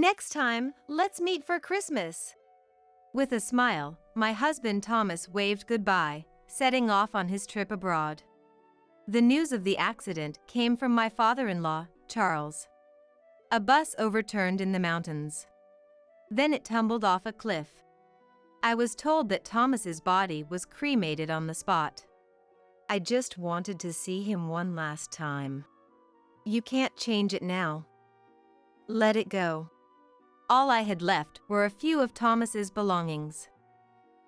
Next time, let's meet for Christmas. With a smile, my husband Thomas waved goodbye, setting off on his trip abroad. The news of the accident came from my father-in-law, Charles. A bus overturned in the mountains. Then it tumbled off a cliff. I was told that Thomas's body was cremated on the spot. I just wanted to see him one last time. You can't change it now. Let it go. All I had left were a few of Thomas's belongings.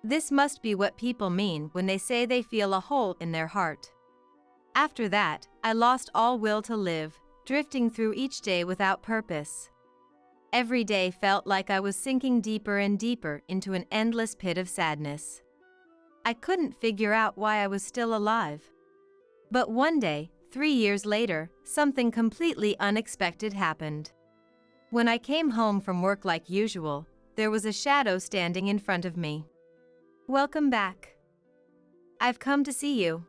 This must be what people mean when they say they feel a hole in their heart. After that, I lost all will to live, drifting through each day without purpose. Every day felt like I was sinking deeper and deeper into an endless pit of sadness. I couldn't figure out why I was still alive. But one day, 3 years later, something completely unexpected happened. When I came home from work like usual, there was a shadow standing in front of me. Welcome back. I've come to see you.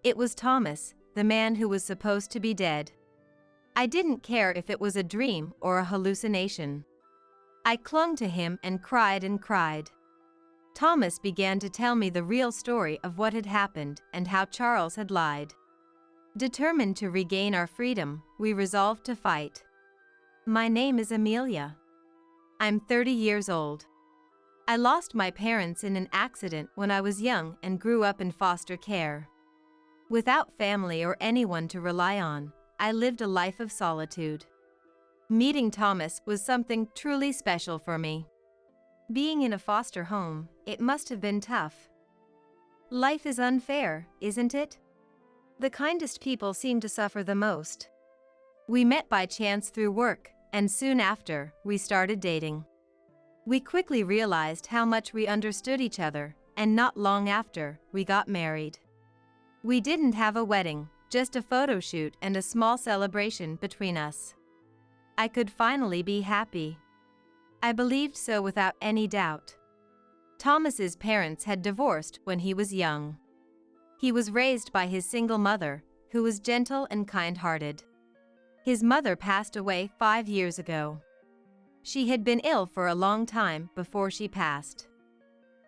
It was Thomas, the man who was supposed to be dead. I didn't care if it was a dream or a hallucination. I clung to him and cried and cried. Thomas began to tell me the real story of what had happened and how Charles had lied. Determined to regain our freedom, we resolved to fight. My name is Amelia. I'm 30 years old. I lost my parents in an accident when I was young and grew up in foster care. Without family or anyone to rely on, I lived a life of solitude. Meeting Thomas was something truly special for me. Being in a foster home, it must have been tough. Life is unfair, isn't it? The kindest people seem to suffer the most. We met by chance through work, and soon after, we started dating. We quickly realized how much we understood each other, and not long after, we got married. We didn't have a wedding, just a photo shoot and a small celebration between us. I could finally be happy. I believed so without any doubt. Thomas's parents had divorced when he was young. He was raised by his single mother, who was gentle and kind-hearted. His mother passed away 5 years ago. She had been ill for a long time before she passed.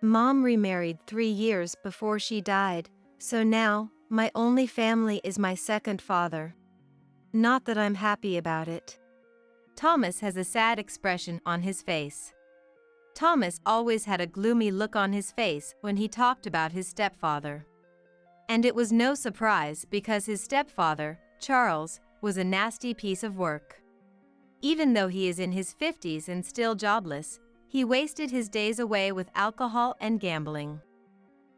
Mom remarried 3 years before she died, so now, my only family is my second father. Not that I'm happy about it. Thomas has a sad expression on his face. Thomas always had a gloomy look on his face when he talked about his stepfather. And it was no surprise because his stepfather, Charles, was a nasty piece of work. Even though he is in his 50s and still jobless, he wasted his days away with alcohol and gambling.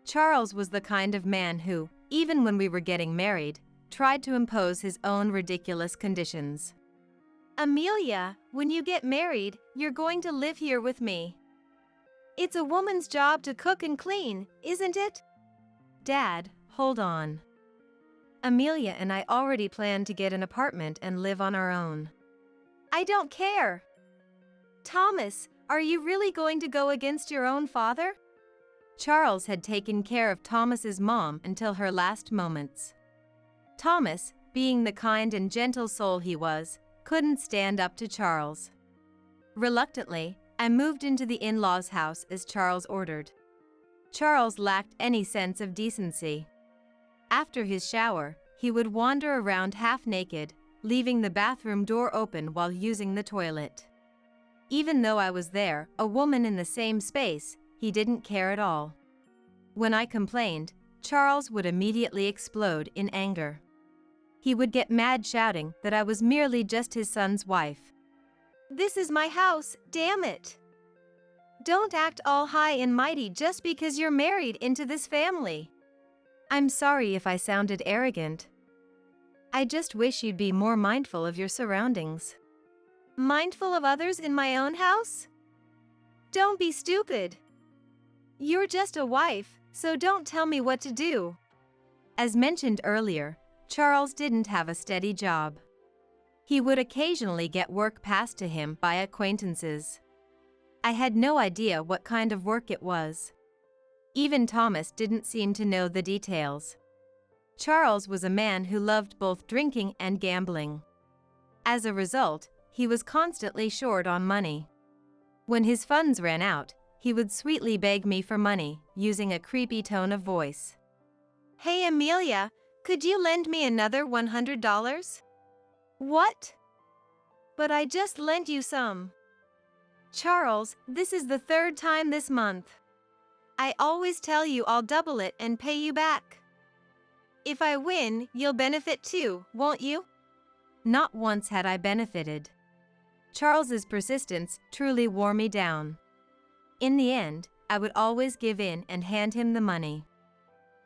Charles was the kind of man who, even when we were getting married, tried to impose his own ridiculous conditions. Amelia, when you get married, you're going to live here with me. It's a woman's job to cook and clean, isn't it? Dad, hold on. Amelia and I already planned to get an apartment and live on our own. I don't care. Thomas, are you really going to go against your own father? Charles had taken care of Thomas's mom until her last moments. Thomas, being the kind and gentle soul he was, couldn't stand up to Charles. Reluctantly, I moved into the in-laws' house as Charles ordered. Charles lacked any sense of decency. After his shower, he would wander around half-naked, leaving the bathroom door open while using the toilet. Even though I was there, a woman in the same space, he didn't care at all. When I complained, Charles would immediately explode in anger. He would get mad shouting that I was merely just his son's wife. This is my house, damn it! Don't act all high and mighty just because you're married into this family. I'm sorry if I sounded arrogant. I just wish you'd be more mindful of your surroundings. Mindful of others in my own house? Don't be stupid. You're just a wife, so don't tell me what to do. As mentioned earlier, Charles didn't have a steady job. He would occasionally get work passed to him by acquaintances. I had no idea what kind of work it was. Even Thomas didn't seem to know the details. Charles was a man who loved both drinking and gambling. As a result, he was constantly short on money. When his funds ran out, he would sweetly beg me for money, using a creepy tone of voice. "Hey Amelia, could you lend me another $100? "What? But I just lent you some." "Charles, this is the third time this month. I always tell you I'll double it and pay you back. If I win, you'll benefit too, won't you?" Not once had I benefited. Charles's persistence truly wore me down. In the end, I would always give in and hand him the money.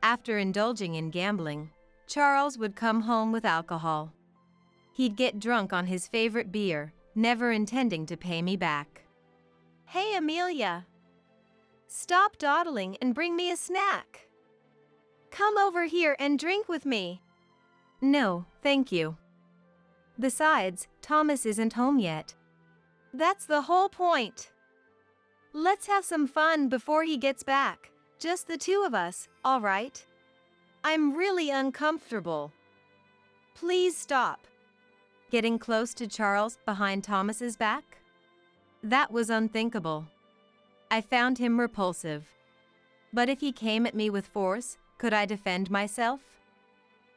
After indulging in gambling, Charles would come home with alcohol. He'd get drunk on his favorite beer, never intending to pay me back. "Hey Amelia, stop dawdling and bring me a snack. Come over here and drink with me." "No, thank you. Besides, Thomas isn't home yet." "That's the whole point. Let's have some fun before he gets back, just the two of us, all right? I'm really uncomfortable. Please stop." Getting close to Charles behind Thomas's back? That was unthinkable. I found him repulsive. But if he came at me with force, could I defend myself?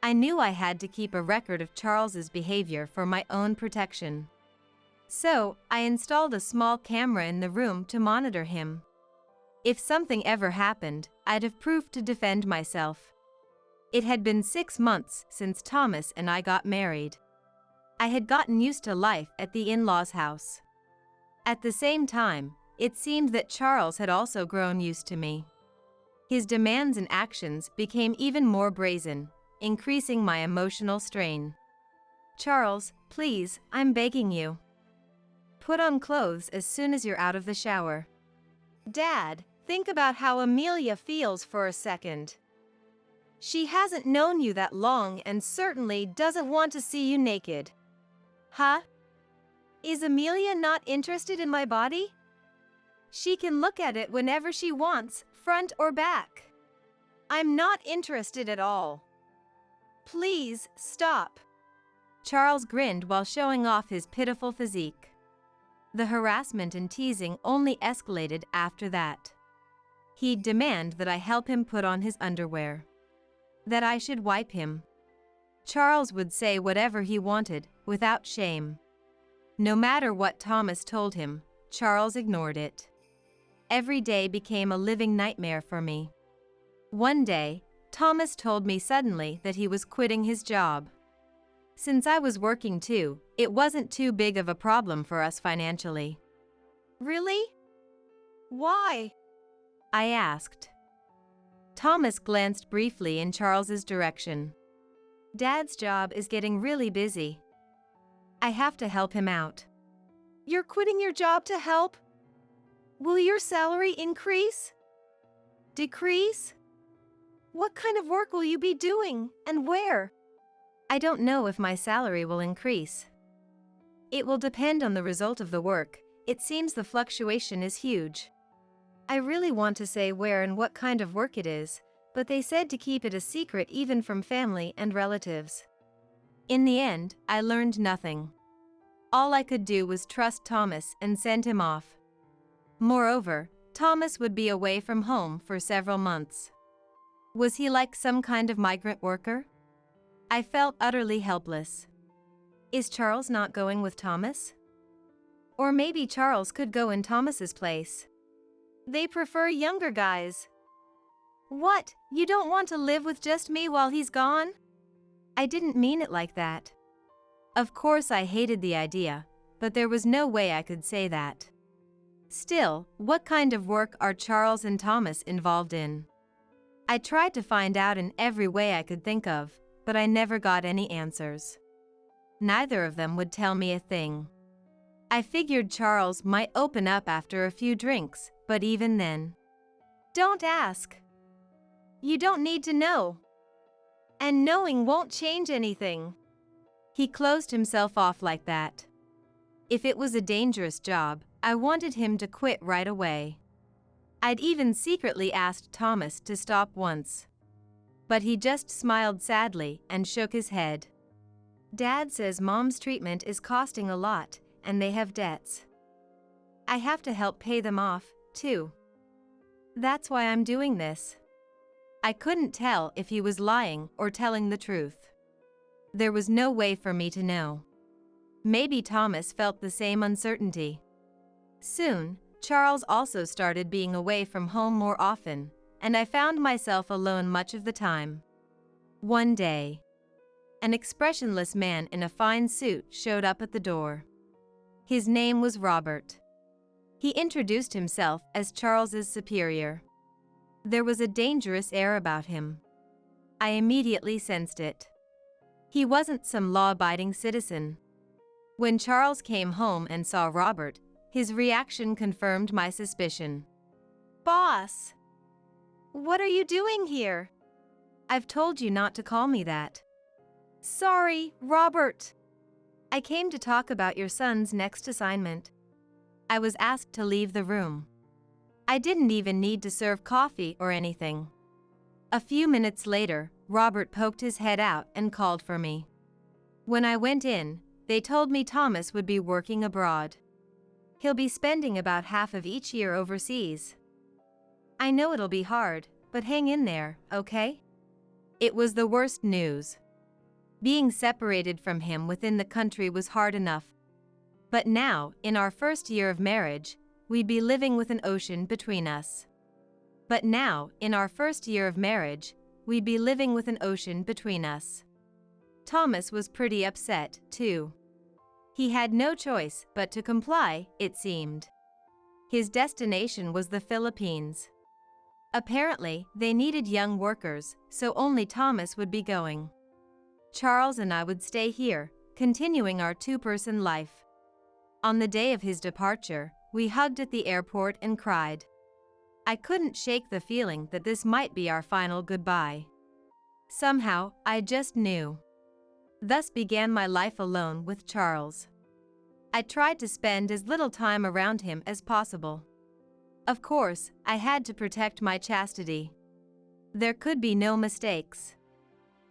I knew I had to keep a record of Charles's behavior for my own protection. So, I installed a small camera in the room to monitor him. If something ever happened, I'd have proof to defend myself. It had been 6 months since Thomas and I got married. I had gotten used to life at the in-laws' house. At the same time, it seemed that Charles had also grown used to me. His demands and actions became even more brazen, increasing my emotional strain. "Charles, please, I'm begging you. Put on clothes as soon as you're out of the shower." "Dad, think about how Amelia feels for a second. She hasn't known you that long and certainly doesn't want to see you naked." "Huh? Is Amelia not interested in my body? She can look at it whenever she wants, front or back. I'm not interested at all. Please, stop." Charles grinned while showing off his pitiful physique. The harassment and teasing only escalated after that. He'd demand that I help him put on his underwear. That I should wipe him. Charles would say whatever he wanted, without shame. No matter what Thomas told him, Charles ignored it. Every day became a living nightmare for me. One day, Thomas told me suddenly that he was quitting his job. Since I was working too, it wasn't too big of a problem for us financially. "Really? Why?" I asked. Thomas glanced briefly in Charles's direction. "Dad's job is getting really busy. I have to help him out." "You're quitting your job to help? Will your salary increase? Decrease? What kind of work will you be doing, and where?" "I don't know if my salary will increase. It will depend on the result of the work. It seems the fluctuation is huge. I really want to say where and what kind of work it is, but they said to keep it a secret even from family and relatives." In the end, I learned nothing. All I could do was trust Thomas and send him off. Moreover, Thomas would be away from home for several months. Was he like some kind of migrant worker? I felt utterly helpless. Is Charles not going with Thomas? Or maybe Charles could go in Thomas's place. They prefer younger guys. What, you don't want to live with just me while he's gone? I didn't mean it like that. Of course I hated the idea, but there was no way I could say that. Still, what kind of work are Charles and Thomas involved in? I tried to find out in every way I could think of, but I never got any answers. Neither of them would tell me a thing. I figured Charles might open up after a few drinks, but even then. Don't ask. You don't need to know. And knowing won't change anything. He closed himself off like that. If it was a dangerous job, I wanted him to quit right away. I'd even secretly asked Thomas to stop once. But he just smiled sadly and shook his head. Dad says Mom's treatment is costing a lot, and they have debts. I have to help pay them off, too. That's why I'm doing this. I couldn't tell if he was lying or telling the truth. There was no way for me to know. Maybe Thomas felt the same uncertainty. Soon, Charles also started being away from home more often, and I found myself alone much of the time. One day, an expressionless man in a fine suit showed up at the door. His name was Robert. He introduced himself as Charles's superior. There was a dangerous air about him. I immediately sensed it. He wasn't some law-abiding citizen. When Charles came home and saw Robert, his reaction confirmed my suspicion. "Boss! What are you doing here?" "I've told you not to call me that." "Sorry, Robert. I came to talk about your son's next assignment." I was asked to leave the room. I didn't even need to serve coffee or anything. A few minutes later, Robert poked his head out and called for me. When I went in, they told me Thomas would be working abroad. He'll be spending about half of each year overseas. I know it'll be hard, but hang in there, okay? It was the worst news. Being separated from him within the country was hard enough. But now, in our first year of marriage, we'd be living with an ocean between us. Thomas was pretty upset, too. He had no choice but to comply, it seemed. His destination was the Philippines. Apparently, they needed young workers, so only Thomas would be going. Charles and I would stay here, continuing our two-person life. On the day of his departure, we hugged at the airport and cried. I couldn't shake the feeling that this might be our final goodbye. Somehow, I just knew. Thus began my life alone with Charles. I tried to spend as little time around him as possible. Of course, I had to protect my chastity. There could be no mistakes.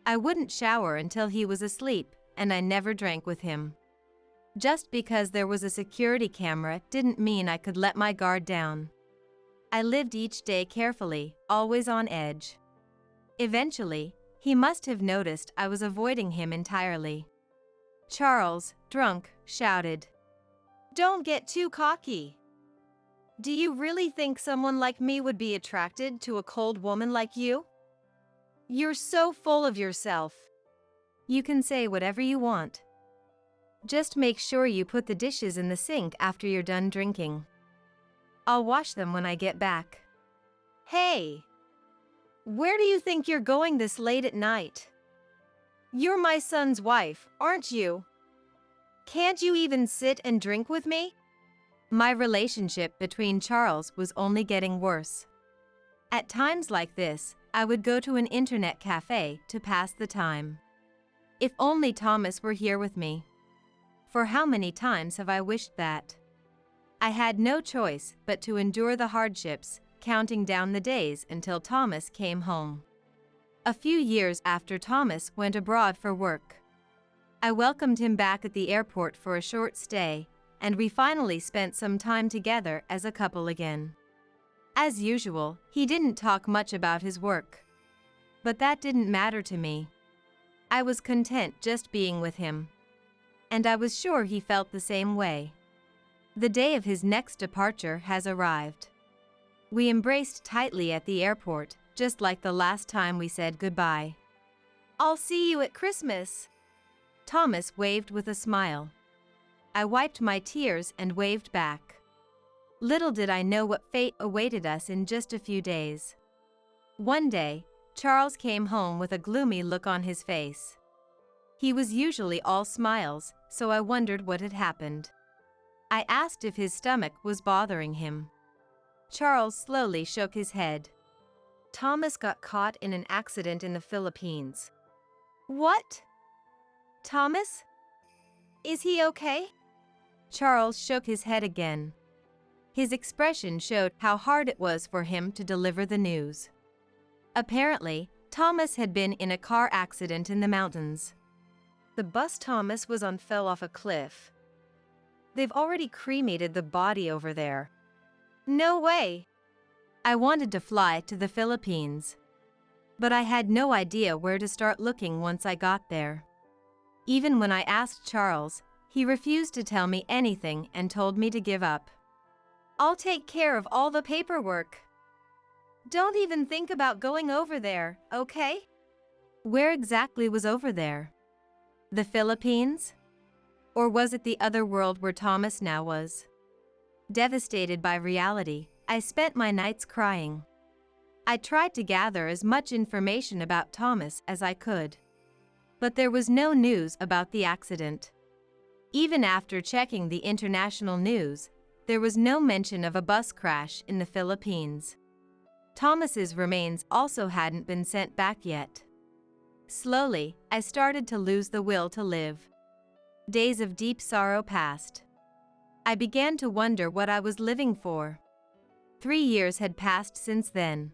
I wouldn't shower until he was asleep, and I never drank with him. Just because there was a security camera didn't mean I could let my guard down. I lived each day carefully, always on edge. Eventually, he must have noticed I was avoiding him entirely. Charles, drunk, shouted, "Don't get too cocky. Do you really think someone like me would be attracted to a cold woman like you? You're so full of yourself." "You can say whatever you want. Just make sure you put the dishes in the sink after you're done drinking. I'll wash them when I get back." "Hey! Where do you think you're going this late at night? You're my son's wife, aren't you? Can't you even sit and drink with me?" My relationship between Charles was only getting worse. At times like this, I would go to an internet cafe to pass the time. If only Thomas were here with me. For how many times have I wished that? I had no choice but to endure the hardships, counting down the days until Thomas came home. A few years after Thomas went abroad for work, I welcomed him back at the airport for a short stay, and we finally spent some time together as a couple again. As usual, he didn't talk much about his work. But that didn't matter to me. I was content just being with him. And I was sure he felt the same way. The day of his next departure has arrived. We embraced tightly at the airport, just like the last time we said goodbye. "I'll see you at Christmas." Thomas waved with a smile. I wiped my tears and waved back. Little did I know what fate awaited us in just a few days. One day, Charles came home with a gloomy look on his face. He was usually all smiles, so I wondered what had happened. I asked if his stomach was bothering him. Charles slowly shook his head. "Thomas got caught in an accident in the Philippines." "What? Thomas? Is he okay?" Charles shook his head again. His expression showed how hard it was for him to deliver the news. Apparently, Thomas had been in a car accident in the mountains. The bus Thomas was on fell off a cliff. They've already cremated the body over there. No way! I wanted to fly to the Philippines, but I had no idea where to start looking once I got there. Even when I asked Charles, he refused to tell me anything and told me to give up. I'll take care of all the paperwork. Don't even think about going over there, okay? Where exactly was over there? The Philippines? Or was it the other world where Thomas now was? Devastated by reality, I spent my nights crying. I tried to gather as much information about Thomas as I could. But there was no news about the accident. Even after checking the international news, there was no mention of a bus crash in the Philippines. Thomas's remains also hadn't been sent back yet. Slowly, I started to lose the will to live. Days of deep sorrow passed. I began to wonder what I was living for. 3 years had passed since then.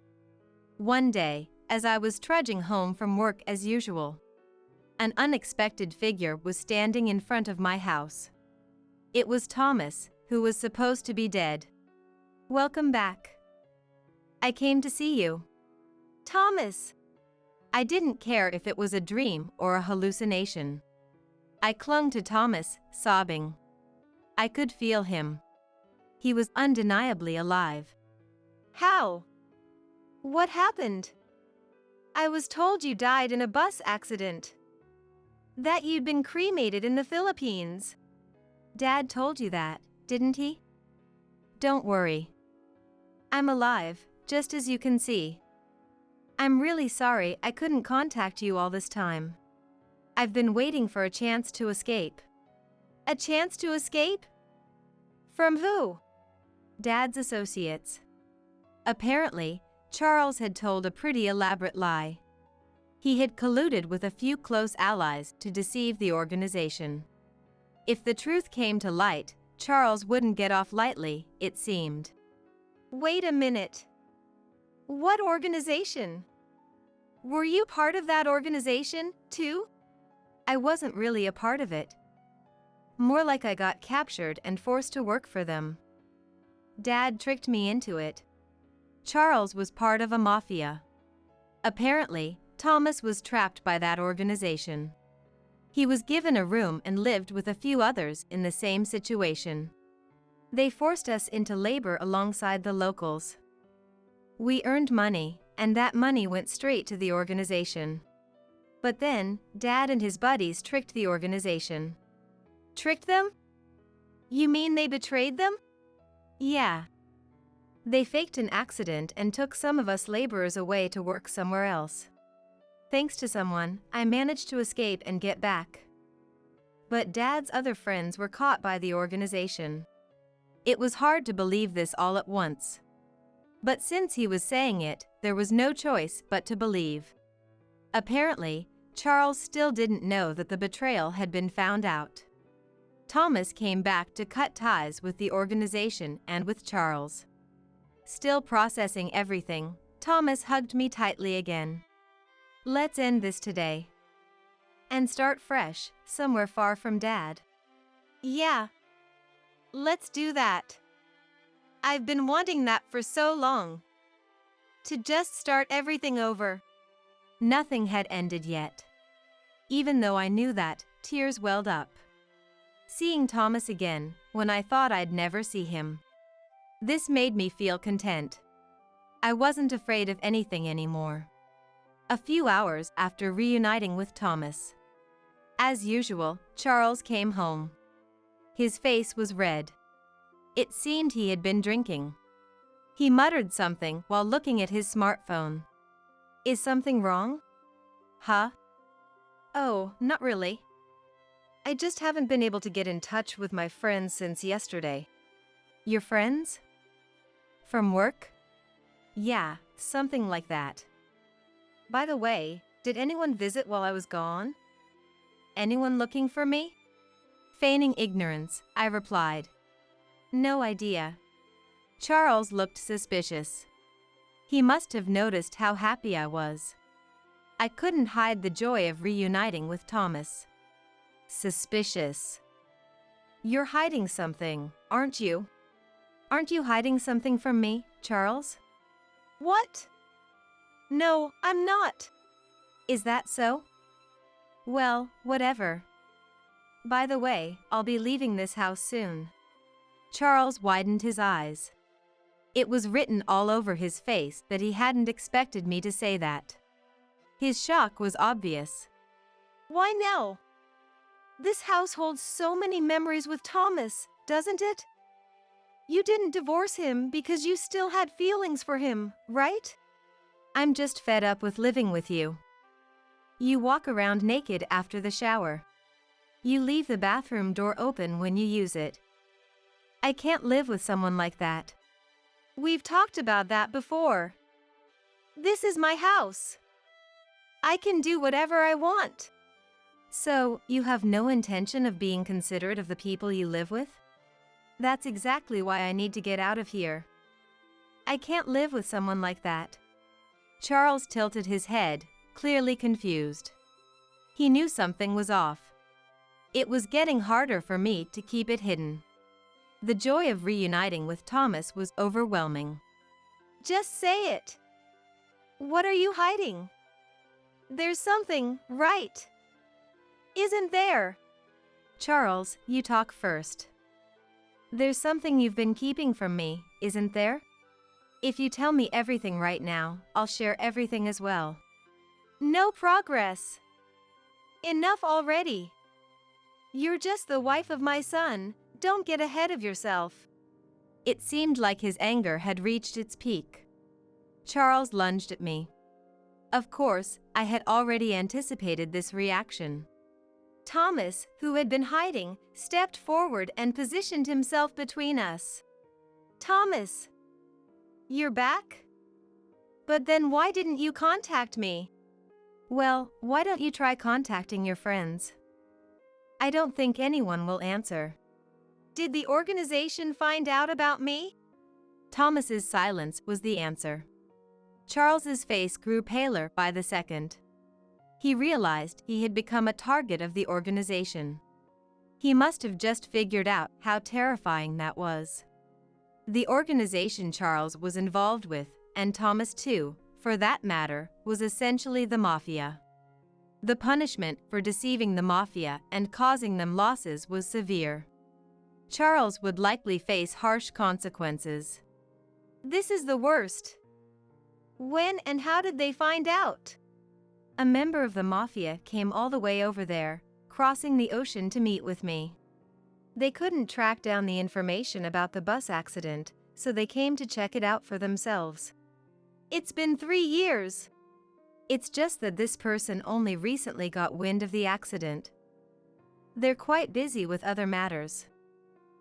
One day, as I was trudging home from work as usual, an unexpected figure was standing in front of my house. It was Thomas, who was supposed to be dead. Welcome back. I came to see you. Thomas! I didn't care if it was a dream or a hallucination. I clung to Thomas, sobbing. I could feel him. He was undeniably alive. How? What happened? I was told you died in a bus accident. That you'd been cremated in the Philippines. Dad told you that, didn't he? Don't worry. I'm alive, just as you can see. I'm really sorry I couldn't contact you all this time. I've been waiting for a chance to escape. A chance to escape? From who? Dad's associates. Apparently, Charles had told a pretty elaborate lie. He had colluded with a few close allies to deceive the organization. If the truth came to light, Charles wouldn't get off lightly, it seemed. Wait a minute. What organization? Were you part of that organization, too? I wasn't really a part of it. More like I got captured and forced to work for them. Dad tricked me into it. Charles was part of a mafia. Apparently, Thomas was trapped by that organization. He was given a room and lived with a few others in the same situation. They forced us into labor alongside the locals. We earned money, and that money went straight to the organization. But then, Dad and his buddies tricked the organization. Tricked them? You mean they betrayed them? Yeah. They faked an accident and took some of us laborers away to work somewhere else. Thanks to someone, I managed to escape and get back. But Dad's other friends were caught by the organization. It was hard to believe this all at once. But since he was saying it, there was no choice but to believe. Apparently, Charles still didn't know that the betrayal had been found out. Thomas came back to cut ties with the organization and with Charles. Still processing everything, Thomas hugged me tightly again. Let's end this today. And start fresh, somewhere far from Dad. Yeah. Let's do that. I've been wanting that for so long. To just start everything over. Nothing had ended yet. Even though I knew that, tears welled up. Seeing Thomas again, when I thought I'd never see him. This made me feel content. I wasn't afraid of anything anymore. A few hours after reuniting with Thomas. As usual, Charles came home. His face was red. It seemed he had been drinking. He muttered something while looking at his smartphone. Is something wrong? Huh? Oh, not really. I just haven't been able to get in touch with my friends since yesterday. Your friends? From work? Yeah, something like that. By the way, did anyone visit while I was gone? Anyone looking for me? Feigning ignorance, I replied. No idea. Charles looked suspicious. He must have noticed how happy I was. I couldn't hide the joy of reuniting with Thomas. Suspicious. You're hiding something, aren't you? Aren't you hiding something from me, Charles? What? No, I'm not. Is that so? Well, whatever. By the way, I'll be leaving this house soon. Charles widened his eyes. It was written all over his face that he hadn't expected me to say that. His shock was obvious. Why now? This house holds so many memories with Thomas, doesn't it? You didn't divorce him because you still had feelings for him, right? I'm just fed up with living with you. You walk around naked after the shower. You leave the bathroom door open when you use it. I can't live with someone like that. We've talked about that before. This is my house. I can do whatever I want. So, you have no intention of being considerate of the people you live with? That's exactly why I need to get out of here. I can't live with someone like that. Charles tilted his head, clearly confused. He knew something was off. It was getting harder for me to keep it hidden. The joy of reuniting with Thomas was overwhelming. Just say it. What are you hiding? There's something, right? Isn't there? Charles, you talk first. There's something you've been keeping from me, isn't there? If you tell me everything right now, I'll share everything as well. No progress. Enough already. You're just the wife of my son. Don't get ahead of yourself. It seemed like his anger had reached its peak. Charles lunged at me. Of course, I had already anticipated this reaction. Thomas, who had been hiding, stepped forward and positioned himself between us. Thomas, you're back? But then why didn't you contact me? Well, why don't you try contacting your friends? I don't think anyone will answer. Did the organization find out about me? Thomas's silence was the answer. Charles's face grew paler by the second. He realized he had become a target of the organization. He must have just figured out how terrifying that was. The organization Charles was involved with, and Thomas too, for that matter, was essentially the mafia. The punishment for deceiving the mafia and causing them losses was severe. Charles would likely face harsh consequences. This is the worst. When and how did they find out? A member of the mafia came all the way over there, crossing the ocean to meet with me. They couldn't track down the information about the bus accident, so they came to check it out for themselves. It's been 3 years. It's just that this person only recently got wind of the accident. They're quite busy with other matters.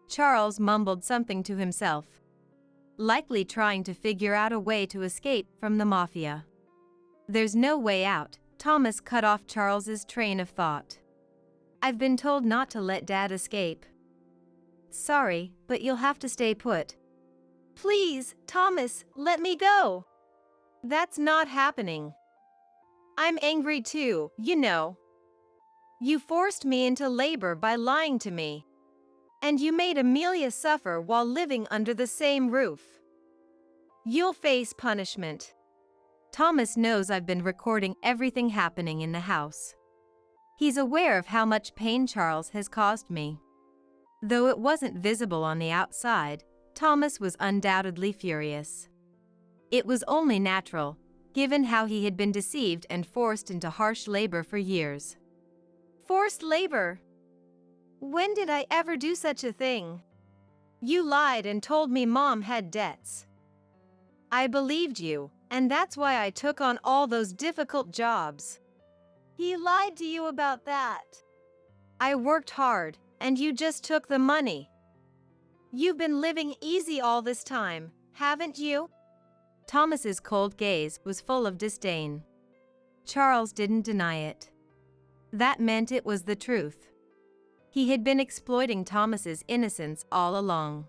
Charles mumbled something to himself, likely trying to figure out a way to escape from the mafia. There's no way out, Thomas cut off Charles's train of thought. I've been told not to let Dad escape. Sorry, but you'll have to stay put. Please, Thomas, let me go. That's not happening. I'm angry too, you know. You forced me into labor by lying to me. And you made Amelia suffer while living under the same roof. You'll face punishment. Thomas knows I've been recording everything happening in the house. He's aware of how much pain Charles has caused me. Though it wasn't visible on the outside, Thomas was undoubtedly furious. It was only natural, given how he had been deceived and forced into harsh labor for years. Forced labor? When did I ever do such a thing? You lied and told me Mom had debts. I believed you, and that's why I took on all those difficult jobs. He lied to you about that. I worked hard, and you just took the money. You've been living easy all this time, haven't you? Thomas's cold gaze was full of disdain. Charles didn't deny it. That meant it was the truth. He had been exploiting Thomas's innocence all along.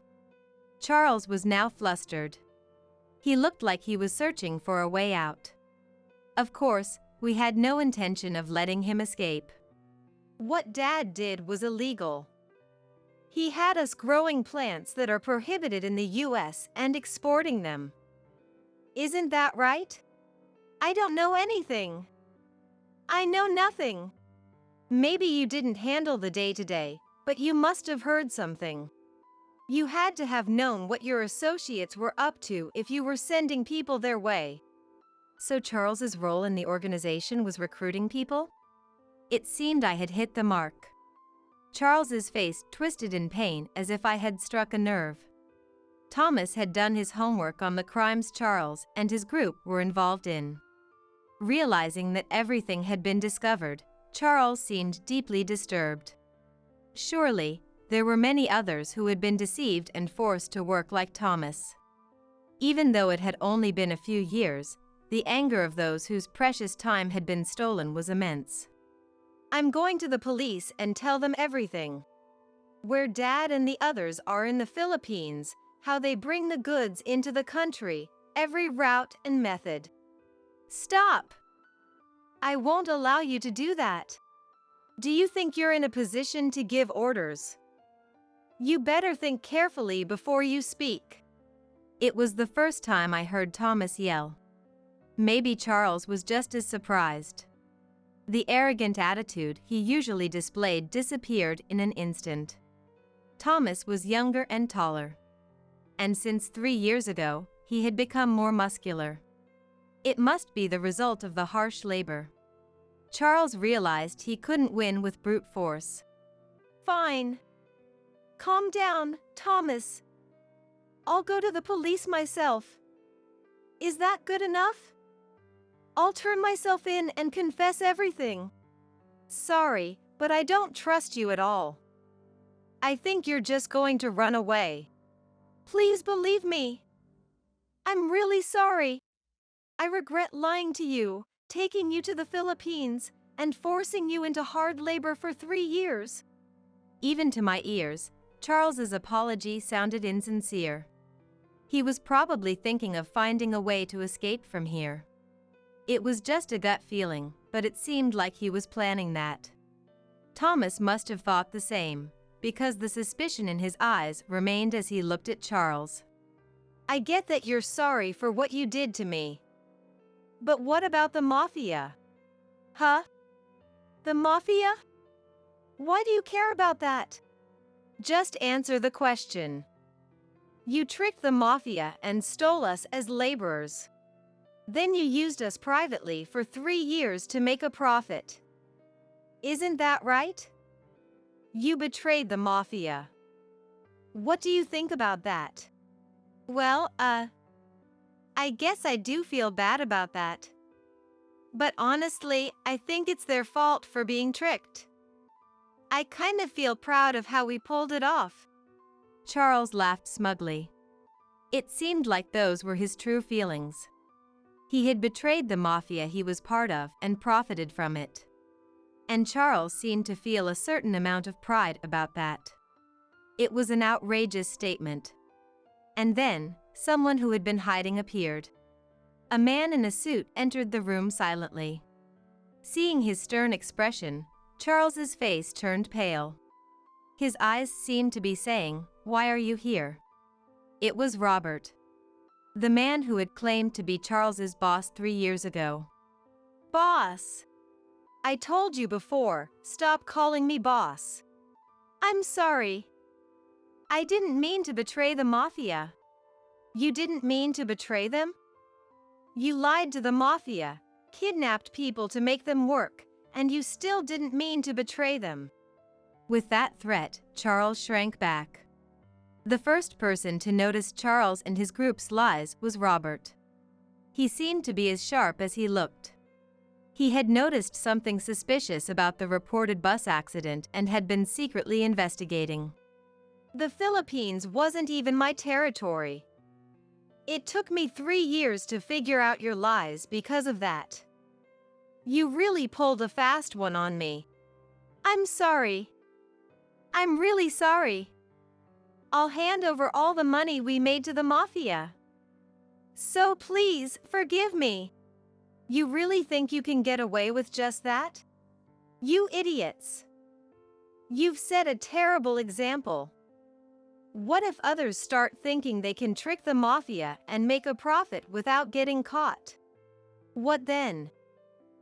Charles was now flustered. He looked like he was searching for a way out. Of course, we had no intention of letting him escape. What Dad did was illegal. He had us growing plants that are prohibited in the US and exporting them. Isn't that right? I don't know anything. I know nothing. Maybe you didn't handle the day-to-day, but you must have heard something. You had to have known what your associates were up to if you were sending people their way. So Charles's role in the organization was recruiting people? It seemed I had hit the mark. Charles's face twisted in pain as if I had struck a nerve. Thomas had done his homework on the crimes Charles and his group were involved in. Realizing that everything had been discovered, Charles seemed deeply disturbed. Surely, there were many others who had been deceived and forced to work like Thomas. Even though it had only been a few years, the anger of those whose precious time had been stolen was immense. I'm going to the police and tell them everything. Where Dad and the others are in the Philippines, how they bring the goods into the country, every route and method. Stop! I won't allow you to do that. Do you think you're in a position to give orders? You better think carefully before you speak. It was the first time I heard Thomas yell. Maybe Charles was just as surprised. The arrogant attitude he usually displayed disappeared in an instant. Thomas was younger and taller. And since 3 years ago, he had become more muscular. It must be the result of the harsh labor. Charles realized he couldn't win with brute force. Fine. Calm down, Thomas. I'll go to the police myself. Is that good enough? I'll turn myself in and confess everything. Sorry, but I don't trust you at all. I think you're just going to run away. Please believe me. I'm really sorry. I regret lying to you, taking you to the Philippines, and forcing you into hard labor for 3 years. Even to my ears, Charles's apology sounded insincere. He was probably thinking of finding a way to escape from here. It was just a gut feeling, but it seemed like he was planning that. Thomas must have thought the same, because the suspicion in his eyes remained as he looked at Charles. I get that you're sorry for what you did to me. But what about the mafia? Huh? The mafia? Why do you care about that? Just answer the question. You tricked the mafia and stole us as laborers. Then you used us privately for 3 years to make a profit. Isn't that right? You betrayed the mafia. What do you think about that? Well, I guess I do feel bad about that. But honestly, I think it's their fault for being tricked. I kind of feel proud of how we pulled it off. Charles laughed smugly. It seemed like those were his true feelings. He had betrayed the mafia he was part of and profited from it. And Charles seemed to feel a certain amount of pride about that. It was an outrageous statement. And then, someone who had been hiding appeared. A man in a suit entered the room silently. Seeing his stern expression, Charles's face turned pale. His eyes seemed to be saying, "Why are you here?" It was Robert. The man who had claimed to be Charles's boss 3 years ago. Boss! I told you before, stop calling me boss. I'm sorry. I didn't mean to betray the mafia. You didn't mean to betray them? You lied to the mafia, kidnapped people to make them work, and you still didn't mean to betray them. With that threat, Charles shrank back. The first person to notice Charles and his group's lies was Robert. He seemed to be as sharp as he looked. He had noticed something suspicious about the reported bus accident and had been secretly investigating. The Philippines wasn't even my territory. It took me 3 years to figure out your lies because of that. You really pulled a fast one on me. I'm sorry. I'm really sorry. I'll hand over all the money we made to the mafia. So please, forgive me. You really think you can get away with just that? You idiots. You've set a terrible example. What if others start thinking they can trick the mafia and make a profit without getting caught? What then?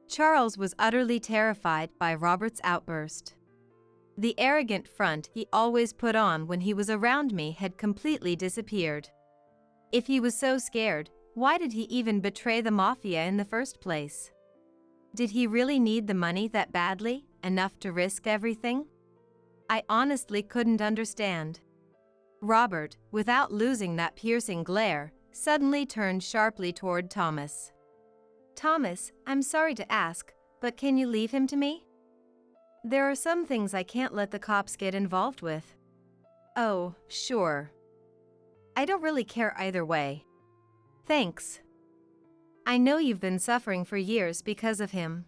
Charles was utterly terrified by Robert's outburst. The arrogant front he always put on when he was around me had completely disappeared. If he was so scared, why did he even betray the mafia in the first place? Did he really need the money that badly, enough to risk everything? I honestly couldn't understand. Robert, without losing that piercing glare, suddenly turned sharply toward Thomas. Thomas, I'm sorry to ask, but can you leave him to me? There are some things I can't let the cops get involved with. Oh, sure. I don't really care either way. Thanks. I know you've been suffering for years because of him.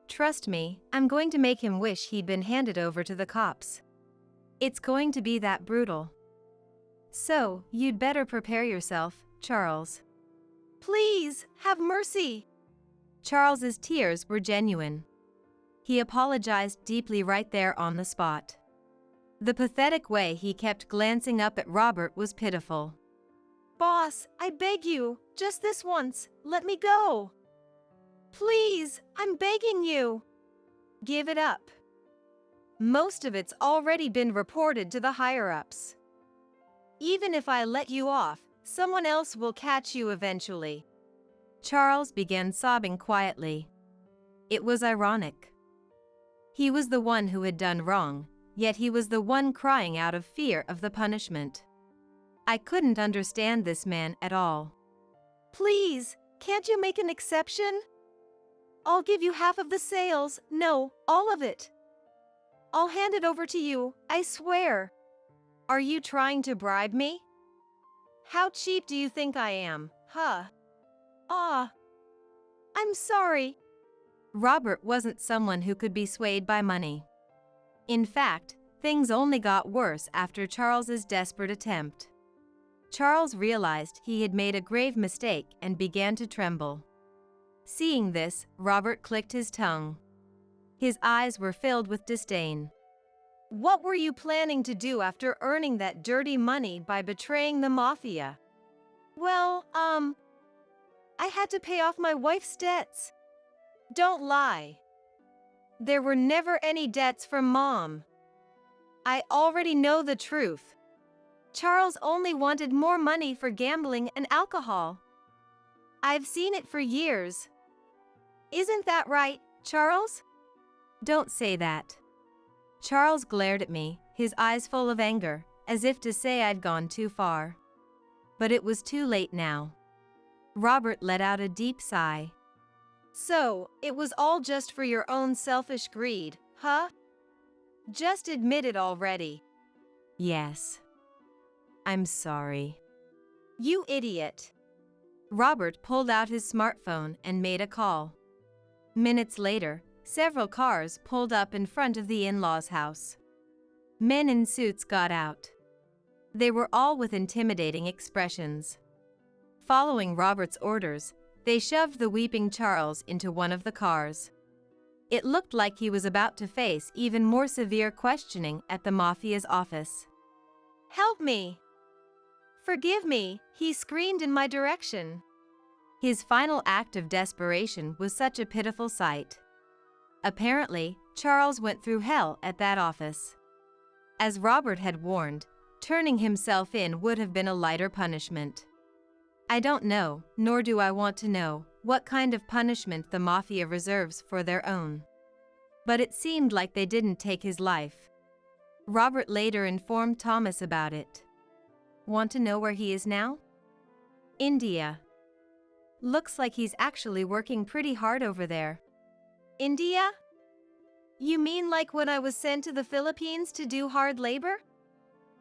Trust me, I'm going to make him wish he'd been handed over to the cops. It's going to be that brutal. So, you'd better prepare yourself, Charles. Please, have mercy. Charles's tears were genuine. He apologized deeply right there on the spot. The pathetic way he kept glancing up at Robert was pitiful. Boss, I beg you, just this once, let me go. Please, I'm begging you. Give it up. Most of it's already been reported to the higher-ups. Even if I let you off, someone else will catch you eventually. Charles began sobbing quietly. It was ironic. He was the one who had done wrong, yet he was the one crying out of fear of the punishment. I couldn't understand this man at all. Please, can't you make an exception? I'll give you half of the sales, no, all of it. I'll hand it over to you, I swear. Are you trying to bribe me? How cheap do you think I am, huh? I'm sorry. Robert wasn't someone who could be swayed by money. In fact, things only got worse after Charles's desperate attempt. Charles realized he had made a grave mistake and began to tremble. Seeing this, Robert clicked his tongue. His eyes were filled with disdain. What were you planning to do after earning that dirty money by betraying the mafia? Well, I had to pay off my wife's debts. Don't lie. There were never any debts from Mom. I already know the truth. Charles only wanted more money for gambling and alcohol. I've seen it for years. Isn't that right, Charles? Don't say that. Charles glared at me, his eyes full of anger, as if to say I'd gone too far. But it was too late now. Robert let out a deep sigh. So, it was all just for your own selfish greed, huh? Just admit it already. Yes. I'm sorry. You idiot. Robert pulled out his smartphone and made a call. Minutes later, several cars pulled up in front of the in-laws' house. Men in suits got out. They were all with intimidating expressions. Following Robert's orders, they shoved the weeping Charles into one of the cars. It looked like he was about to face even more severe questioning at the mafia's office. Help me! Forgive me, he screamed in my direction. His final act of desperation was such a pitiful sight. Apparently, Charles went through hell at that office. As Robert had warned, turning himself in would have been a lighter punishment. I don't know, nor do I want to know, what kind of punishment the mafia reserves for their own. But it seemed like they didn't take his life. Robert later informed Thomas about it. Want to know where he is now? India. Looks like he's actually working pretty hard over there. India? You mean like when I was sent to the Philippines to do hard labor?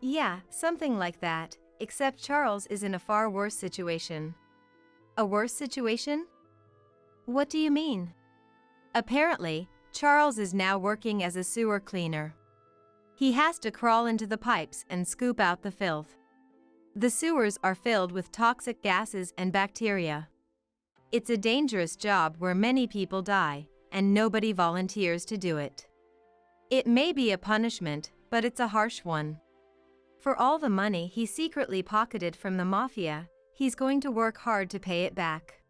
Yeah, something like that, except Charles is in a far worse situation. A worse situation? What do you mean? Apparently, Charles is now working as a sewer cleaner. He has to crawl into the pipes and scoop out the filth. The sewers are filled with toxic gases and bacteria. It's a dangerous job where many people die, and nobody volunteers to do it. It may be a punishment, but it's a harsh one. For all the money he secretly pocketed from the mafia, he's going to work hard to pay it back.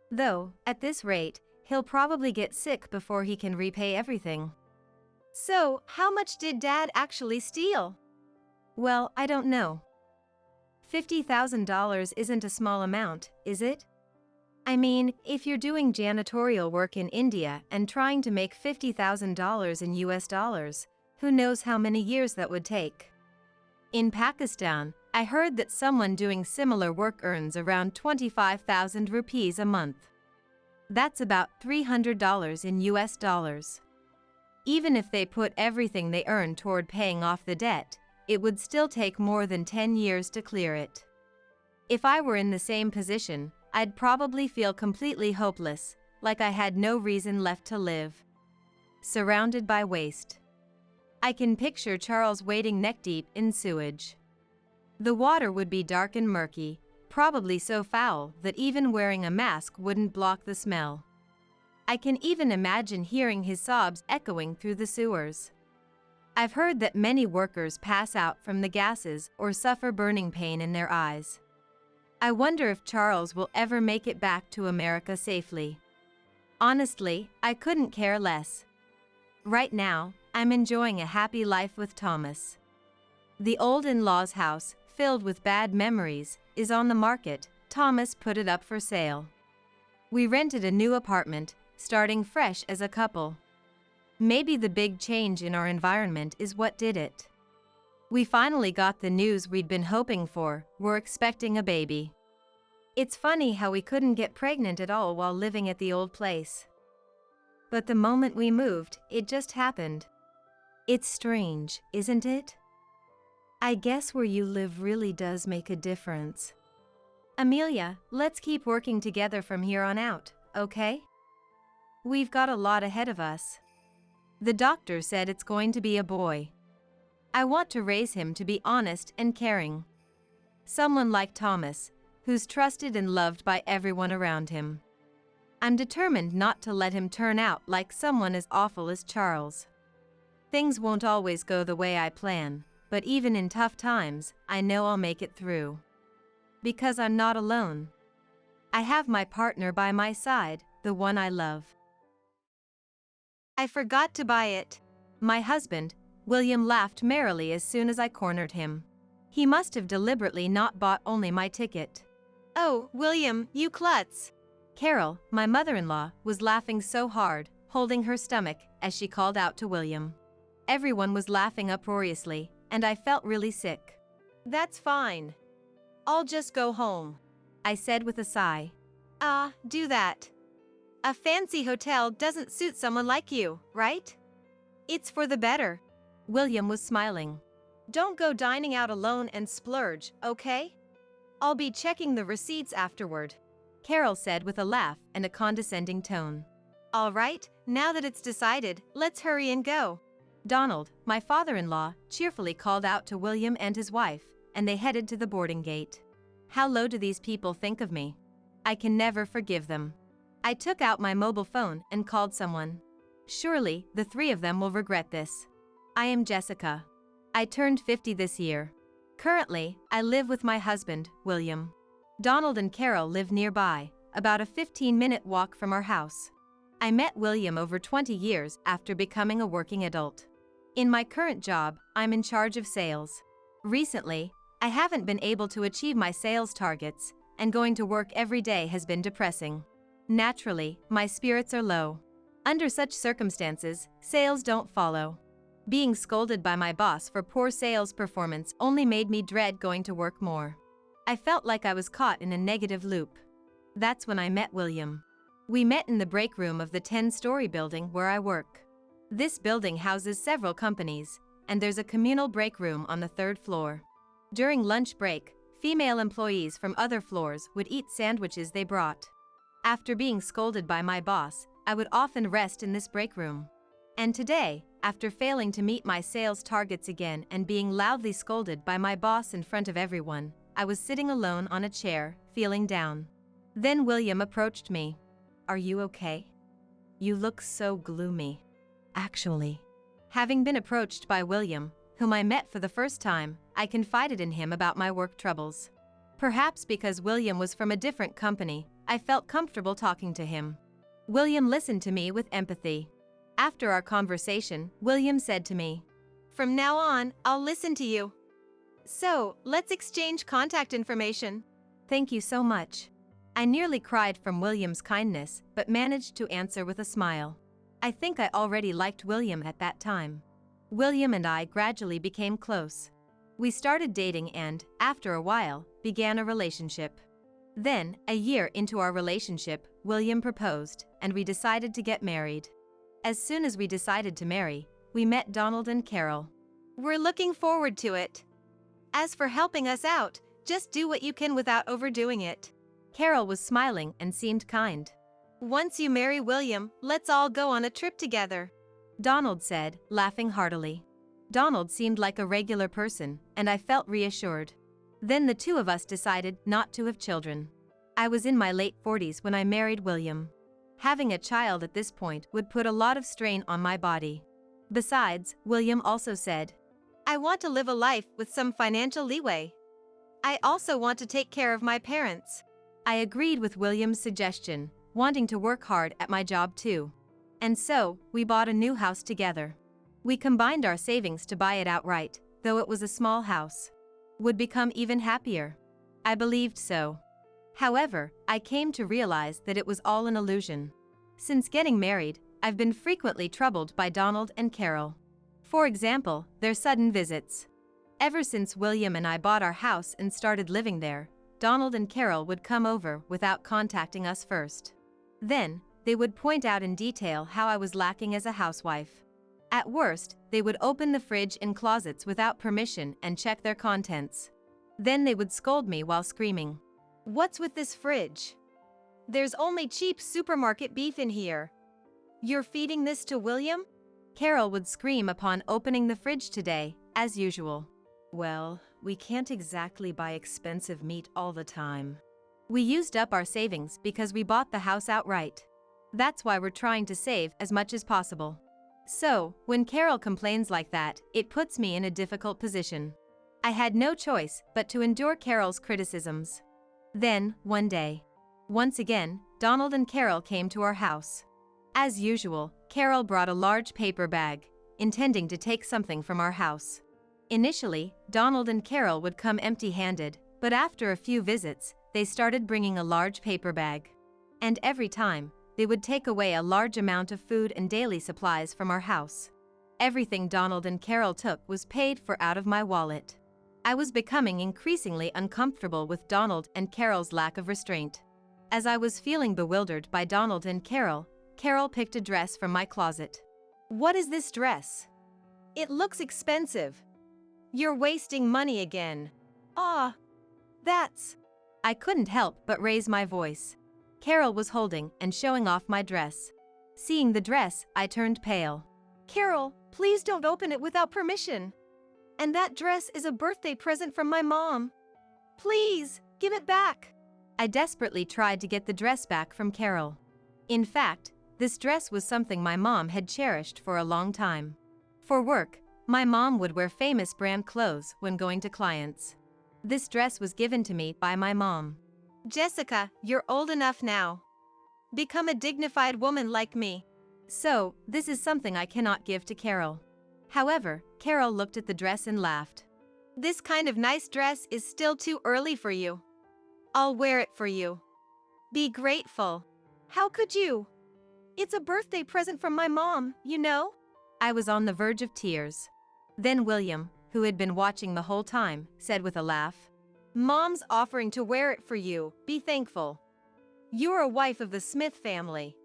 Though, at this rate, he'll probably get sick before he can repay everything. So, how much did Dad actually steal? Well, I don't know. $50,000 isn't a small amount, is it? I mean, if you're doing janitorial work in India and trying to make $50,000 in US dollars, who knows how many years that would take? In Pakistan, I heard that someone doing similar work earns around 25,000 rupees a month. That's about $300 in US dollars. Even if they put everything they earn toward paying off the debt, it would still take more than 10 years to clear it. If I were in the same position, I'd probably feel completely hopeless, like I had no reason left to live. Surrounded by waste. I can picture Charles wading neck-deep in sewage. The water would be dark and murky, probably so foul that even wearing a mask wouldn't block the smell. I can even imagine hearing his sobs echoing through the sewers. I've heard that many workers pass out from the gases or suffer burning pain in their eyes. I wonder if Charles will ever make it back to America safely. Honestly, I couldn't care less. Right now, I'm enjoying a happy life with Thomas. The old in-laws house, filled with bad memories, is on the market. Thomas put it up for sale. We rented a new apartment, starting fresh as a couple. Maybe the big change in our environment is what did it. We finally got the news we'd been hoping for. We're expecting a baby. It's funny how we couldn't get pregnant at all while living at the old place. But the moment we moved, it just happened. It's strange, isn't it? I guess where you live really does make a difference. Amelia, let's keep working together from here on out, okay? We've got a lot ahead of us. The doctor said it's going to be a boy. I want to raise him to be honest and caring. Someone like Thomas, who's trusted and loved by everyone around him. I'm determined not to let him turn out like someone as awful as Charles. Things won't always go the way I plan, but even in tough times, I know I'll make it through. Because I'm not alone. I have my partner by my side, the one I love. I forgot to buy it. My husband, William, laughed merrily as soon as I cornered him. He must have deliberately not bought only my ticket. Oh, William, you klutz. Carol, my mother-in-law, was laughing so hard, holding her stomach, as she called out to William. Everyone was laughing uproariously, and I felt really sick. That's fine. I'll just go home, I said with a sigh. Do that. A fancy hotel doesn't suit someone like you, right? It's for the better. William was smiling. Don't go dining out alone and splurge, okay? I'll be checking the receipts afterward, Carol said with a laugh and a condescending tone. All right, now that it's decided, let's hurry and go. Donald, my father-in-law, cheerfully called out to William and his wife, and they headed to the boarding gate. How low do these people think of me? I can never forgive them. I took out my mobile phone and called someone. Surely, the three of them will regret this. I am Jessica. I turned 50 this year. Currently, I live with my husband, William. Donald and Carol live nearby, about a 15-minute walk from our house. I met William over 20 years after becoming a working adult. In my current job, I'm in charge of sales. Recently, I haven't been able to achieve my sales targets, and going to work every day has been depressing. Naturally, my spirits are low. Under such circumstances, sales don't follow. Being scolded by my boss for poor sales performance only made me dread going to work more. I felt like I was caught in a negative loop. That's when I met William. We met in the break room of the 10-story building where I work. This building houses several companies, and there's a communal break room on the 3rd floor. During lunch break, female employees from other floors would eat sandwiches they brought. After being scolded by my boss, I would often rest in this break room. And today, after failing to meet my sales targets again and being loudly scolded by my boss in front of everyone, I was sitting alone on a chair, feeling down. Then William approached me. Are you okay? You look so gloomy. Actually, having been approached by William, whom I met for the first time, I confided in him about my work troubles. Perhaps because William was from a different company, I felt comfortable talking to him. William listened to me with empathy. After our conversation, William said to me, "From now on, I'll listen to you. So, let's exchange contact information." "Thank you so much." I nearly cried from William's kindness, but managed to answer with a smile. I think I already liked William at that time. William and I gradually became close. We started dating and, after a while, began a relationship. Then, a year into our relationship, William proposed, and we decided to get married. As soon as we decided to marry, we met Donald and Carol. "We're looking forward to it. As for helping us out, just do what you can without overdoing it." Carol was smiling and seemed kind. "Once you marry William, let's all go on a trip together," Donald said, laughing heartily. Donald seemed like a regular person, and I felt reassured. Then the two of us decided not to have children. I was in my late 40s when I married William. Having a child at this point would put a lot of strain on my body. Besides, William also said, "I want to live a life with some financial leeway. I also want to take care of my parents." I agreed with William's suggestion, wanting to work hard at my job too. And so, we bought a new house together. We combined our savings to buy it outright, though it was a small house. Would become even happier. I believed so. However, I came to realize that it was all an illusion. Since getting married, I've been frequently troubled by Donald and Carol. For example, their sudden visits. Ever since William and I bought our house and started living there, Donald and Carol would come over without contacting us first. Then, they would point out in detail how I was lacking as a housewife. At worst, they would open the fridge and closets without permission and check their contents. Then they would scold me while screaming, "What's with this fridge? There's only cheap supermarket beef in here. You're feeding this to William?" Carol would scream upon opening the fridge today, as usual. "Well, we can't exactly buy expensive meat all the time." We used up our savings because we bought the house outright. That's why we're trying to save as much as possible. So, when Carol complains like that, it puts me in a difficult position. I had no choice but to endure Carol's criticisms. Then, one day, once again, Donald and Carol came to our house. As usual, Carol brought a large paper bag, intending to take something from our house. Initially, Donald and Carol would come empty-handed, but after a few visits, they started bringing a large paper bag. And every time, they would take away a large amount of food and daily supplies from our house. Everything Donald and Carol took was paid for out of my wallet. I was becoming increasingly uncomfortable with Donald and Carol's lack of restraint. As I was feeling bewildered by Donald and Carol, Carol picked a dress from my closet. "What is this dress? It looks expensive. You're wasting money again." "Ah, that's..." I couldn't help but raise my voice. Carol was holding and showing off my dress. Seeing the dress, I turned pale. "Carol, please don't open it without permission. And that dress is a birthday present from my mom. Please, give it back." I desperately tried to get the dress back from Carol. In fact, this dress was something my mom had cherished for a long time. For work, my mom would wear famous brand clothes when going to clients. This dress was given to me by my mom. "Jessica, you're old enough now. Become a dignified woman like me." So, this is something I cannot give to Carol. However, Carol looked at the dress and laughed. "This kind of nice dress is still too early for you. I'll wear it for you. Be grateful." "How could you? It's a birthday present from my mom, you know?" I was on the verge of tears. Then William, who had been watching the whole time, said with a laugh, "Mom's offering to wear it for you, be thankful. You're a wife of the Smith family.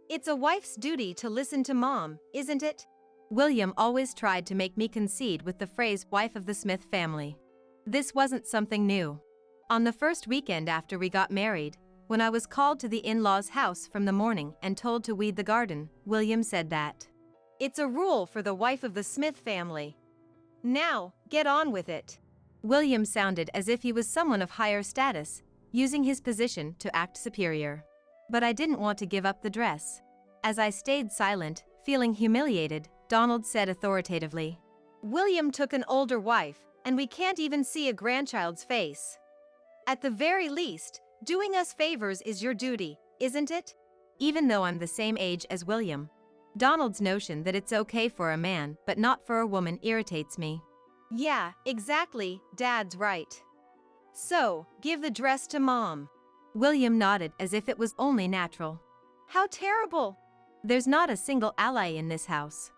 It's a wife's duty to listen to Mom, isn't it?" William always tried to make me concede with the phrase wife of the Smith family. This wasn't something new. On the first weekend after we got married, when I was called to the in-laws' house from the morning and told to weed the garden, William said that, "It's a rule for the wife of the Smith family. Now, get on with it." William sounded as if he was someone of higher status, using his position to act superior. But I didn't want to give up the dress. As I stayed silent, feeling humiliated, Donald said authoritatively, William took an older wife, and we can't even see a grandchild's face. At the very least, doing us favors is your duty, isn't it? Even though I'm the same age as William, Donald's notion that it's okay for a man but not for a woman irritates me. Yeah, exactly, Dad's right. So, give the dress to Mom. William nodded as if it was only natural. How terrible! There's not a single ally in this house.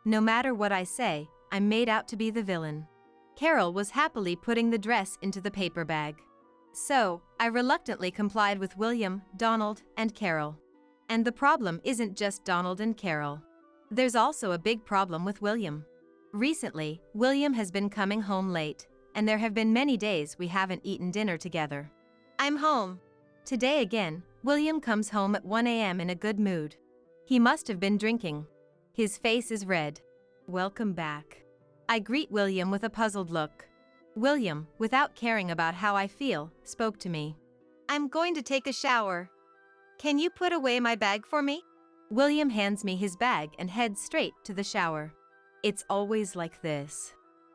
No matter what I say, I'm made out to be the villain. Carol was happily putting the dress into the paper bag. So, I reluctantly complied with William, Donald, and Carol. And the problem isn't just Donald and Carol. There's also a big problem with William. Recently, William has been coming home late, and there have been many days we haven't eaten dinner together. I'm home. Today again, William comes home at 1 a.m. in a good mood. He must have been drinking. His face is red. Welcome back. I greet William with a puzzled look. William, without caring about how I feel, spoke to me. I'm going to take a shower. Can you put away my bag for me? William hands me his bag and heads straight to the shower. It's always like this,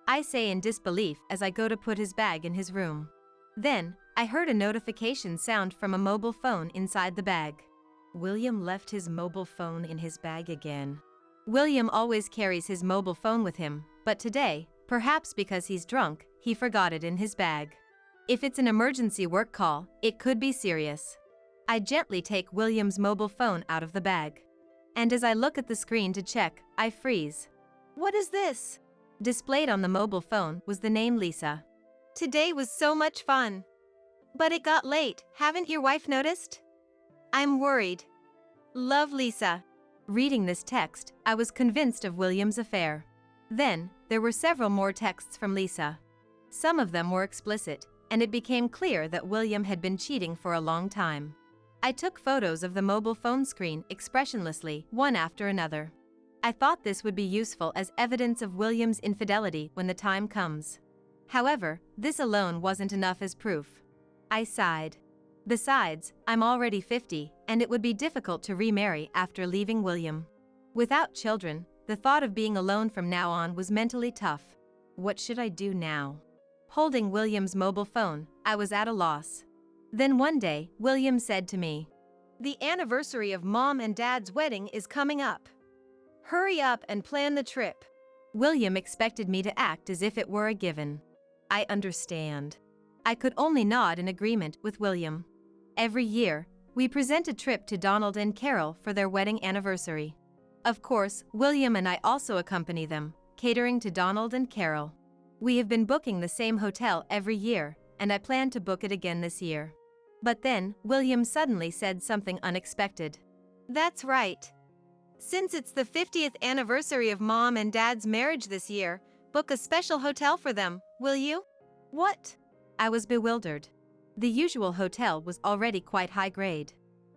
I say in disbelief as I go to put his bag in his room. Then, I heard a notification sound from a mobile phone inside the bag. William left his mobile phone in his bag again. William always carries his mobile phone with him, but today, perhaps because he's drunk, he forgot it in his bag. If it's an emergency work call, it could be serious. I gently take William's mobile phone out of the bag. And as I look at the screen to check, I freeze. What is this? Displayed on the mobile phone was the name Lisa. Today was so much fun. But it got late, haven't your wife noticed? I'm worried. Love, Lisa. Reading this text, I was convinced of William's affair. Then, there were several more texts from Lisa. Some of them were explicit, and it became clear that William had been cheating for a long time. I took photos of the mobile phone screen expressionlessly, one after another. I thought this would be useful as evidence of William's infidelity when the time comes. However, this alone wasn't enough as proof. I sighed. Besides, I'm already 50, and it would be difficult to remarry after leaving William. Without children, the thought of being alone from now on was mentally tough. What should I do now? Holding William's mobile phone, I was at a loss. Then one day, William said to me, The anniversary of Mom and Dad's wedding is coming up. Hurry up and plan the trip. William expected me to act as if it were a given. I understand. I could only nod in agreement with William. Every year, we present a trip to Donald and Carol for their wedding anniversary. Of course, William and I also accompany them, catering to Donald and Carol. We have been booking the same hotel every year, and I plan to book it again this year. But then, William suddenly said something unexpected. That's right. Since it's the 50th anniversary of Mom and Dad's marriage this year, book a special hotel for them, will you? What? I was bewildered. The usual hotel was already quite high grade.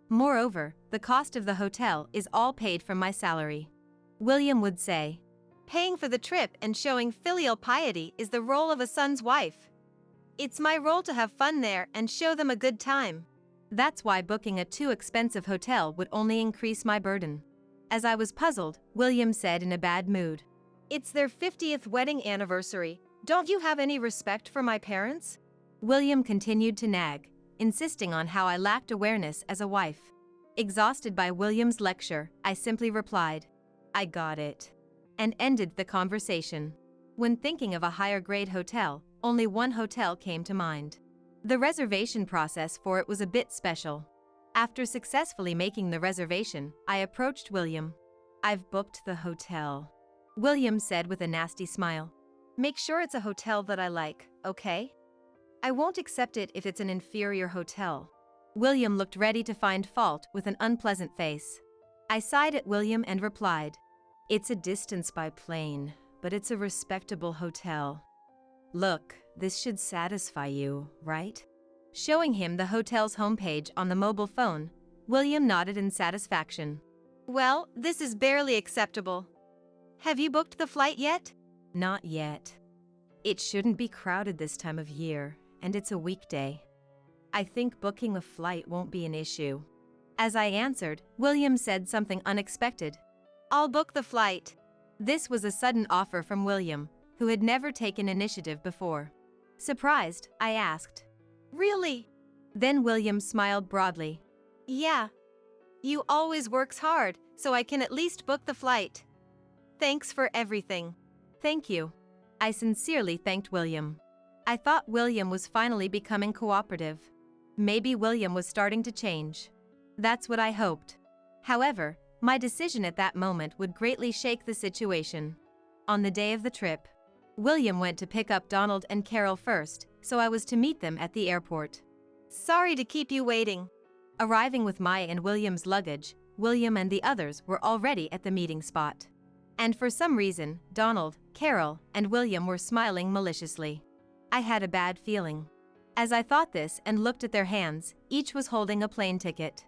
Moreover, the cost of the hotel is all paid from my salary. William would say, Paying for the trip and showing filial piety is the role of a son's wife. It's my role to have fun there and show them a good time. That's why booking a too expensive hotel would only increase my burden. As I was puzzled, William said in a bad mood, It's their 50th wedding anniversary. Don't you have any respect for my parents? William continued to nag, insisting on how I lacked awareness as a wife. Exhausted by William's lecture, I simply replied, I got it, and ended the conversation. When thinking of a higher grade hotel, only one hotel came to mind. The reservation process for it was a bit special. After successfully making the reservation, I approached William. I've booked the hotel, William said with a nasty smile. Make sure it's a hotel that I like, okay? I won't accept it if it's an inferior hotel. William looked ready to find fault with an unpleasant face. I sighed at William and replied, It's a distance by plane, but it's a respectable hotel. Look, this should satisfy you, right? Showing him the hotel's homepage on the mobile phone, William nodded in satisfaction. Well, this is barely acceptable. Have you booked the flight yet? Not yet. It shouldn't be crowded this time of year, and it's a weekday. I think booking a flight won't be an issue. As I answered, William said something unexpected. I'll book the flight. This was a sudden offer from William, who had never taken initiative before. Surprised, I asked. Really? Then William smiled broadly. Yeah. You always works hard, so I can at least book the flight. Thanks for everything. Thank you. I sincerely thanked William. I thought William was finally becoming cooperative. Maybe William was starting to change. That's what I hoped. However, my decision at that moment would greatly shake the situation. On the day of the trip, William went to pick up Donald and Carol first, so I was to meet them at the airport. Sorry to keep you waiting. Arriving with my and William's luggage, William and the others were already at the meeting spot. And for some reason, Donald, Carol, and William were smiling maliciously. I had a bad feeling. As I thought this and looked at their hands, each was holding a plane ticket.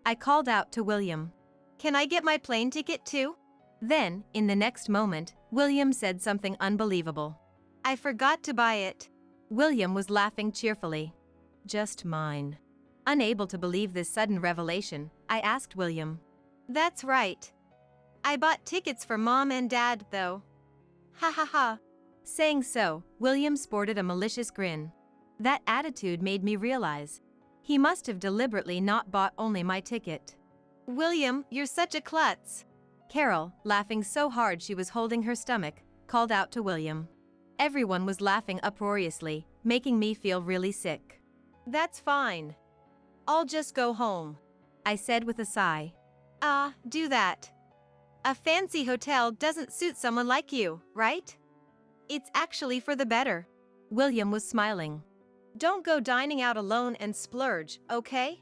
I called out to William. Can I get my plane ticket too? Then, in the next moment, William said something unbelievable. I forgot to buy it. William was laughing cheerfully. Just mine. Unable to believe this sudden revelation, I asked William. That's right. I bought tickets for Mom and Dad, though. Ha ha ha. Saying so, William sported a malicious grin. That attitude made me realize he must have deliberately not bought only my ticket. William, you're such a klutz. Carol, laughing so hard she was holding her stomach, called out to William. Everyone was laughing uproariously, making me feel really sick. That's fine. I'll just go home, I said with a sigh. Do that. A fancy hotel doesn't suit someone like you, right? It's actually for the better. William was smiling. Don't go dining out alone and splurge, okay?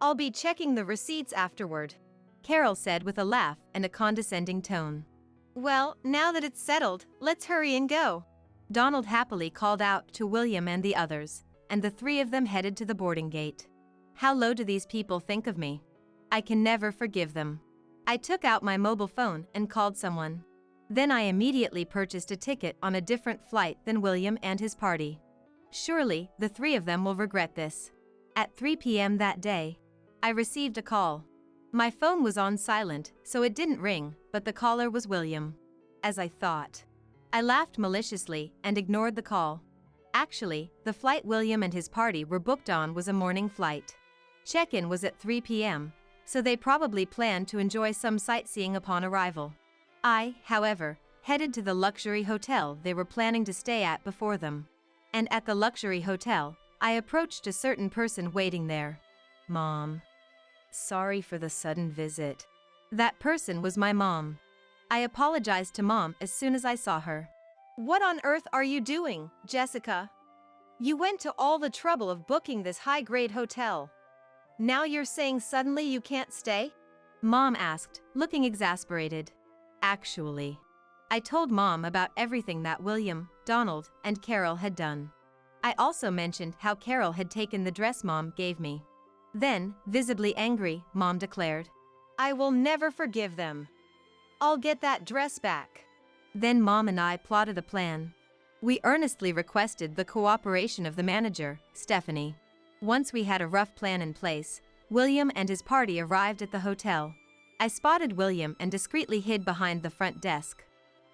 I'll be checking the receipts afterward, Carol said with a laugh and a condescending tone. Well, now that it's settled, let's hurry and go. Donald happily called out to William and the others, and the three of them headed to the boarding gate. How low do these people think of me? I can never forgive them. I took out my mobile phone and called someone. Then I immediately purchased a ticket on a different flight than William and his party. Surely, the three of them will regret this. At 3 p.m. that day, I received a call. My phone was on silent, so it didn't ring, but the caller was William. As I thought. I laughed maliciously and ignored the call. Actually, the flight William and his party were booked on was a morning flight. Check-in was at 3 p.m., so they probably planned to enjoy some sightseeing upon arrival. I, however, headed to the luxury hotel they were planning to stay at before them. And at the luxury hotel, I approached a certain person waiting there. Mom. Sorry for the sudden visit. That person was my mom. I apologized to Mom as soon as I saw her. What on earth are you doing, Jessica? You went to all the trouble of booking this high-grade hotel. Now you're saying suddenly you can't stay? Mom asked, looking exasperated. Actually, I told Mom about everything that William, Donald, and Carol had done. I also mentioned how Carol had taken the dress Mom gave me. Then, visibly angry, Mom declared, I will never forgive them. I'll get that dress back. Then Mom and I plotted a plan. We earnestly requested the cooperation of the manager, Stephanie. Once we had a rough plan in place, William and his party arrived at the hotel. I spotted William and discreetly hid behind the front desk.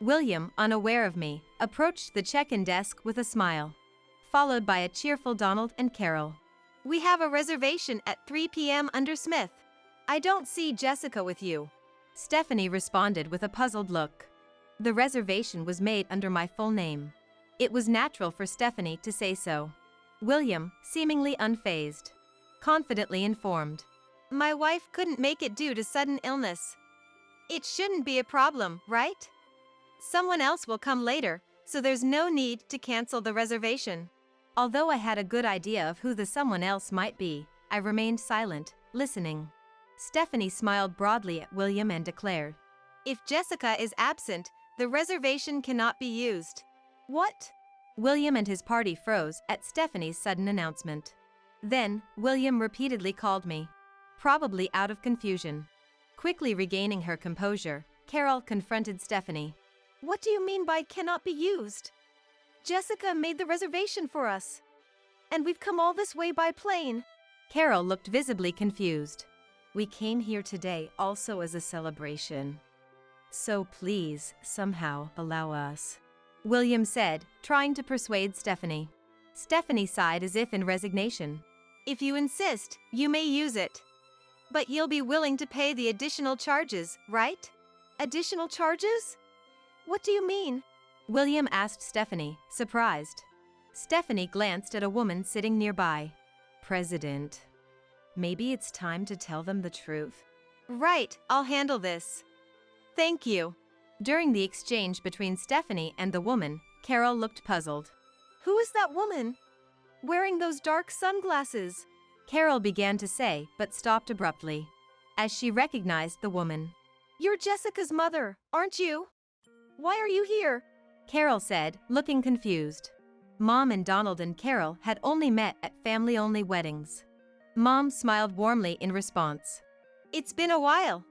William, unaware of me, approached the check-in desk with a smile, followed by a cheerful Donald and Carol. We have a reservation at 3 p.m. under Smith. I don't see Jessica with you. Stephanie responded with a puzzled look. The reservation was made under my full name. It was natural for Stephanie to say so. William, seemingly unfazed, confidently informed. My wife couldn't make it due to sudden illness. It shouldn't be a problem, right? Someone else will come later, so there's no need to cancel the reservation. Although I had a good idea of who the someone else might be, I remained silent, listening. Stephanie smiled broadly at William and declared, If Jessica is absent, the reservation cannot be used. What? William and his party froze at Stephanie's sudden announcement. Then, William repeatedly called me, probably out of confusion. Quickly regaining her composure, Carol confronted Stephanie. What do you mean by cannot be used? Jessica made the reservation for us. And we've come all this way by plane. Carol looked visibly confused. We came here today also as a celebration. So please, somehow, allow us. William said, trying to persuade Stephanie. Stephanie sighed as if in resignation. If you insist, you may use it. But you'll be willing to pay the additional charges, right? Additional charges? What do you mean? William asked Stephanie, surprised. Stephanie glanced at a woman sitting nearby. President. Maybe it's time to tell them the truth. Right, I'll handle this. Thank you. During the exchange between Stephanie and the woman, Carol looked puzzled. Who is that woman? Wearing those dark sunglasses? Carol began to say, but stopped abruptly, as she recognized the woman. You're Jessica's mother, aren't you? Why are you here? Carol said, looking confused. Mom and Donald and Carol had only met at family-only weddings. Mom smiled warmly in response. It's been a while.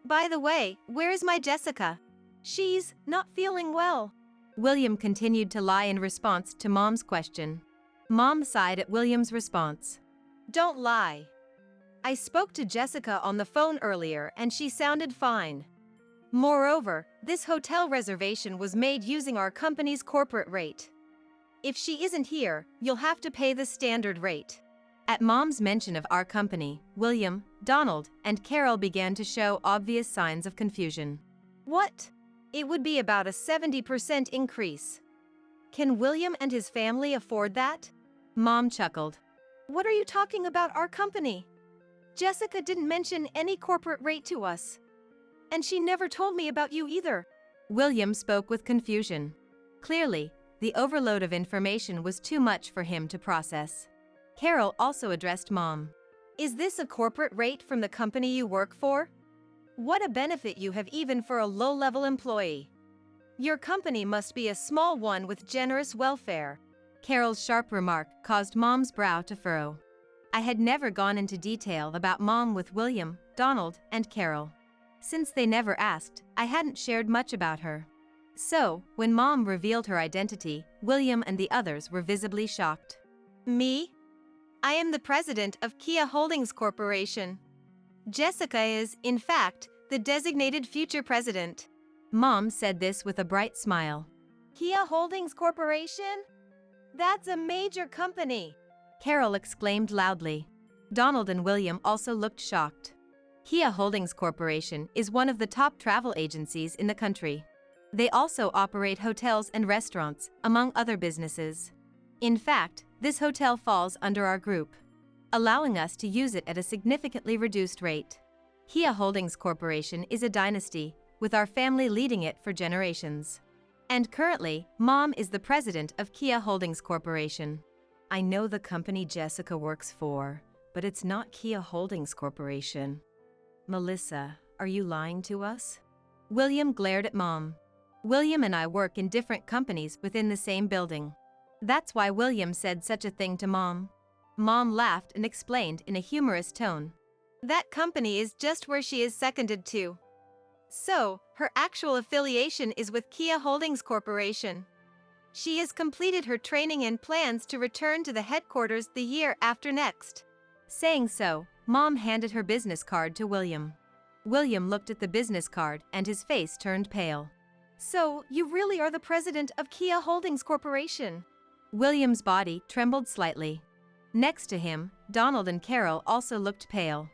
By the way, where's my Jessica? She's not feeling well. William continued to lie in response to Mom's question. Mom sighed at William's response. Don't lie. I spoke to Jessica on the phone earlier and she sounded fine. Moreover, this hotel reservation was made using our company's corporate rate. If she isn't here, you'll have to pay the standard rate. At Mom's mention of our company, William, Donald, and Carol began to show obvious signs of confusion. What? It would be about a 70% increase. Can William and his family afford that? Mom chuckled. What are you talking about our company? Jessica didn't mention any corporate rate to us. And she never told me about you either. William spoke with confusion. Clearly, the overload of information was too much for him to process. Carol also addressed Mom. Is this a corporate rate from the company you work for? What a benefit you have even for a low-level employee. Your company must be a small one with generous welfare. Carol's sharp remark caused Mom's brow to furrow. I had never gone into detail about Mom with William, Donald, and Carol. Since they never asked, I hadn't shared much about her. So, when Mom revealed her identity, William and the others were visibly shocked. Me? I am the president of Kia Holdings Corporation. Jessica is, in fact, the designated future president. Mom said this with a bright smile. Kia Holdings Corporation? That's a major company. Carol exclaimed loudly. Donald and William also looked shocked. Kia Holdings Corporation is one of the top travel agencies in the country. They also operate hotels and restaurants, among other businesses. In fact, this hotel falls under our group, allowing us to use it at a significantly reduced rate. Kia Holdings Corporation is a dynasty, with our family leading it for generations. And currently, Mom is the president of Kia Holdings Corporation. I know the company Jessica works for, but it's not Kia Holdings Corporation. Melissa, are you lying to us? William glared at Mom. William and I work in different companies within the same building. That's why William said such a thing to Mom. Mom laughed and explained in a humorous tone. That company is just where she is seconded to. So, her actual affiliation is with Kia Holdings Corporation. She has completed her training and plans to return to the headquarters the year after next. Saying so, Mom handed her business card to William. William looked at the business card and his face turned pale. So, you really are the president of Kia Holdings Corporation? William's body trembled slightly. Next to him, Donald and Carol also looked pale.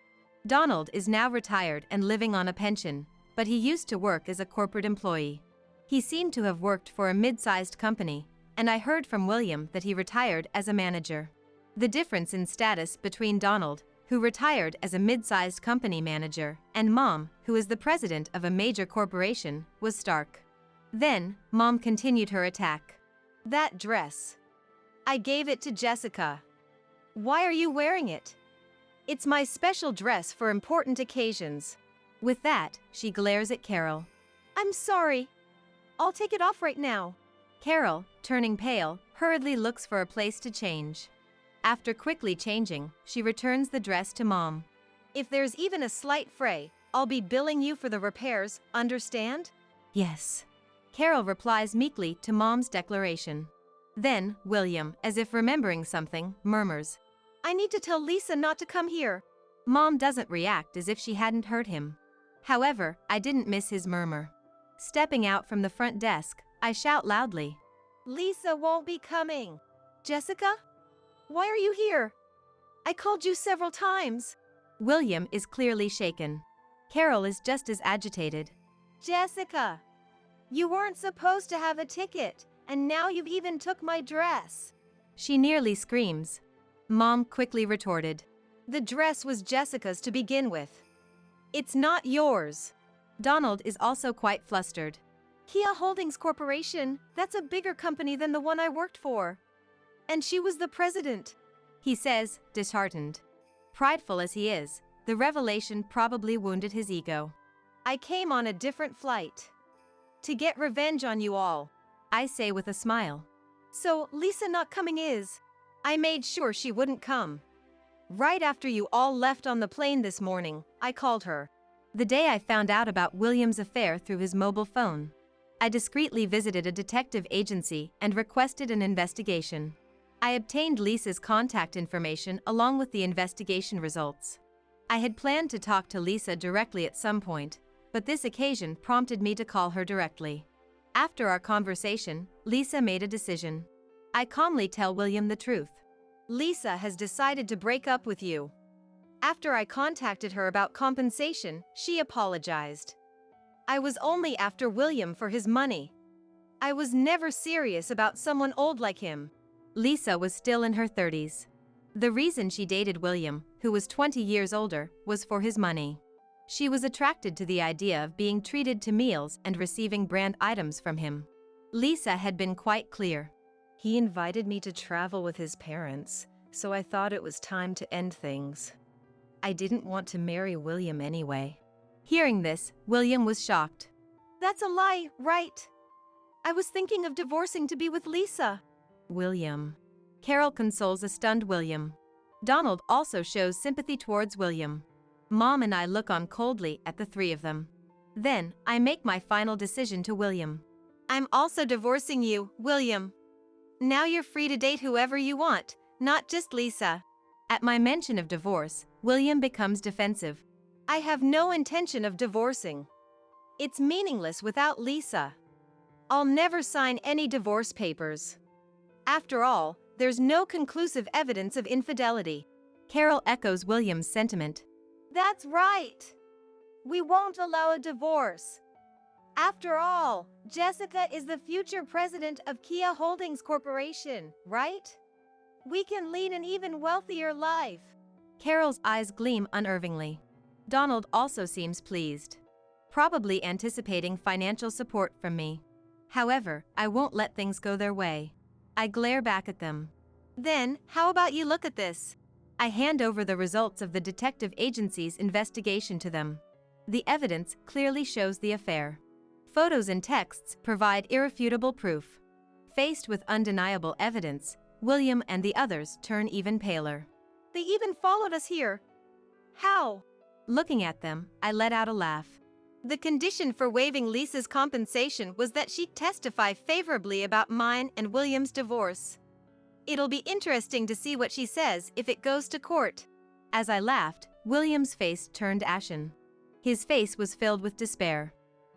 Donald is now retired and living on a pension, but he used to work as a corporate employee. He seemed to have worked for a mid-sized company, and I heard from William that he retired as a manager. The difference in status between Donald, who retired as a mid-sized company manager, and Mom, who is the president of a major corporation, was stark. Then, Mom continued her attack. That dress. I gave it to Jessica. Why are you wearing it? It's my special dress for important occasions. With that, she glares at Carol. I'm sorry. I'll take it off right now. Carol, turning pale, hurriedly looks for a place to change. After quickly changing, she returns the dress to Mom. If there's even a slight fray, I'll be billing you for the repairs, understand? Yes. Carol replies meekly to Mom's declaration. Then, William, as if remembering something, murmurs. I need to tell Lisa not to come here. Mom doesn't react as if she hadn't heard him. However, I didn't miss his murmur. Stepping out from the front desk, I shout loudly. Lisa won't be coming. Jessica? Why are you here? I called you several times. William is clearly shaken. Carol is just as agitated. Jessica, you weren't supposed to have a ticket, and now you've even took my dress. She nearly screams. Mom quickly retorted. The dress was Jessica's to begin with. It's not yours. Donald is also quite flustered. Kia Holdings Corporation, that's a bigger company than the one I worked for. And she was the president, he says, disheartened. Prideful as he is, the revelation probably wounded his ego. I came on a different flight. To get revenge on you all, I say with a smile. So, Lisa not coming is. I made sure she wouldn't come. Right after you all left on the plane this morning, I called her. The day I found out about William's affair through his mobile phone. I discreetly visited a detective agency and requested an investigation. I obtained Lisa's contact information along with the investigation results. I had planned to talk to Lisa directly at some point, but this occasion prompted me to call her directly. After our conversation, Lisa made a decision. I calmly tell William the truth. Lisa has decided to break up with you. After I contacted her about compensation, she apologized. I was only after William for his money. I was never serious about someone old like him. Lisa was still in her 30s. The reason she dated William, who was 20 years older, was for his money. She was attracted to the idea of being treated to meals and receiving brand items from him. Lisa had been quite clear. He invited me to travel with his parents, so I thought it was time to end things. I didn't want to marry William anyway. Hearing this, William was shocked. That's a lie, right? I was thinking of divorcing to be with Lisa. William. Carol consoles a stunned William. Donald also shows sympathy towards William. Mom and I look on coldly at the three of them. Then, I make my final decision to William. I'm also divorcing you, William. Now you're free to date whoever you want, not just Lisa. At my mention of divorce, William becomes defensive. I have no intention of divorcing. It's meaningless without Lisa. I'll never sign any divorce papers. After all, there's no conclusive evidence of infidelity. Carol echoes William's sentiment. That's right. We won't allow a divorce. After all, Jessica is the future president of Kia Holdings Corporation, right? We can lead an even wealthier life. Carol's eyes gleam unervingly. Donald also seems pleased, probably anticipating financial support from me. However, I won't let things go their way. I glare back at them. Then, how about you look at this? I hand over the results of the detective agency's investigation to them. The evidence clearly shows the affair. Photos and texts provide irrefutable proof. Faced with undeniable evidence, William and the others turn even paler. They even followed us here. How? Looking at them, I let out a laugh. The condition for waiving Lisa's compensation was that she testify favorably about mine and William's divorce. It'll be interesting to see what she says if it goes to court. As I laughed, William's face turned ashen. His face was filled with despair.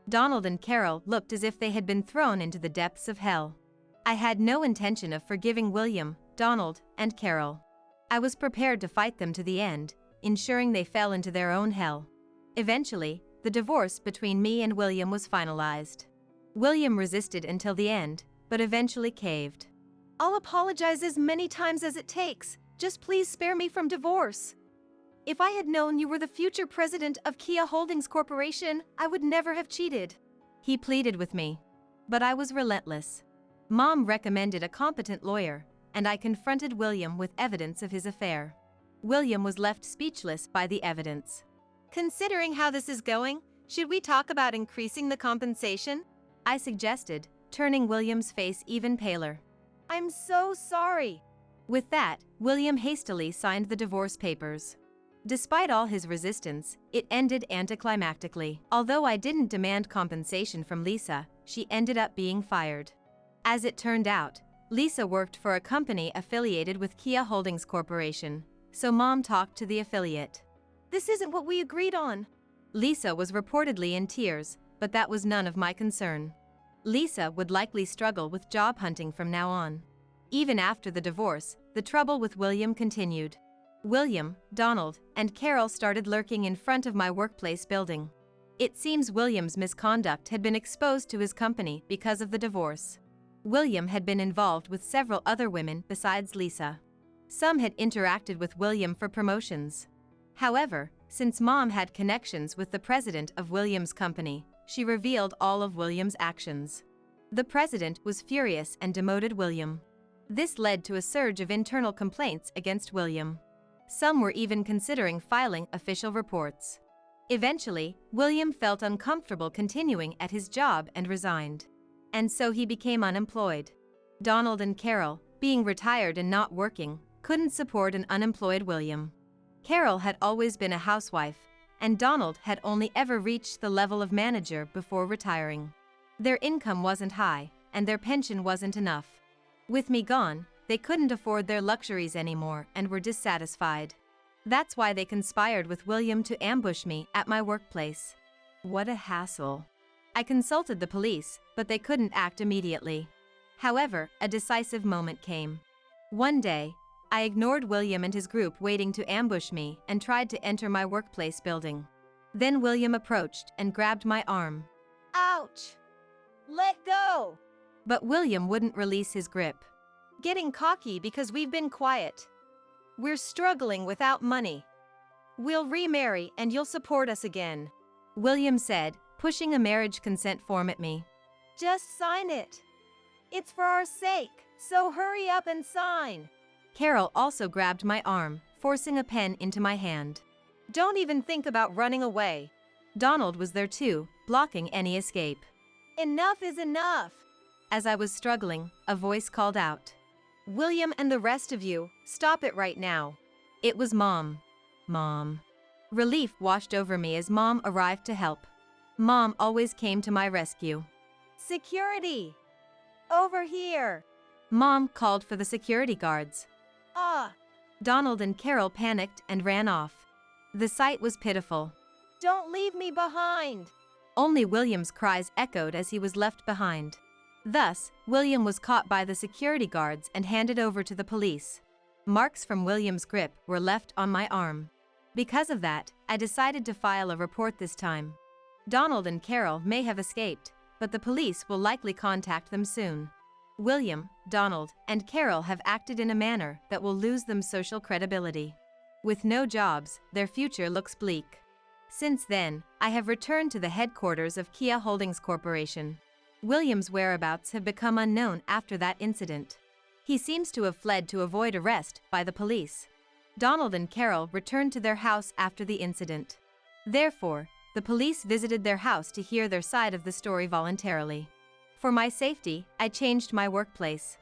Donald and Carol looked as if they had been thrown into the depths of hell. I had no intention of forgiving William, Donald, and Carol. I was prepared to fight them to the end, ensuring they fell into their own hell. Eventually, the divorce between me and William was finalized. William resisted until the end, but eventually caved. I'll apologize as many times as it takes. Just please spare me from divorce. If I had known you were the future president of Kia Holdings Corporation, I would never have cheated. He pleaded with me. But I was relentless. Mom recommended a competent lawyer, and I confronted William with evidence of his affair. William was left speechless by the evidence. Considering how this is going, should we talk about increasing the compensation? I suggested, turning William's face even paler. I'm so sorry. With that, William hastily signed the divorce papers. Despite all his resistance, it ended anticlimactically. Although I didn't demand compensation from Lisa, she ended up being fired. As it turned out, Lisa worked for a company affiliated with Kia Holdings Corporation, so Mom talked to the affiliate. This isn't what we agreed on. Lisa was reportedly in tears, but that was none of my concern. Lisa would likely struggle with job hunting from now on. Even after the divorce, the trouble with William continued. William, Donald, and Carol started lurking in front of my workplace building. It seems William's misconduct had been exposed to his company because of the divorce. William had been involved with several other women besides Lisa. Some had interacted with William for promotions. However, since Mom had connections with the president of William's company, she revealed all of William's actions. The president was furious and demoted William. This led to a surge of internal complaints against William. Some were even considering filing official reports. Eventually, William felt uncomfortable continuing at his job and resigned. And so he became unemployed. Donald and Carol, being retired and not working, couldn't support an unemployed William. Carol had always been a housewife, and Donald had only ever reached the level of manager before retiring. Their income wasn't high, and their pension wasn't enough. With me gone, they couldn't afford their luxuries anymore and were dissatisfied. That's why they conspired with William to ambush me at my workplace. What a hassle. I consulted the police, but they couldn't act immediately. However, a decisive moment came. One day, I ignored William and his group waiting to ambush me and tried to enter my workplace building. Then William approached and grabbed my arm. Ouch! Let go! But William wouldn't release his grip. Getting cocky because we've been quiet. We're struggling without money. We'll remarry and you'll support us again, William said, pushing a marriage consent form at me. Just sign it. It's for our sake, so hurry up and sign. Carol also grabbed my arm, forcing a pen into my hand. Don't even think about running away. Donald was there too, blocking any escape. Enough is enough. As I was struggling, a voice called out. William and the rest of you, stop it right now. It was Mom. Mom. Relief washed over me as Mom arrived to help. Mom always came to my rescue. Security! Over here! Mom called for the security guards. Ah! Donald and Carol panicked and ran off. The sight was pitiful. Don't leave me behind! Only William's cries echoed as he was left behind. Thus, William was caught by the security guards and handed over to the police. Marks from William's grip were left on my arm. Because of that, I decided to file a report this time. Donald and Carol may have escaped, but the police will likely contact them soon. William, Donald, and Carol have acted in a manner that will lose them social credibility. With no jobs, their future looks bleak. Since then, I have returned to the headquarters of Kia Holdings Corporation. William's whereabouts have become unknown after that incident. He seems to have fled to avoid arrest by the police. Donald and Carol returned to their house after the incident. Therefore, the police visited their house to hear their side of the story voluntarily. For my safety, I changed my workplace.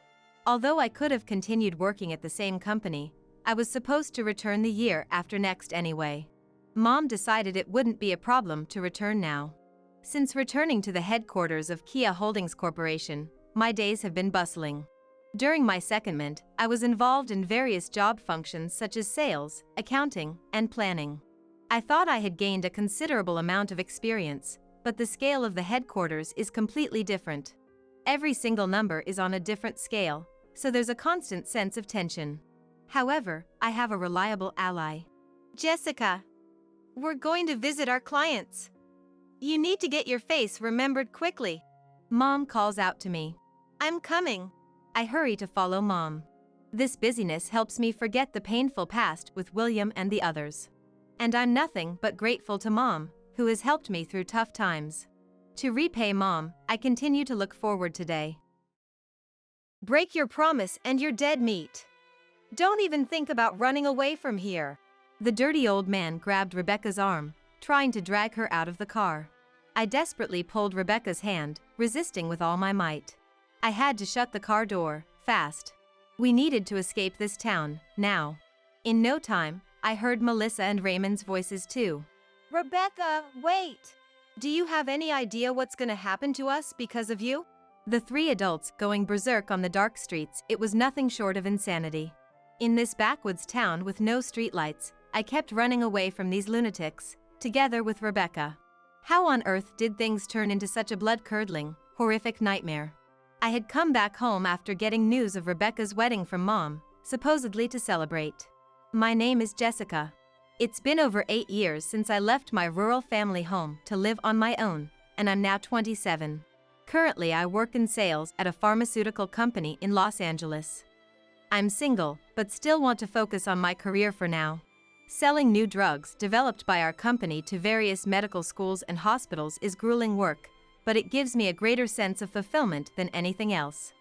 Although I could have continued working at the same company, I was supposed to return the year after next anyway. Mom decided it wouldn't be a problem to return now. Since returning to the headquarters of Kia Holdings Corporation, my days have been bustling. During my secondment, I was involved in various job functions such as sales, accounting, and planning. I thought I had gained a considerable amount of experience, but the scale of the headquarters is completely different. Every single number is on a different scale, so there's a constant sense of tension. However, I have a reliable ally. Jessica, we're going to visit our clients. You need to get your face remembered quickly. Mom calls out to me. I'm coming. I hurry to follow Mom. This busyness helps me forget the painful past with William and the others. And I'm nothing but grateful to Mom, who has helped me through tough times. To repay Mom, I continue to look forward today. Break your promise and you're dead meat. Don't even think about running away from here. The dirty old man grabbed Rebecca's arm, trying to drag her out of the car. I desperately pulled Rebecca's hand, resisting with all my might. I had to shut the car door, fast. We needed to escape this town, now. In no time, I heard Melissa and Raymond's voices too. Rebecca, wait! Do you have any idea what's gonna happen to us because of you? The three adults going berserk on the dark streets, it was nothing short of insanity. In this backwoods town with no streetlights, I kept running away from these lunatics, together with Rebecca. How on earth did things turn into such a blood-curdling, horrific nightmare. I had come back home after getting news of Rebecca's wedding from Mom, supposedly to celebrate. My name is Jessica. It's been over 8 years since I left my rural family home to live on my own, and I'm now 27. Currently, I work in sales at a pharmaceutical company in Los Angeles. I'm single, but still want to focus on my career for now. Selling new drugs developed by our company to various medical schools and hospitals is grueling work, but it gives me a greater sense of fulfillment than anything else.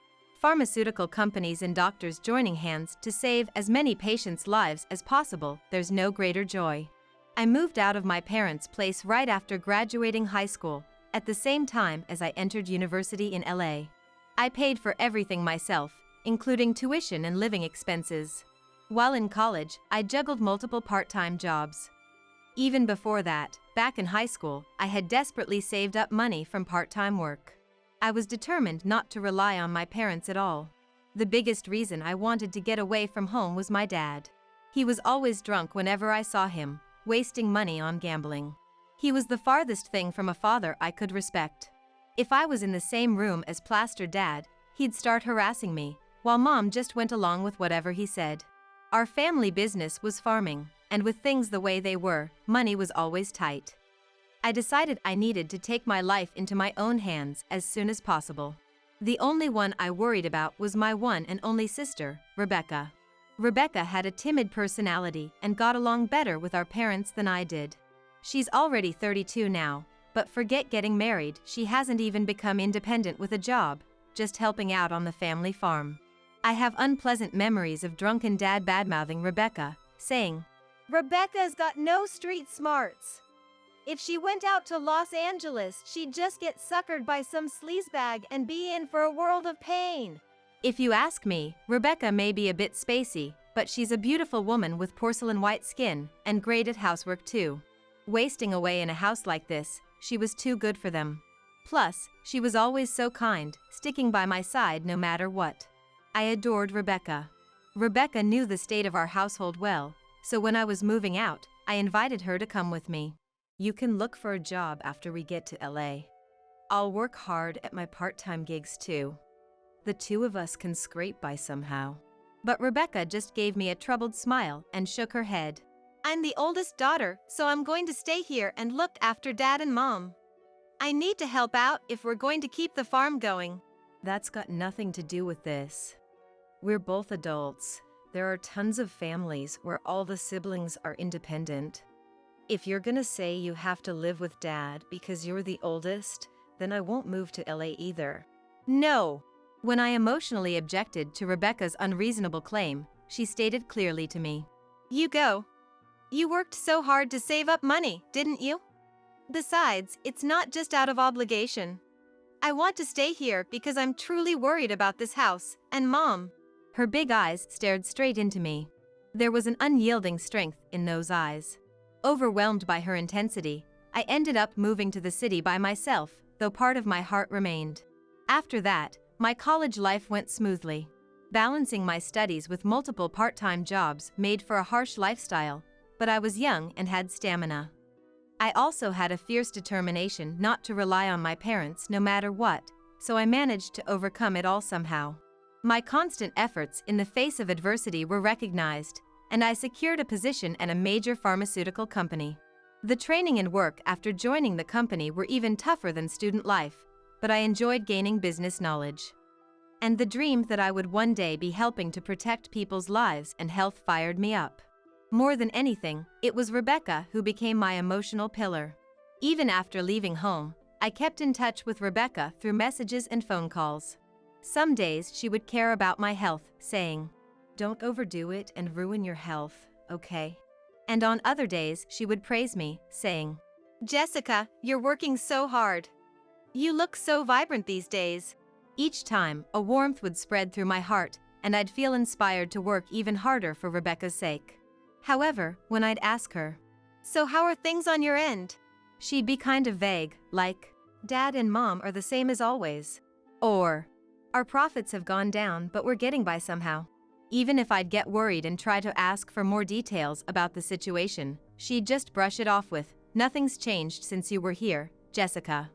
Pharmaceutical companies and doctors joining hands to save as many patients' lives as possible, there's no greater joy. I moved out of my parents' place right after graduating high school, at the same time as I entered university in LA. I paid for everything myself, including tuition and living expenses. While in college, I juggled multiple part-time jobs. Even before that, back in high school, I had desperately saved up money from part-time work. I was determined not to rely on my parents at all. The biggest reason I wanted to get away from home was my dad. He was always drunk whenever I saw him, wasting money on gambling. He was the farthest thing from a father I could respect. If I was in the same room as Plaster Dad, he'd start harassing me, while Mom just went along with whatever he said. Our family business was farming, and with things the way they were, money was always tight. I decided I needed to take my life into my own hands as soon as possible. The only one I worried about was my one and only sister, Rebecca. Rebecca had a timid personality and got along better with our parents than I did. She's already 32 now, but forget getting married, she hasn't even become independent with a job, just helping out on the family farm. I have unpleasant memories of drunken dad badmouthing Rebecca, saying, Rebecca's got no street smarts. If she went out to Los Angeles, she'd just get suckered by some sleazebag and be in for a world of pain. If you ask me, Rebecca may be a bit spacey, but she's a beautiful woman with porcelain white skin and great at housework too. Wasting away in a house like this, she was too good for them. Plus, she was always so kind, sticking by my side no matter what. I adored Rebecca. Rebecca knew the state of our household well, so when I was moving out, I invited her to come with me. You can look for a job after we get to LA. I'll work hard at my part-time gigs too. The two of us can scrape by somehow. But Rebecca just gave me a troubled smile and shook her head. I'm the oldest daughter, so I'm going to stay here and look after Dad and Mom. I need to help out if we're going to keep the farm going. That's got nothing to do with this. We're both adults. There are tons of families where all the siblings are independent. If you're gonna say you have to live with Dad because you're the oldest, then I won't move to LA either. No. When I emotionally objected to Rebecca's unreasonable claim, she stated clearly to me, You go. You worked so hard to save up money, didn't you? Besides, it's not just out of obligation. I want to stay here because I'm truly worried about this house and Mom. Her big eyes stared straight into me. There was an unyielding strength in those eyes. Overwhelmed by her intensity, I ended up moving to the city by myself, though part of my heart remained. After that, my college life went smoothly. Balancing my studies with multiple part-time jobs made for a harsh lifestyle, but I was young and had stamina. I also had a fierce determination not to rely on my parents no matter what, so I managed to overcome it all somehow. My constant efforts in the face of adversity were recognized, and I secured a position at a major pharmaceutical company. The training and work after joining the company were even tougher than student life, but I enjoyed gaining business knowledge. And the dream that I would one day be helping to protect people's lives and health fired me up. More than anything, it was Rebecca who became my emotional pillar. Even after leaving home, I kept in touch with Rebecca through messages and phone calls. Some days she would care about my health, saying, "Don't overdo it and ruin your health, okay?" And on other days she would praise me, saying, Jessica, you're working so hard. You look so vibrant these days. Each time, a warmth would spread through my heart, and I'd feel inspired to work even harder for Rebecca's sake. However, when I'd ask her, So how are things on your end? She'd be kind of vague, like, "Dad and Mom are the same as always." Or, "Our profits have gone down but we're getting by somehow." Even if I'd get worried and try to ask for more details about the situation, she'd just brush it off with, "Nothing's changed since you were here, Jessica."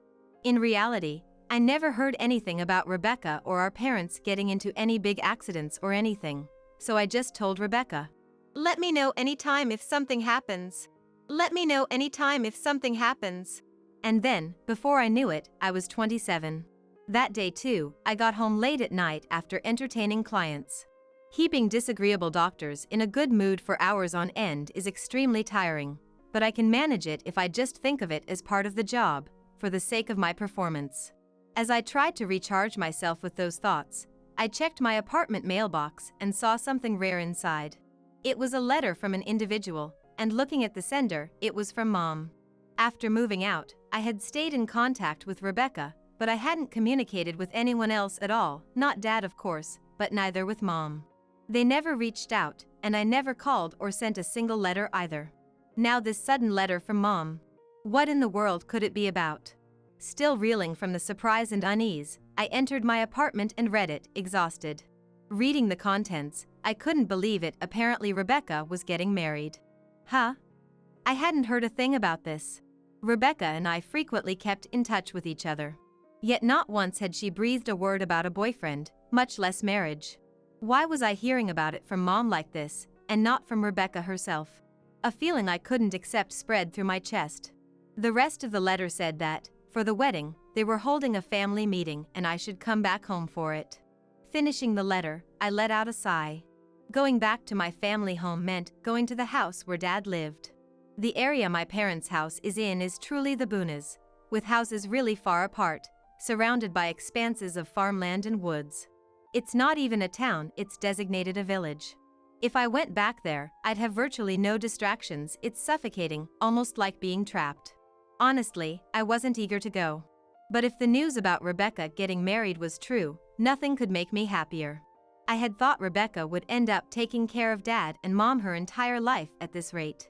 In reality, I never heard anything about Rebecca or our parents getting into any big accidents or anything, so I just told Rebecca. Let me know anytime if something happens. Let me know anytime if something happens. And then, before I knew it, I was 27. That day too, I got home late at night after entertaining clients. Keeping disagreeable doctors in a good mood for hours on end is extremely tiring, but I can manage it if I just think of it as part of the job, for the sake of my performance. As I tried to recharge myself with those thoughts, I checked my apartment mailbox and saw something rare inside. It was a letter from an individual, and looking at the sender, it was from Mom. After moving out, I had stayed in contact with Rebecca, but I hadn't communicated with anyone else at all, not Dad of course, but neither with Mom. They never reached out, and I never called or sent a single letter either. Now this sudden letter from Mom. What in the world could it be about? Still reeling from the surprise and unease, I entered my apartment and read it, exhausted. Reading the contents, I couldn't believe it. Apparently Rebecca was getting married. Huh? I hadn't heard a thing about this. Rebecca and I frequently kept in touch with each other. Yet not once had she breathed a word about a boyfriend, much less marriage. Why was I hearing about it from Mom like this, and not from Rebecca herself? A feeling I couldn't accept spread through my chest. The rest of the letter said that, for the wedding, they were holding a family meeting and I should come back home for it. Finishing the letter, I let out a sigh. Going back to my family home meant going to the house where Dad lived. The area my parents' house is in is truly the boonies, with houses really far apart, surrounded by expanses of farmland and woods. It's not even a town, it's designated a village. If I went back there, I'd have virtually no distractions. It's suffocating, almost like being trapped. Honestly, I wasn't eager to go. But if the news about Rebecca getting married was true, nothing could make me happier. I had thought Rebecca would end up taking care of Dad and Mom her entire life at this rate.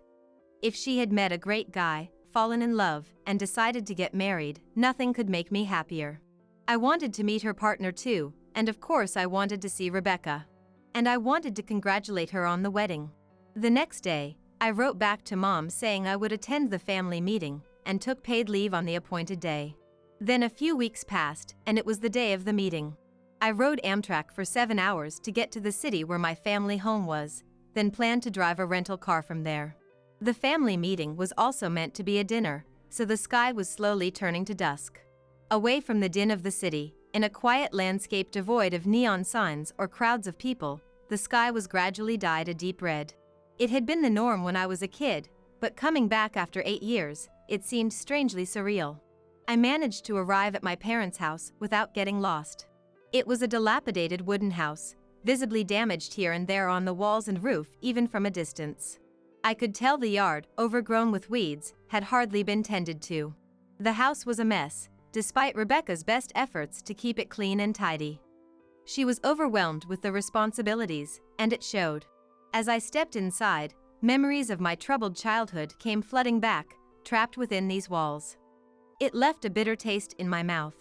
If she had met a great guy, fallen in love, and decided to get married, nothing could make me happier. I wanted to meet her partner too, and of course I wanted to see Rebecca. And I wanted to congratulate her on the wedding. The next day, I wrote back to Mom saying I would attend the family meeting, and took paid leave on the appointed day. Then a few weeks passed, and it was the day of the meeting. I rode Amtrak for 7 hours to get to the city where my family home was, then planned to drive a rental car from there. The family meeting was also meant to be a dinner, so the sky was slowly turning to dusk. Away from the din of the city, in a quiet landscape devoid of neon signs or crowds of people, the sky was gradually dyed a deep red. It had been the norm when I was a kid, but coming back after 8 years, it seemed strangely surreal. I managed to arrive at my parents' house without getting lost. It was a dilapidated wooden house, visibly damaged here and there on the walls and roof even from a distance. I could tell the yard, overgrown with weeds, had hardly been tended to. The house was a mess, despite Rebecca's best efforts to keep it clean and tidy. She was overwhelmed with the responsibilities, and it showed. As I stepped inside, memories of my troubled childhood came flooding back, trapped within these walls. It left a bitter taste in my mouth.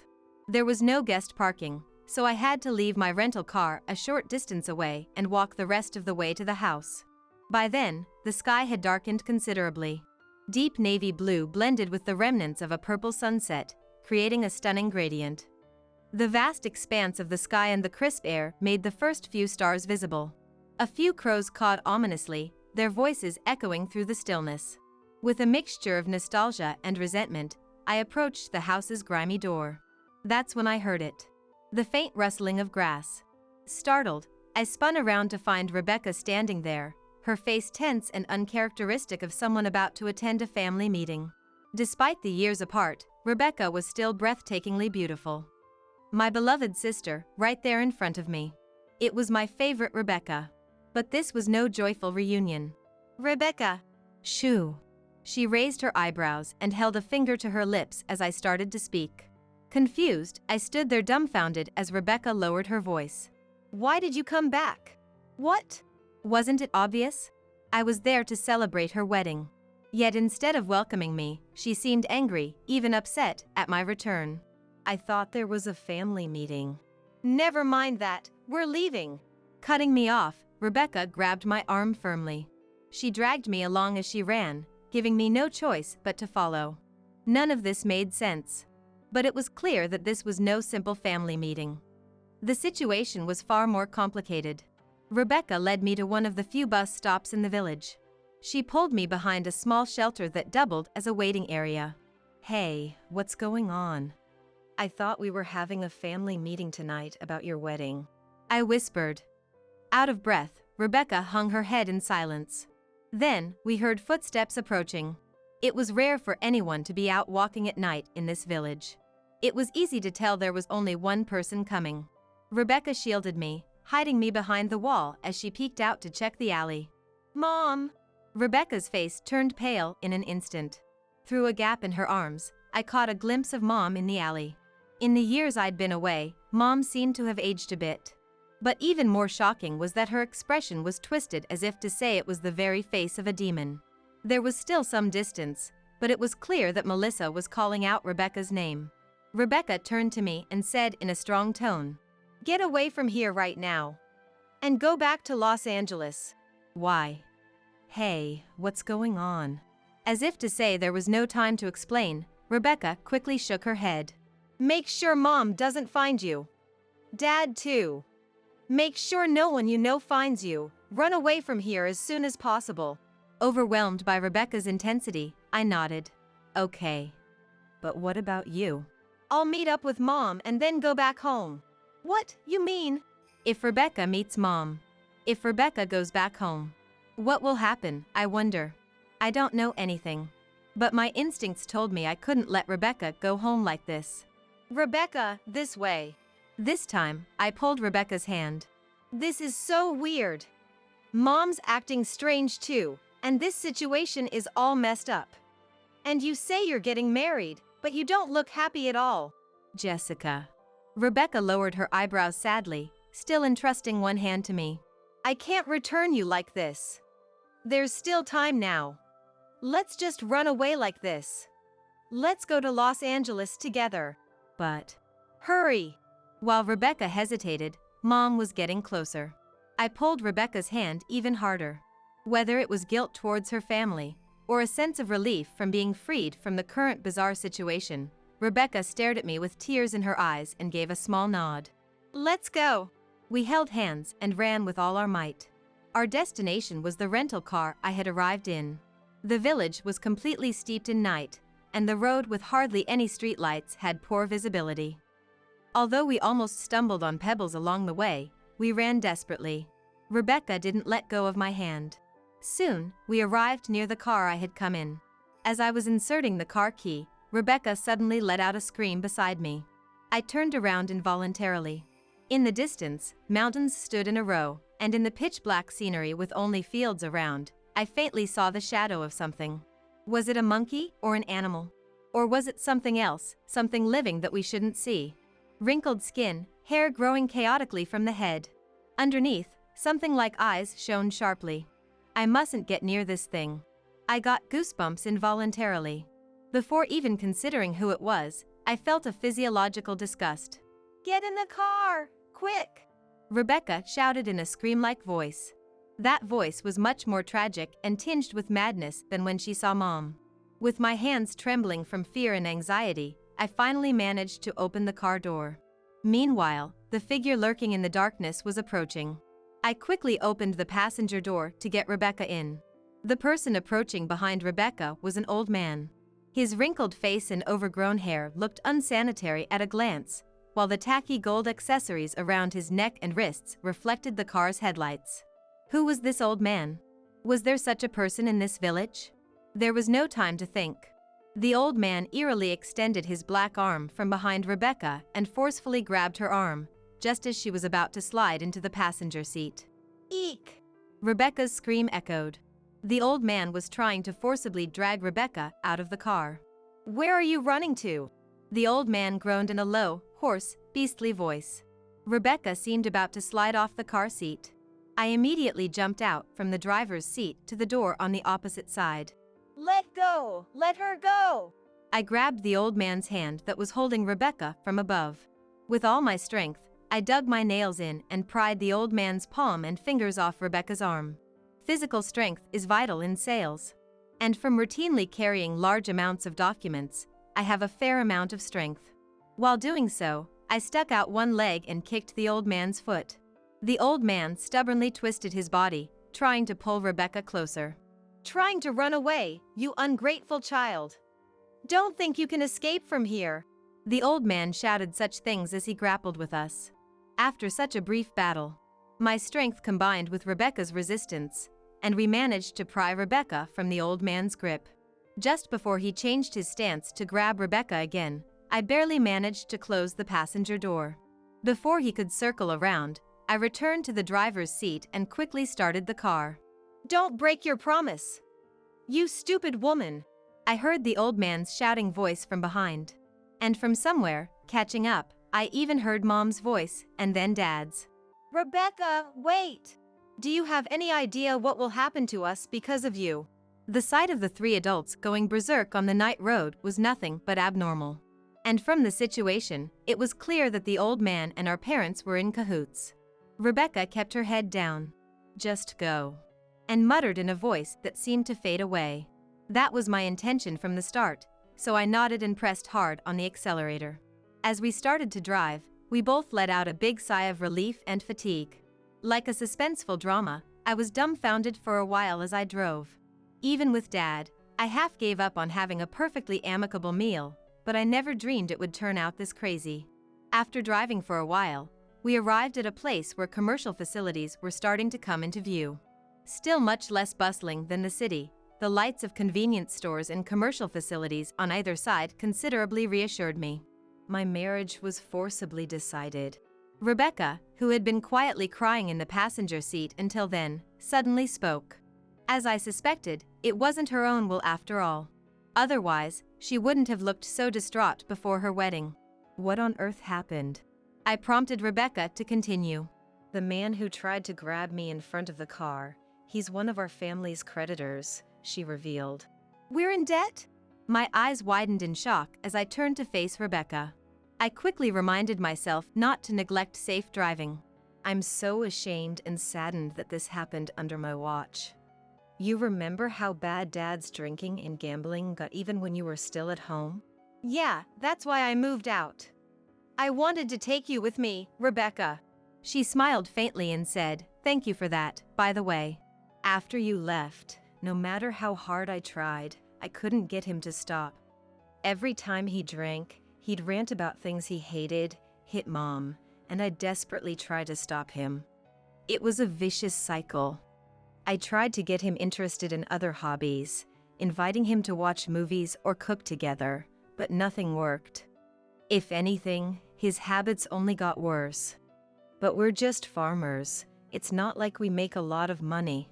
There was no guest parking, so I had to leave my rental car a short distance away and walk the rest of the way to the house. By then, the sky had darkened considerably. Deep navy blue blended with the remnants of a purple sunset, creating a stunning gradient. The vast expanse of the sky and the crisp air made the first few stars visible. A few crows cawed ominously, their voices echoing through the stillness. With a mixture of nostalgia and resentment, I approached the house's grimy door. That's when I heard it. The faint rustling of grass. Startled, I spun around to find Rebecca standing there, her face tense and uncharacteristic of someone about to attend a family meeting. Despite the years apart, Rebecca was still breathtakingly beautiful. My beloved sister, right there in front of me. It was my favorite Rebecca. But this was no joyful reunion. Rebecca. Shoo. She raised her eyebrows and held a finger to her lips as I started to speak. Confused, I stood there dumbfounded as Rebecca lowered her voice. Why did you come back? What? Wasn't it obvious? I was there to celebrate her wedding. Yet instead of welcoming me, she seemed angry, even upset, at my return. I thought there was a family meeting. Never mind that, we're leaving. Cutting me off, Rebecca grabbed my arm firmly. She dragged me along as she ran, giving me no choice but to follow. None of this made sense. But it was clear that this was no simple family meeting. The situation was far more complicated. Rebecca led me to one of the few bus stops in the village. She pulled me behind a small shelter that doubled as a waiting area. "Hey, what's going on?" I thought we were having a family meeting tonight about your wedding, I whispered. Out of breath, Rebecca hung her head in silence. Then, we heard footsteps approaching. It was rare for anyone to be out walking at night in this village. It was easy to tell there was only one person coming. Rebecca shielded me, hiding me behind the wall as she peeked out to check the alley. "Mom!" Rebecca's face turned pale in an instant. Through a gap in her arms, I caught a glimpse of Mom in the alley. In the years I'd been away, Mom seemed to have aged a bit. But even more shocking was that her expression was twisted as if to say it was the very face of a demon. There was still some distance, but it was clear that Melissa was calling out Rebecca's name. Rebecca turned to me and said in a strong tone, "Get away from here right now. And go back to Los Angeles." "Why?" "Hey, what's going on?" As if to say there was no time to explain, Rebecca quickly shook her head. "Make sure Mom doesn't find you. Dad too. Make sure no one you know finds you. Run away from here as soon as possible." Overwhelmed by Rebecca's intensity, I nodded. "Okay. But what about you?" "I'll meet up with Mom and then go back home." "What, you mean?" "If Rebecca meets Mom. If Rebecca goes back home. What will happen, I wonder? I don't know anything. But my instincts told me I couldn't let Rebecca go home like this." "Rebecca, this way." This time, I pulled Rebecca's hand. "This is so weird. Mom's acting strange too, and this situation is all messed up. And you say you're getting married, but you don't look happy at all." "Jessica." Rebecca lowered her eyebrows sadly, still entrusting one hand to me. "I can't return you like this. There's still time now. Let's just run away like this. Let's go to Los Angeles together." "But..." "Hurry." While Rebecca hesitated, Mom was getting closer. I pulled Rebecca's hand even harder. Whether it was guilt towards her family, or a sense of relief from being freed from the current bizarre situation, Rebecca stared at me with tears in her eyes and gave a small nod. "Let's go." We held hands and ran with all our might. Our destination was the rental car I had arrived in. The village was completely steeped in night, and the road with hardly any streetlights had poor visibility. Although we almost stumbled on pebbles along the way, we ran desperately. Rebecca didn't let go of my hand. Soon, we arrived near the car I had come in. As I was inserting the car key, Rebecca suddenly let out a scream beside me. I turned around involuntarily. In the distance, mountains stood in a row, and in the pitch-black scenery with only fields around, I faintly saw the shadow of something. Was it a monkey or an animal? Or was it something else, something living that we shouldn't see? Wrinkled skin, hair growing chaotically from the head. Underneath, something like eyes shone sharply. I mustn't get near this thing. I got goosebumps involuntarily. Before even considering who it was, I felt a physiological disgust. "Get in the car, quick!" Rebecca shouted in a scream-like voice. That voice was much more tragic and tinged with madness than when she saw Mom. With my hands trembling from fear and anxiety, I finally managed to open the car door. Meanwhile, the figure lurking in the darkness was approaching. I quickly opened the passenger door to get Rebecca in. The person approaching behind Rebecca was an old man. His wrinkled face and overgrown hair looked unsanitary at a glance, while the tacky gold accessories around his neck and wrists reflected the car's headlights. Who was this old man? Was there such a person in this village? There was no time to think. The old man eerily extended his black arm from behind Rebecca and forcefully grabbed her arm, just as she was about to slide into the passenger seat. "Eek!" Rebecca's scream echoed. The old man was trying to forcibly drag Rebecca out of the car. "Where are you running to?" The old man groaned in a low, hoarse, beastly voice. Rebecca seemed about to slide off the car seat. I immediately jumped out from the driver's seat to the door on the opposite side. "Let go! Let her go!" I grabbed the old man's hand that was holding Rebecca from above. With all my strength, I dug my nails in and pried the old man's palm and fingers off Rebecca's arm. Physical strength is vital in sales. And from routinely carrying large amounts of documents, I have a fair amount of strength. While doing so, I stuck out one leg and kicked the old man's foot. The old man stubbornly twisted his body, trying to pull Rebecca closer. Trying to run away, you ungrateful child. Don't think you can escape from here. The old man shouted such things as he grappled with us. After such a brief battle, my strength combined with Rebecca's resistance, and we managed to pry Rebecca from the old man's grip. Just before he changed his stance to grab Rebecca again, I barely managed to close the passenger door. Before he could circle around, I returned to the driver's seat and quickly started the car. Don't break your promise. You stupid woman. I heard the old man's shouting voice from behind. And from somewhere, catching up, I even heard Mom's voice and then Dad's. Rebecca, wait! Do you have any idea what will happen to us because of you? The sight of the three adults going berserk on the night road was nothing but abnormal. And from the situation, it was clear that the old man and our parents were in cahoots. Rebecca kept her head down. Just go. And muttered in a voice that seemed to fade away. That was my intention from the start, so I nodded and pressed hard on the accelerator. As we started to drive, we both let out a big sigh of relief and fatigue. Like a suspenseful drama, I was dumbfounded for a while as I drove. Even with Dad, I half gave up on having a perfectly amicable meal, but I never dreamed it would turn out this crazy. After driving for a while, we arrived at a place where commercial facilities were starting to come into view. Still much less bustling than the city, the lights of convenience stores and commercial facilities on either side considerably reassured me. My marriage was forcibly decided. Rebecca, who had been quietly crying in the passenger seat until then, suddenly spoke. As I suspected, it wasn't her own will after all. Otherwise, she wouldn't have looked so distraught before her wedding. What on earth happened? I prompted Rebecca to continue. The man who tried to grab me in front of the car, he's one of our family's creditors, she revealed. We're in debt? My eyes widened in shock as I turned to face Rebecca. I quickly reminded myself not to neglect safe driving. I'm so ashamed and saddened that this happened under my watch. You remember how bad Dad's drinking and gambling got even when you were still at home? Yeah, that's why I moved out. I wanted to take you with me, Rebecca. She smiled faintly and said, "Thank you for that, by the way." After you left, no matter how hard I tried, I couldn't get him to stop. Every time he drank, he'd rant about things he hated, hit Mom, and I desperately tried to stop him. It was a vicious cycle. I tried to get him interested in other hobbies, inviting him to watch movies or cook together, but nothing worked. If anything, his habits only got worse. But we're just farmers. It's not like we make a lot of money.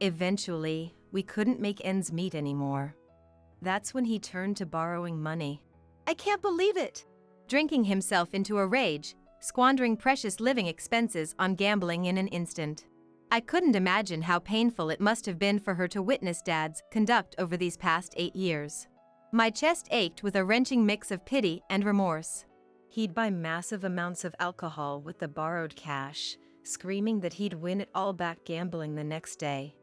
Eventually, we couldn't make ends meet anymore. That's when he turned to borrowing money. I can't believe it! Drinking himself into a rage, squandering precious living expenses on gambling in an instant. I couldn't imagine how painful it must have been for her to witness Dad's conduct over these past 8 years. My chest ached with a wrenching mix of pity and remorse. He'd buy massive amounts of alcohol with the borrowed cash, screaming that he'd win it all back gambling the next day.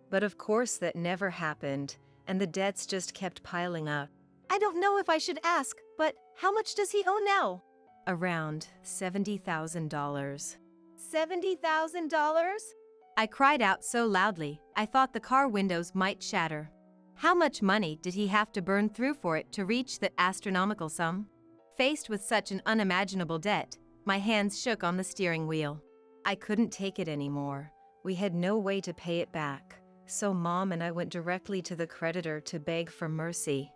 But of course that never happened, and the debts just kept piling up. I don't know if I should ask, but how much does he owe now? Around $70,000. $70,000? I cried out so loudly, I thought the car windows might shatter. How much money did he have to burn through for it to reach that astronomical sum? Faced with such an unimaginable debt, my hands shook on the steering wheel. I couldn't take it anymore. We had no way to pay it back, so Mom and I went directly to the creditor to beg for mercy.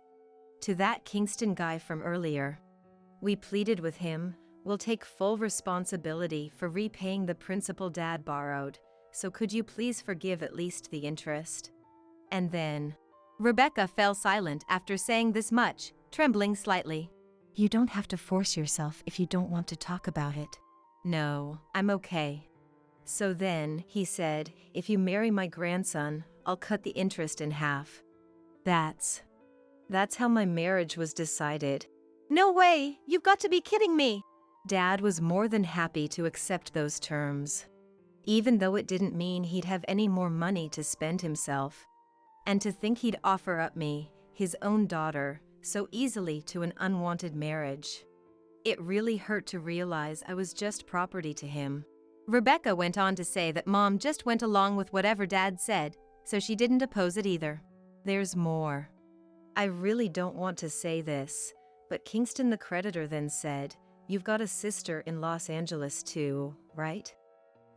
To that Kingston guy from earlier. We pleaded with him, "We'll take full responsibility for repaying the principal Dad borrowed, so could you please forgive at least the interest?" And then, Rebecca fell silent after saying this much, trembling slightly. You don't have to force yourself if you don't want to talk about it. No, I'm okay. So then, he said, if you marry my grandson, I'll cut the interest in half. That's how my marriage was decided. No way! You've got to be kidding me! Dad was more than happy to accept those terms, even though it didn't mean he'd have any more money to spend himself. And to think he'd offer up me, his own daughter, so easily to an unwanted marriage. It really hurt to realize I was just property to him. Rebecca went on to say that Mom just went along with whatever Dad said, so she didn't oppose it either. There's more. I really don't want to say this, but Kingston the creditor then said, "You've got a sister in Los Angeles too, right?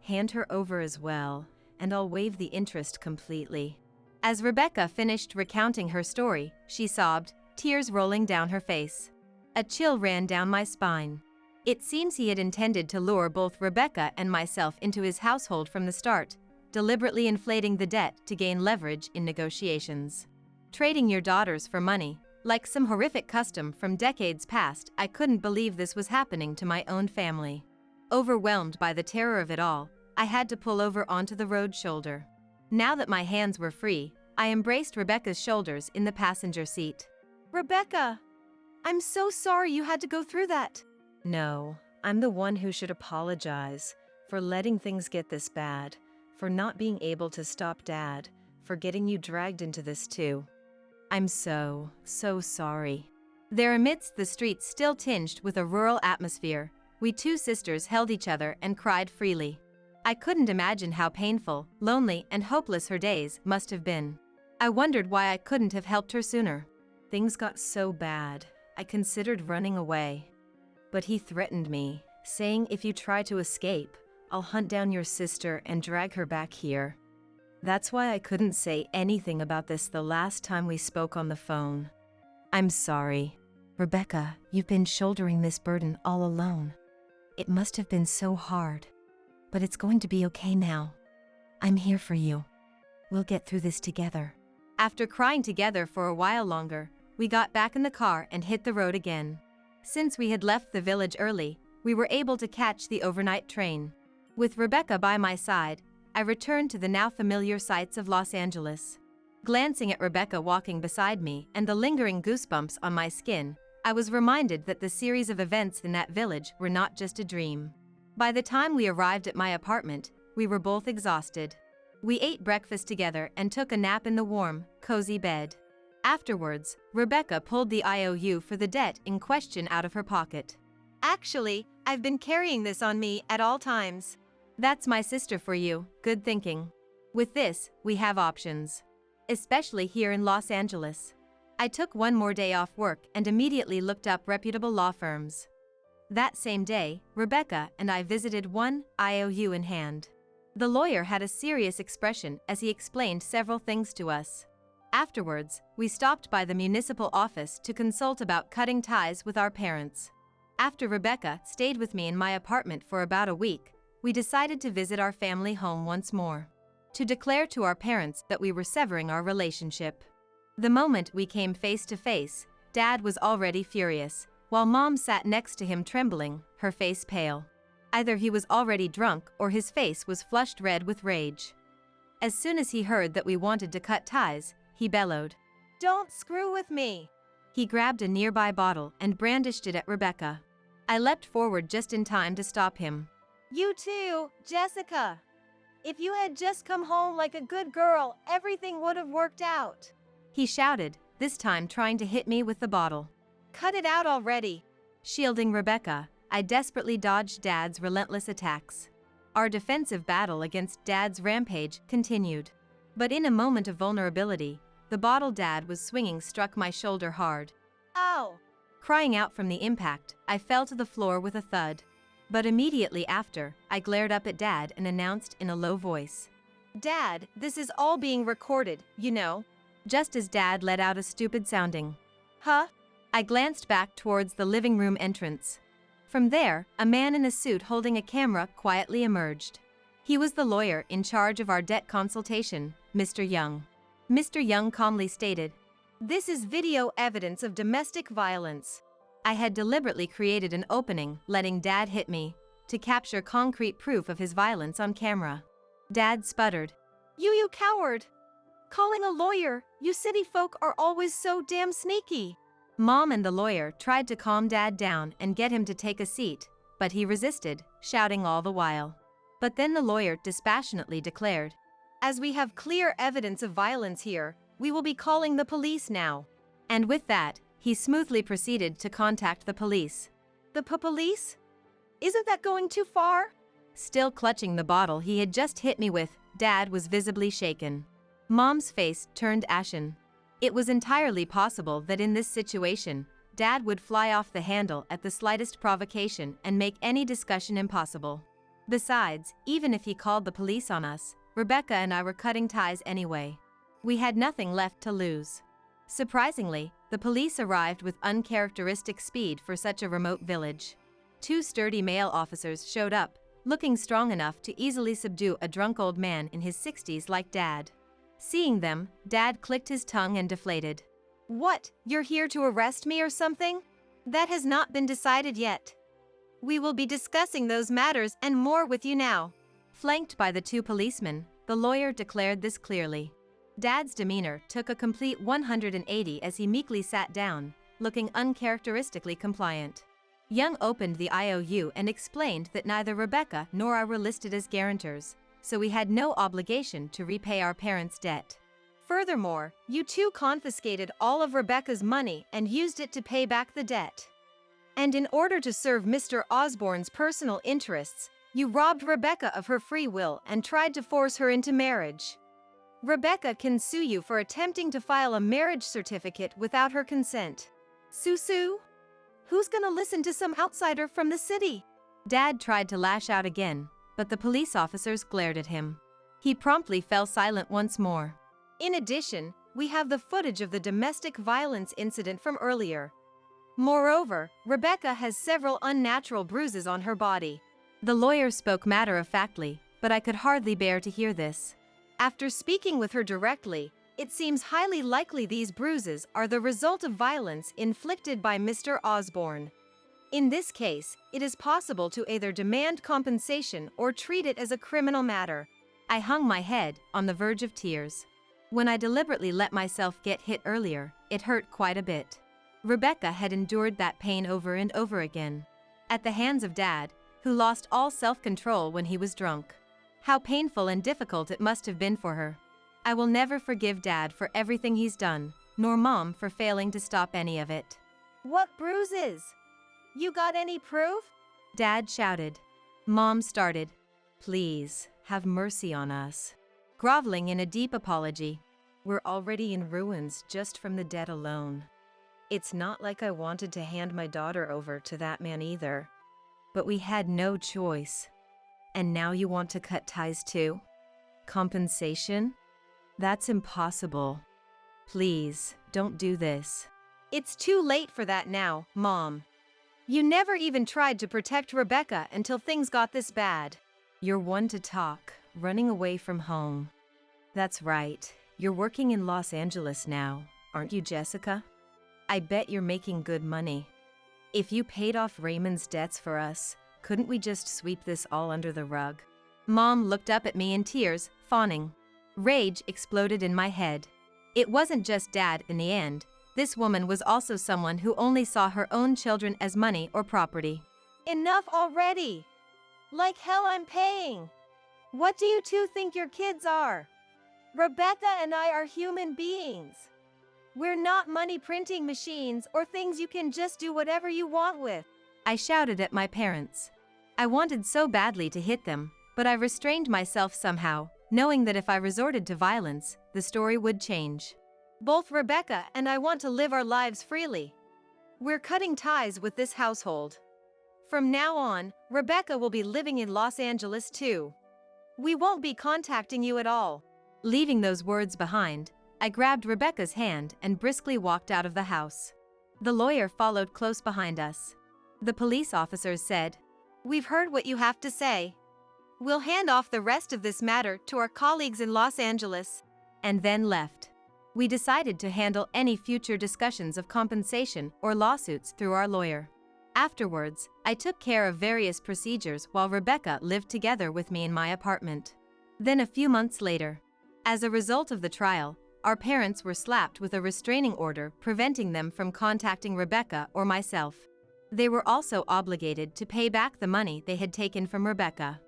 Hand her over as well, and I'll waive the interest completely." As Rebecca finished recounting her story, she sobbed, tears rolling down her face. A chill ran down my spine. It seems he had intended to lure both Rebecca and myself into his household from the start, deliberately inflating the debt to gain leverage in negotiations. Trading your daughters for money, like some horrific custom from decades past, I couldn't believe this was happening to my own family. Overwhelmed by the terror of it all, I had to pull over onto the road shoulder. Now that my hands were free, I embraced Rebecca's shoulders in the passenger seat. Rebecca, I'm so sorry you had to go through that. No, I'm the one who should apologize for letting things get this bad, for not being able to stop Dad, for getting you dragged into this too. I'm so sorry. There amidst the streets still tinged with a rural atmosphere, we two sisters held each other and cried freely. I couldn't imagine how painful, lonely, and hopeless her days must have been. I wondered why I couldn't have helped her sooner. Things got so bad, I considered running away. But he threatened me, saying if you try to escape, I'll hunt down your sister and drag her back here. That's why I couldn't say anything about this the last time we spoke on the phone. I'm sorry. Rebecca, you've been shouldering this burden all alone. It must have been so hard. But it's going to be okay now. I'm here for you. We'll get through this together. After crying together for a while longer, we got back in the car and hit the road again. Since we had left the village early, we were able to catch the overnight train. With Rebecca by my side, I returned to the now familiar sights of Los Angeles. Glancing at Rebecca walking beside me and the lingering goosebumps on my skin, I was reminded that the series of events in that village were not just a dream. By the time we arrived at my apartment, we were both exhausted. We ate breakfast together and took a nap in the warm, cozy bed. Afterwards, Rebecca pulled the IOU for the debt in question out of her pocket. Actually, I've been carrying this on me at all times. That's my sister for you, good thinking. With this, we have options. Especially here in Los Angeles. I took one more day off work and immediately looked up reputable law firms. That same day, Rebecca and I visited one, IOU in hand. The lawyer had a serious expression as he explained several things to us. Afterwards, we stopped by the municipal office to consult about cutting ties with our parents. After Rebecca stayed with me in my apartment for about a week, we decided to visit our family home once more, to declare to our parents that we were severing our relationship. The moment we came face to face, Dad was already furious, while Mom sat next to him trembling, her face pale. Either he was already drunk or his face was flushed red with rage. As soon as he heard that we wanted to cut ties, he bellowed, "Don't screw with me!" He grabbed a nearby bottle and brandished it at Rebecca. I leapt forward just in time to stop him. "You too, Jessica. If you had just come home like a good girl, everything would have worked out," he shouted, this time trying to hit me with the bottle. "Cut it out already." Shielding Rebecca, I desperately dodged Dad's relentless attacks. Our defensive battle against Dad's rampage continued. But in a moment of vulnerability, the bottle Dad was swinging struck my shoulder hard. "Ow!" Crying out from the impact, I fell to the floor with a thud. But immediately after, I glared up at Dad and announced in a low voice, "Dad, this is all being recorded, you know." Just as Dad let out a stupid sounding, "Huh?" I glanced back towards the living room entrance. From there, a man in a suit holding a camera quietly emerged. He was the lawyer in charge of our debt consultation, Mr. Young. Mr. Young calmly stated, "This is video evidence of domestic violence." I had deliberately created an opening, letting Dad hit me, to capture concrete proof of his violence on camera. Dad sputtered, You coward! Calling a lawyer, you city folk are always so damn sneaky." Mom and the lawyer tried to calm Dad down and get him to take a seat, but he resisted, shouting all the while. But then the lawyer dispassionately declared, "As we have clear evidence of violence here, we will be calling the police now." And with that, he smoothly proceeded to contact the police. The police? Isn't that going too far? Still clutching the bottle he had just hit me with, Dad was visibly shaken. Mom's face turned ashen. It was entirely possible that in this situation, Dad would fly off the handle at the slightest provocation and make any discussion impossible. Besides, even if he called the police on us, Rebecca and I were cutting ties anyway. We had nothing left to lose. Surprisingly, the police arrived with uncharacteristic speed for such a remote village. 2 sturdy male officers showed up, looking strong enough to easily subdue a drunk old man in his 60s like Dad. Seeing them, Dad clicked his tongue and deflated. What, you're here to arrest me or something? That has not been decided yet. We will be discussing those matters and more with you now. Flanked by the 2 policemen, the lawyer declared this clearly. Dad's demeanor took a complete 180 as he meekly sat down, looking uncharacteristically compliant. Young opened the IOU and explained that neither Rebecca nor I were listed as guarantors, so we had no obligation to repay our parents' debt. Furthermore, you 2 confiscated all of Rebecca's money and used it to pay back the debt. And in order to serve Mr. Osborne's personal interests, you robbed Rebecca of her free will and tried to force her into marriage. Rebecca can sue you for attempting to file a marriage certificate without her consent. Sue? Who's gonna listen to some outsider from the city? Dad tried to lash out again, but the police officers glared at him. He promptly fell silent once more. In addition, we have the footage of the domestic violence incident from earlier. Moreover, Rebecca has several unnatural bruises on her body. The lawyer spoke matter-of-factly, but I could hardly bear to hear this. After speaking with her directly, it seems highly likely these bruises are the result of violence inflicted by Mr. Osborne. In this case, it is possible to either demand compensation or treat it as a criminal matter. I hung my head, on the verge of tears. When I deliberately let myself get hit earlier, it hurt quite a bit. Rebecca had endured that pain over and over again. At the hands of Dad, who lost all self-control when he was drunk. How painful and difficult it must have been for her. I will never forgive Dad for everything he's done, nor Mom for failing to stop any of it. What bruises? You got any proof? Dad shouted. Mom started. Please, have mercy on us. Groveling in a deep apology. We're already in ruins just from the debt alone. It's not like I wanted to hand my daughter over to that man either. But we had no choice. And now you want to cut ties too? Compensation? That's impossible. Please, don't do this. It's too late for that now, Mom. You never even tried to protect Rebecca until things got this bad. You're one to talk, running away from home. That's right, you're working in Los Angeles now, aren't you, Jessica? I bet you're making good money. If you paid off Raymond's debts for us, couldn't we just sweep this all under the rug? Mom looked up at me in tears, fawning. Rage exploded in my head. It wasn't just Dad in the end. This woman was also someone who only saw her own children as money or property. Enough already! Like hell I'm paying! What do you 2 think your kids are? Rebecca and I are human beings. We're not money printing machines or things you can just do whatever you want with. I shouted at my parents. I wanted so badly to hit them, but I restrained myself somehow, knowing that if I resorted to violence, the story would change. Both Rebecca and I want to live our lives freely. We're cutting ties with this household. From now on, Rebecca will be living in Los Angeles too. We won't be contacting you at all. Leaving those words behind, I grabbed Rebecca's hand and briskly walked out of the house. The lawyer followed close behind us. The police officers said, We've heard what you have to say. We'll hand off the rest of this matter to our colleagues in Los Angeles. And then left. We decided to handle any future discussions of compensation or lawsuits through our lawyer. Afterwards, I took care of various procedures while Rebecca lived together with me in my apartment. Then a few months later, as a result of the trial, our parents were slapped with a restraining order preventing them from contacting Rebecca or myself. They were also obligated to pay back the money they had taken from Rebecca.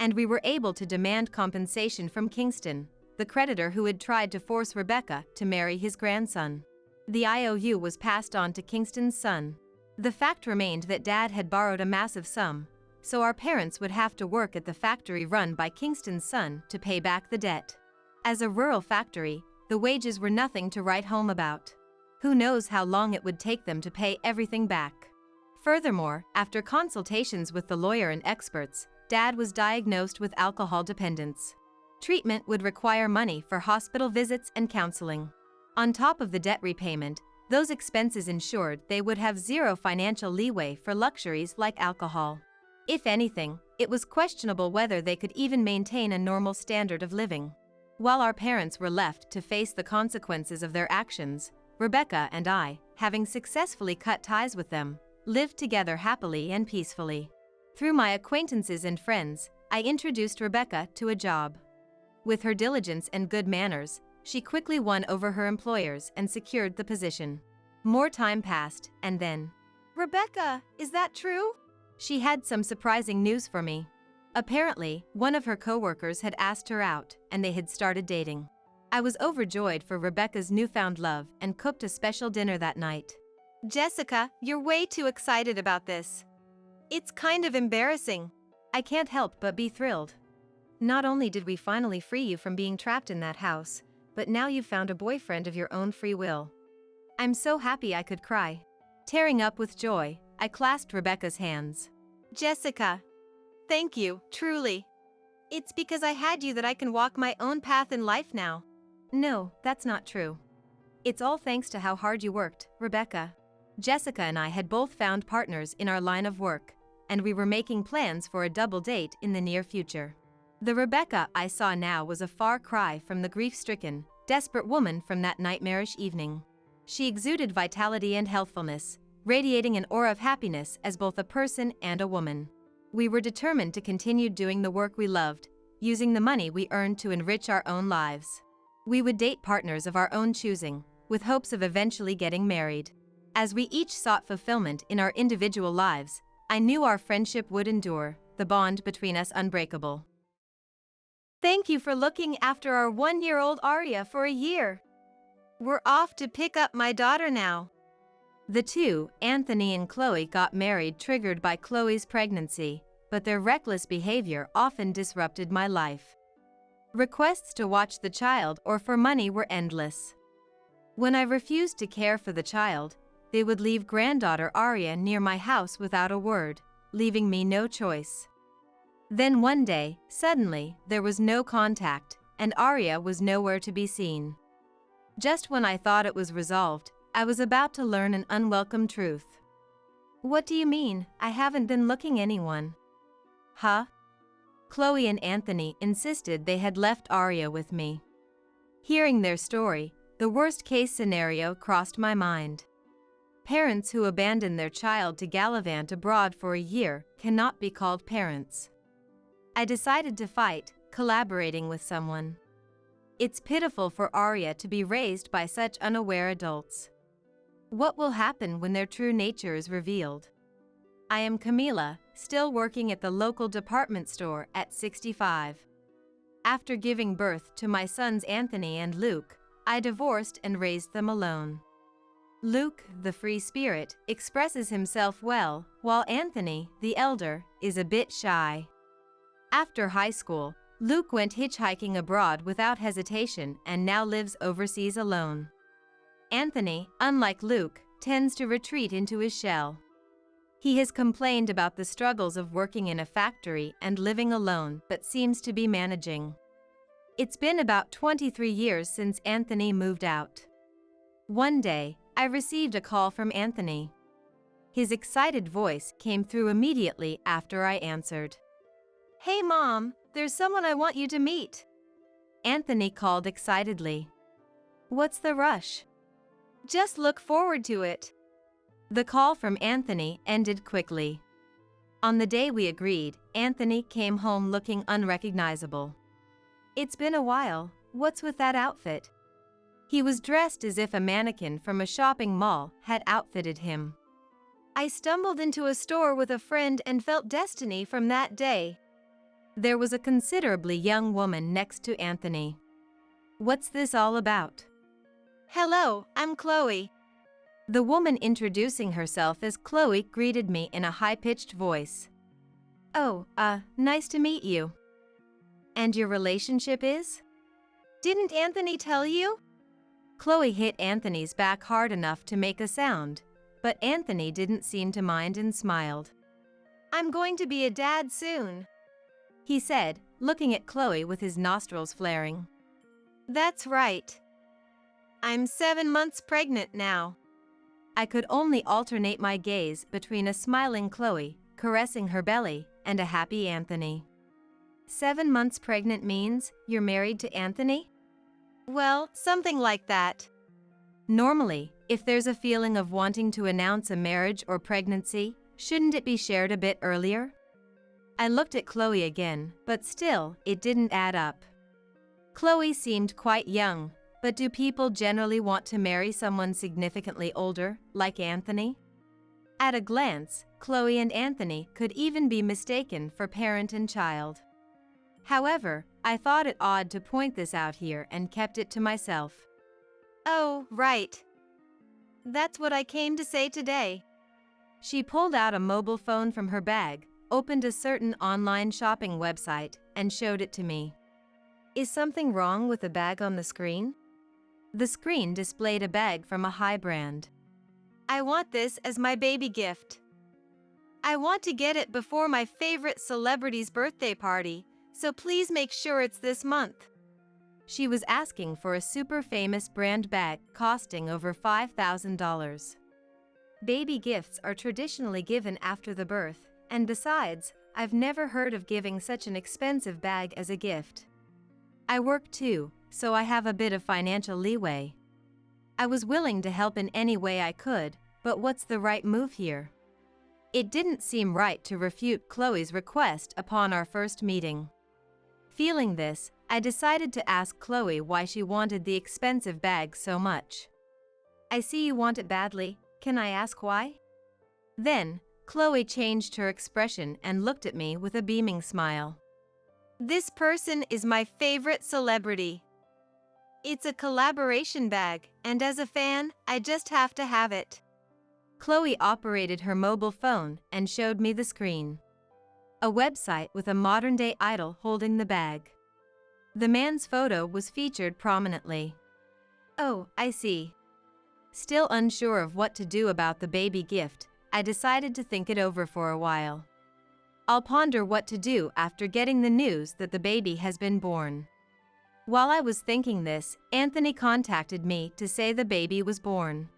And we were able to demand compensation from Kingston, the creditor who had tried to force Rebecca to marry his grandson. The IOU was passed on to Kingston's son. The fact remained that Dad had borrowed a massive sum, so our parents would have to work at the factory run by Kingston's son to pay back the debt. As a rural factory, the wages were nothing to write home about. Who knows how long it would take them to pay everything back. Furthermore, after consultations with the lawyer and experts, Dad was diagnosed with alcohol dependence. Treatment would require money for hospital visits and counseling. On top of the debt repayment, those expenses ensured they would have zero financial leeway for luxuries like alcohol. If anything, it was questionable whether they could even maintain a normal standard of living. While our parents were left to face the consequences of their actions, Rebecca and I, having successfully cut ties with them, lived together happily and peacefully. Through my acquaintances and friends, I introduced Rebecca to a job. With her diligence and good manners, she quickly won over her employers and secured the position. More time passed, and then, Rebecca, is that true? She had some surprising news for me. Apparently, one of her coworkers had asked her out, and they had started dating. I was overjoyed for Rebecca's newfound love and cooked a special dinner that night. Jessica, you're way too excited about this. It's kind of embarrassing. I can't help but be thrilled. Not only did we finally free you from being trapped in that house, but now you've found a boyfriend of your own free will. I'm so happy I could cry. Tearing up with joy, I clasped Rebecca's hands. Jessica, thank you, truly. It's because I had you that I can walk my own path in life now. No, that's not true. It's all thanks to how hard you worked, Rebecca. Jessica and I had both found partners in our line of work, and we were making plans for a double date in the near future. The Rebecca I saw now was a far cry from the grief-stricken, desperate woman from that nightmarish evening. She exuded vitality and healthfulness, radiating an aura of happiness as both a person and a woman. We were determined to continue doing the work we loved, using the money we earned to enrich our own lives. We would date partners of our own choosing, with hopes of eventually getting married. As we each sought fulfillment in our individual lives, I knew our friendship would endure, the bond between us unbreakable. Thank you for looking after our 1-year-old Aria for a year. We're off to pick up my daughter now. The two, Anthony and Chloe, got married triggered by Chloe's pregnancy, but their reckless behavior often disrupted my life. Requests to watch the child or for money were endless. When I refused to care for the child, they would leave granddaughter Aria near my house without a word, leaving me no choice. Then one day, suddenly, there was no contact, and Aria was nowhere to be seen. Just when I thought it was resolved, I was about to learn an unwelcome truth. What do you mean? I haven't been looking anyone. Huh? Chloe and Anthony insisted they had left Aria with me. Hearing their story, the worst-case scenario crossed my mind. Parents who abandon their child to gallivant abroad for a year cannot be called parents. I decided to fight, collaborating with someone. It's pitiful for Aria to be raised by such unaware adults. What will happen when their true nature is revealed? I am Camila, still working at the local department store at 65. After giving birth to my sons Anthony and Luke, I divorced and raised them alone. Luke, the free spirit, expresses himself well, while Anthony, the elder, is a bit shy. After high school, Luke went hitchhiking abroad without hesitation and now lives overseas alone. Anthony, unlike Luke, tends to retreat into his shell. He has complained about the struggles of working in a factory and living alone, but seems to be managing. It's been about 23 years since Anthony moved out. One day, I received a call from Anthony. His excited voice came through immediately after I answered. Hey Mom, there's someone I want you to meet. Anthony called excitedly. What's the rush? Just look forward to it. The call from Anthony ended quickly. On the day we agreed, Anthony came home looking unrecognizable. It's been a while, what's with that outfit? He was dressed as if a mannequin from a shopping mall had outfitted him. I stumbled into a store with a friend and felt destiny from that day. There was a considerably young woman next to Anthony. What's this all about? Hello, I'm Chloe. The woman introducing herself as Chloe greeted me in a high-pitched voice. "Oh, nice to meet you. And your relationship is?" Didn't Anthony tell you? Chloe hit Anthony's back hard enough to make a sound, but Anthony didn't seem to mind and smiled. "I'm going to be a dad soon," he said, looking at Chloe with his nostrils flaring. "That's right. I'm 7 months pregnant now." I could only alternate my gaze between a smiling Chloe, caressing her belly, and a happy Anthony. 7 months pregnant means you're married to Anthony? Well, something like that. Normally, if there's a feeling of wanting to announce a marriage or pregnancy, shouldn't it be shared a bit earlier? I looked at Chloe again, but still, it didn't add up. Chloe seemed quite young, but do people generally want to marry someone significantly older, like Anthony? At a glance, Chloe and Anthony could even be mistaken for parent and child. However, I thought it odd to point this out here and kept it to myself. "Oh, right. That's what I came to say today." She pulled out a mobile phone from her bag, opened a certain online shopping website, and showed it to me. Is something wrong with the bag on the screen? The screen displayed a bag from a high brand. "I want this as my baby gift. I want to get it before my favorite celebrity's birthday party, so please make sure it's this month." She was asking for a super famous brand bag costing over $5,000. Baby gifts are traditionally given after the birth, and besides, I've never heard of giving such an expensive bag as a gift. I work too, so I have a bit of financial leeway. I was willing to help in any way I could, but what's the right move here? It didn't seem right to refute Chloe's request upon our first meeting. Feeling this, I decided to ask Chloe why she wanted the expensive bag so much. "I see you want it badly. Can I ask why?" Then, Chloe changed her expression and looked at me with a beaming smile. "This person is my favorite celebrity. It's a collaboration bag, and as a fan, I just have to have it." Chloe operated her mobile phone and showed me the screen. A website with a modern-day idol holding the bag. The man's photo was featured prominently. Oh, I see. Still unsure of what to do about the baby gift, I decided to think it over for a while. I'll ponder what to do after getting the news that the baby has been born. While I was thinking this, Anthony contacted me to say the baby was born.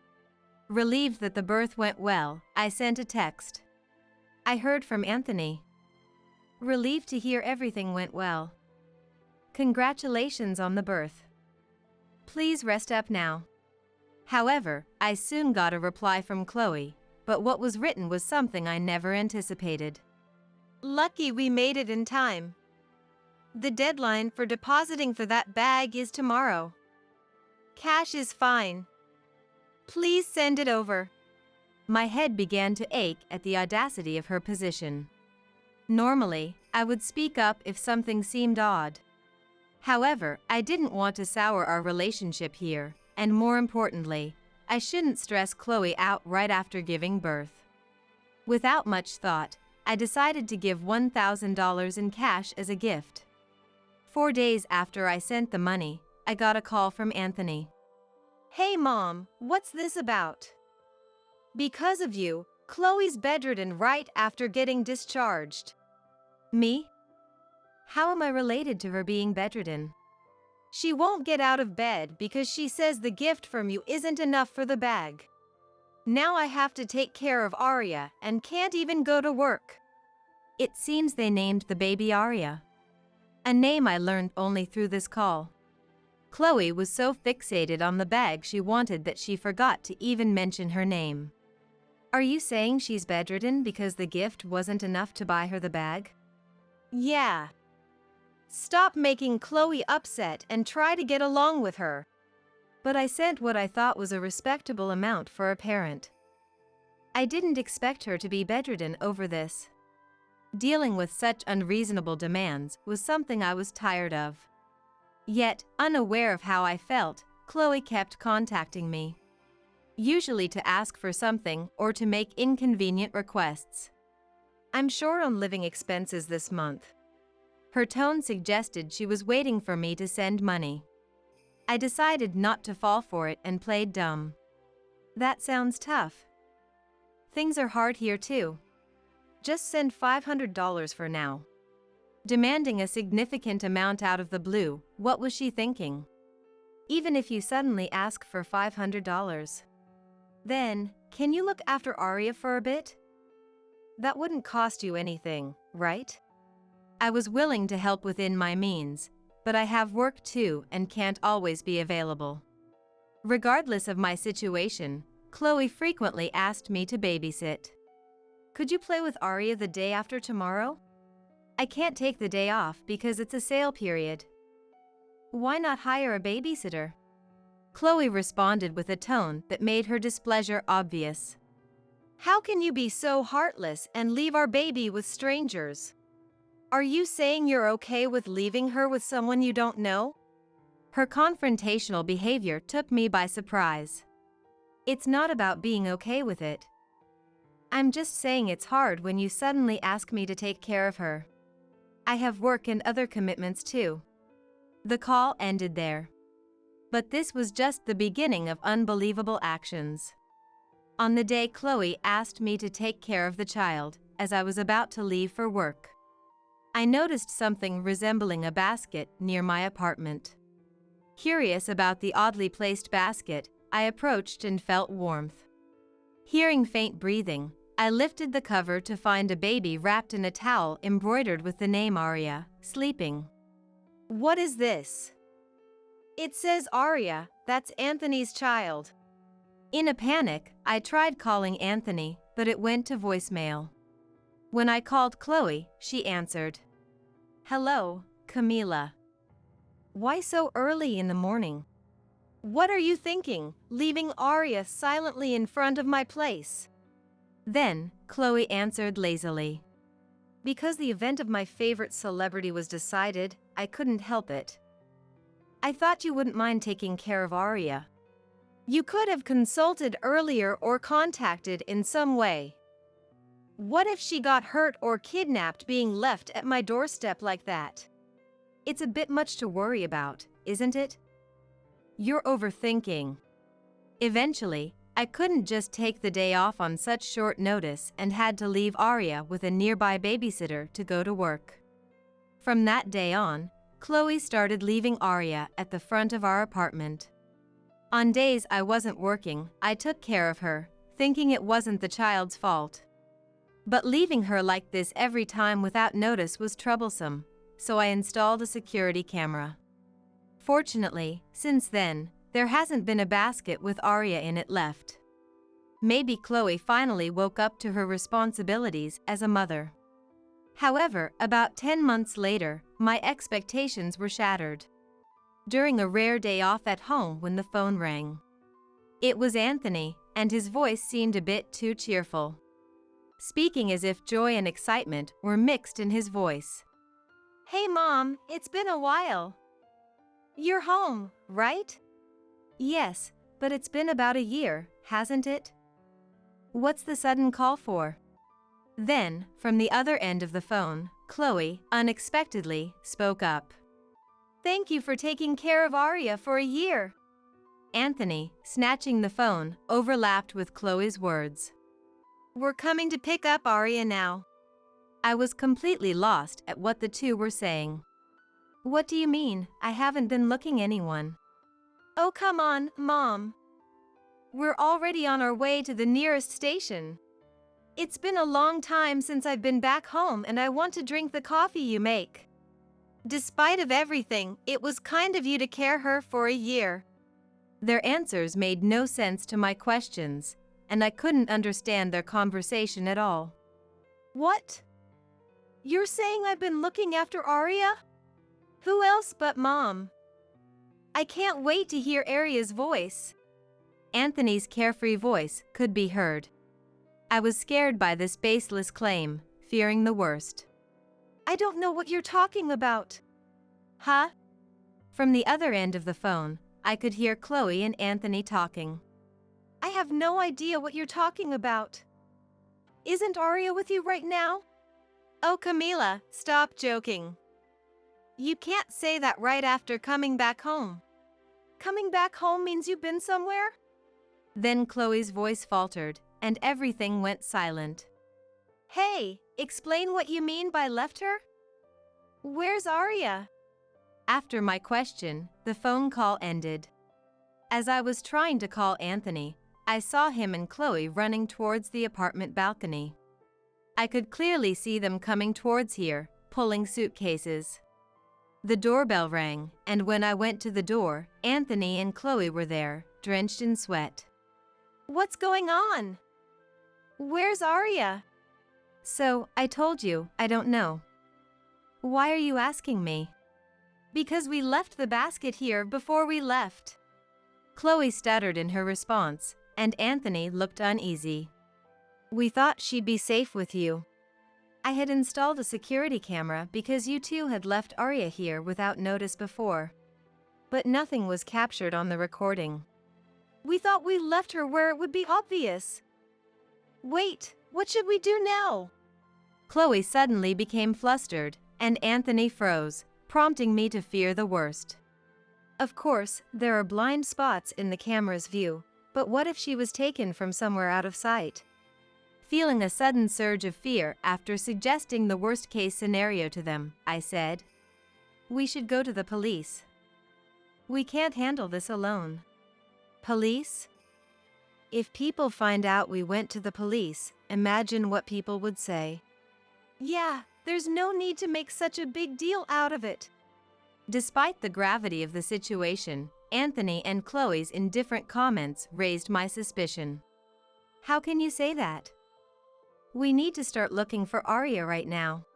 Relieved that the birth went well, I sent a text. I heard from Anthony. Relieved to hear everything went well. Congratulations on the birth. Please rest up now. However, I soon got a reply from Chloe, but what was written was something I never anticipated. "Lucky we made it in time. The deadline for depositing for that bag is tomorrow. Cash is fine. Please send it over." My head began to ache at the audacity of her position. Normally, I would speak up if something seemed odd. However, I didn't want to sour our relationship here, and more importantly, I shouldn't stress Chloe out right after giving birth. Without much thought, I decided to give $1,000 in cash as a gift. 4 days after I sent the money, I got a call from Anthony. "Hey Mom, what's this about? Because of you, Chloe's bedridden right after getting discharged." Me? How am I related to her being bedridden? "She won't get out of bed because she says the gift from you isn't enough for the bag. Now I have to take care of Arya and can't even go to work." It seems they named the baby Arya. A name I learned only through this call. Chloe was so fixated on the bag she wanted that she forgot to even mention her name. Are you saying she's bedridden because the gift wasn't enough to buy her the bag? Yeah. Stop making Chloe upset and try to get along with her. But I sent what I thought was a respectable amount for a parent. I didn't expect her to be bedridden over this. Dealing with such unreasonable demands was something I was tired of. Yet, unaware of how I felt, Chloe kept contacting me. usually to ask for something or to make inconvenient requests. I'm short on living expenses this month. Her tone suggested she was waiting for me to send money. I decided not to fall for it and played dumb. That sounds tough. Things are hard here too. Just send $500 for now. Demanding a significant amount out of the blue, what was she thinking? Even if you suddenly ask for $500, then, can you look after Arya for a bit? That wouldn't cost you anything, right? I was willing to help within my means, but I have work too and can't always be available. Regardless of my situation, Chloe frequently asked me to babysit. Could you play with Arya the day after tomorrow? I can't take the day off because it's a sale period. Why not hire a babysitter? Chloe responded with a tone that made her displeasure obvious. How can you be so heartless and leave our baby with strangers? Are you saying you're okay with leaving her with someone you don't know? Her confrontational behavior took me by surprise. It's not about being okay with it. I'm just saying it's hard when you suddenly ask me to take care of her. I have work and other commitments too. The call ended there. But this was just the beginning of unbelievable actions. On the day Chloe asked me to take care of the child, as I was about to leave for work, I noticed something resembling a basket near my apartment. Curious about the oddly placed basket, I approached and felt warmth. Hearing faint breathing, I lifted the cover to find a baby wrapped in a towel embroidered with the name Arya, sleeping. What is this? It says Arya, that's Anthony's child. In a panic, I tried calling Anthony, but it went to voicemail. When I called Chloe, she answered. Hello, Camila. Why so early in the morning? What are you thinking, leaving Arya silently in front of my place? Then, Chloe answered lazily. Because the event of my favorite celebrity was decided, I couldn't help it. I thought you wouldn't mind taking care of Arya. You could have consulted earlier or contacted in some way. What if she got hurt or kidnapped being left at my doorstep like that? It's a bit much to worry about, isn't it? You're overthinking. Eventually, I couldn't just take the day off on such short notice and had to leave Arya with a nearby babysitter to go to work. From that day on, Chloe started leaving Arya at the front of our apartment. On days I wasn't working, I took care of her, thinking it wasn't the child's fault. But leaving her like this every time without notice was troublesome, so I installed a security camera. Fortunately, since then, there hasn't been a basket with Arya in it left. Maybe Chloe finally woke up to her responsibilities as a mother. However, about 10 months later, my expectations were shattered. During a rare day off at home when the phone rang. It was Anthony, and his voice seemed a bit too cheerful. Speaking as if joy and excitement were mixed in his voice. Hey Mom, it's been a while. You're home, right? Yes, but it's been about a year, hasn't it? What's the sudden call for? Then, from the other end of the phone, Chloe, unexpectedly, spoke up. Thank you for taking care of Arya for a year. Anthony, snatching the phone, overlapped with Chloe's words. We're coming to pick up Arya now. I was completely lost at what the two were saying. What do you mean? I haven't been looking anyone. Oh come on, Mom. We're already on our way to the nearest station. It's been a long time since I've been back home and I want to drink the coffee you make. Despite of everything, it was kind of you to care her for a year. Their answers made no sense to my questions, and I couldn't understand their conversation at all. What? You're saying I've been looking after Arya? Who else but Mom? I can't wait to hear Arya's voice. Anthony's carefree voice could be heard. I was scared by this baseless claim, fearing the worst. I don't know what you're talking about. Huh? From the other end of the phone, I could hear Chloe and Anthony talking. I have no idea what you're talking about. Isn't Arya with you right now? Oh, Camila, stop joking. You can't say that right after coming back home. Coming back home means you've been somewhere? Then Chloe's voice faltered, and everything went silent. Hey, explain what you mean by left her? Where's Arya? After my question, the phone call ended. As I was trying to call Anthony, I saw him and Chloe running towards the apartment balcony. I could clearly see them coming towards here, pulling suitcases. The doorbell rang, and when I went to the door, Anthony and Chloe were there, drenched in sweat. What's going on? Where's Arya? So, I told you, I don't know. Why are you asking me? Because we left the basket here before we left. Chloe stuttered in her response, and Anthony looked uneasy. We thought she'd be safe with you. I had installed a security camera because you two had left Arya here without notice before. But nothing was captured on the recording. We thought we left her where it would be obvious. Wait, what should we do now? Chloe suddenly became flustered, and Anthony froze, prompting me to fear the worst. Of course, there are blind spots in the camera's view, but what if she was taken from somewhere out of sight? Feeling a sudden surge of fear after suggesting the worst-case scenario to them, I said, "We should go to the police. We can't handle this alone." Police? If people find out we went to the police, imagine what people would say. Yeah, there's no need to make such a big deal out of it. Despite the gravity of the situation, Anthony and Chloe's indifferent comments raised my suspicion. How can you say that? We need to start looking for Arya right now.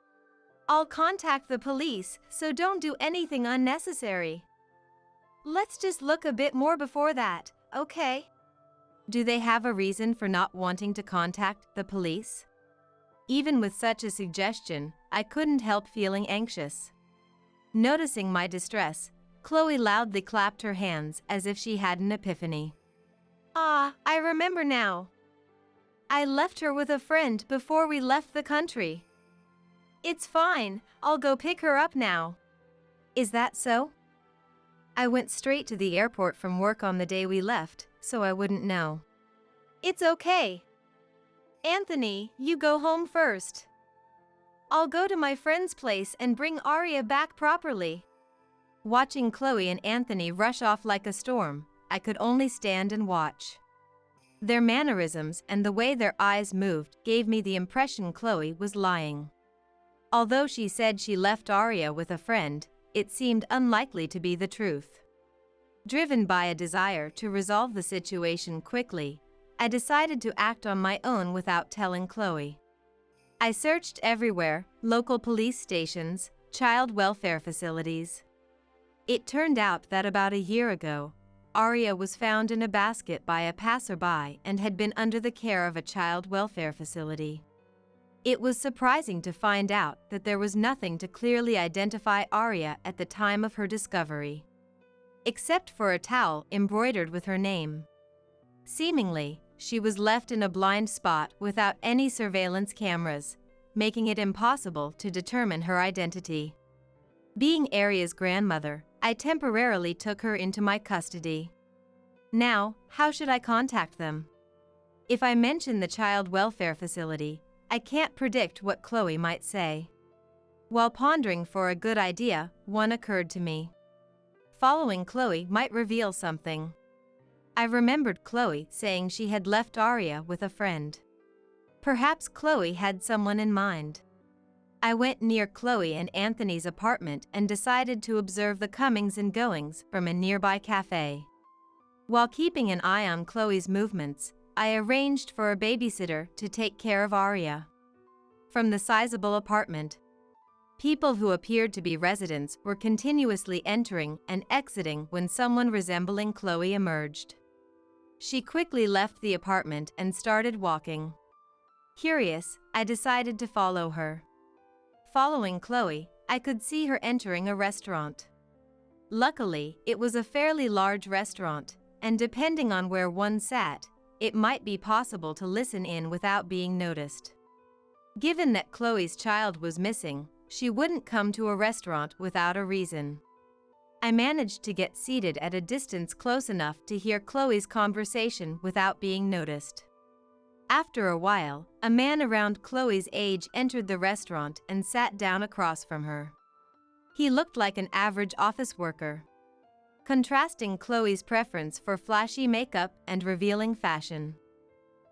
I'll contact the police, so don't do anything unnecessary. Let's just look a bit more before that, okay? Do they have a reason for not wanting to contact the police? Even with such a suggestion, I couldn't help feeling anxious. Noticing my distress, Chloe loudly clapped her hands as if she had an epiphany. Ah, I remember now. I left her with a friend before we left the country. It's fine, I'll go pick her up now. Is that so? I went straight to the airport from work on the day we left, so I wouldn't know. It's okay. Anthony, you go home first. I'll go to my friend's place and bring Arya back properly. Watching Chloe and Anthony rush off like a storm, I could only stand and watch. Their mannerisms and the way their eyes moved gave me the impression Chloe was lying. Although she said she left Arya with a friend, it seemed unlikely to be the truth. Driven by a desire to resolve the situation quickly, I decided to act on my own without telling Chloe. I searched everywhere, local police stations, child welfare facilities. It turned out that about a year ago, Arya was found in a basket by a passerby and had been under the care of a child welfare facility. It was surprising to find out that there was nothing to clearly identify Arya at the time of her discovery, except for a towel embroidered with her name. Seemingly, she was left in a blind spot without any surveillance cameras, making it impossible to determine her identity. Being Arya's grandmother, I temporarily took her into my custody. Now, how should I contact them? If I mention the child welfare facility, I can't predict what Chloe might say. While pondering for a good idea, one occurred to me. Following Chloe might reveal something. I remembered Chloe saying she had left Arya with a friend. Perhaps Chloe had someone in mind. I went near Chloe and Anthony's apartment and decided to observe the comings and goings from a nearby cafe. While keeping an eye on Chloe's movements, I arranged for a babysitter to take care of Arya. From the sizable apartment, people who appeared to be residents were continuously entering and exiting when someone resembling Chloe emerged. She quickly left the apartment and started walking. Curious, I decided to follow her. Following Chloe, I could see her entering a restaurant. Luckily, it was a fairly large restaurant, and depending on where one sat, it might be possible to listen in without being noticed. Given that Chloe's child was missing, she wouldn't come to a restaurant without a reason. I managed to get seated at a distance close enough to hear Chloe's conversation without being noticed. After a while, a man around Chloe's age entered the restaurant and sat down across from her. He looked like an average office worker, contrasting Chloe's preference for flashy makeup and revealing fashion.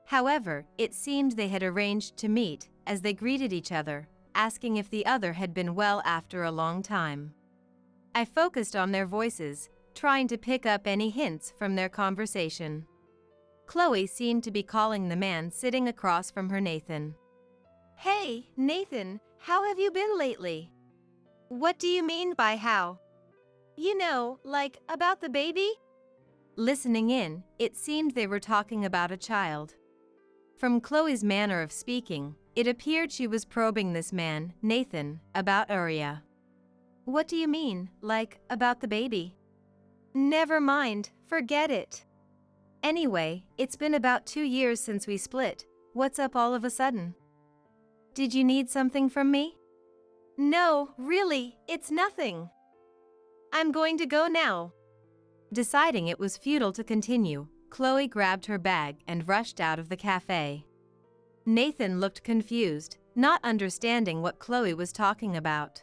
However, it seemed they had arranged to meet as they greeted each other, asking if the other had been well after a long time. I focused on their voices, trying to pick up any hints from their conversation. Chloe seemed to be calling the man sitting across from her Nathan. Hey, Nathan, how have you been lately? What do you mean by how? You know, like, about the baby? Listening in, it seemed they were talking about a child. From Chloe's manner of speaking, it appeared she was probing this man, Nathan, about Aria. What do you mean, like, about the baby? Never mind, forget it. Anyway, it's been about 2 years since we split. What's up all of a sudden? Did you need something from me? No, really, it's nothing. I'm going to go now. Deciding it was futile to continue, Chloe grabbed her bag and rushed out of the cafe. Nathan looked confused, not understanding what Chloe was talking about.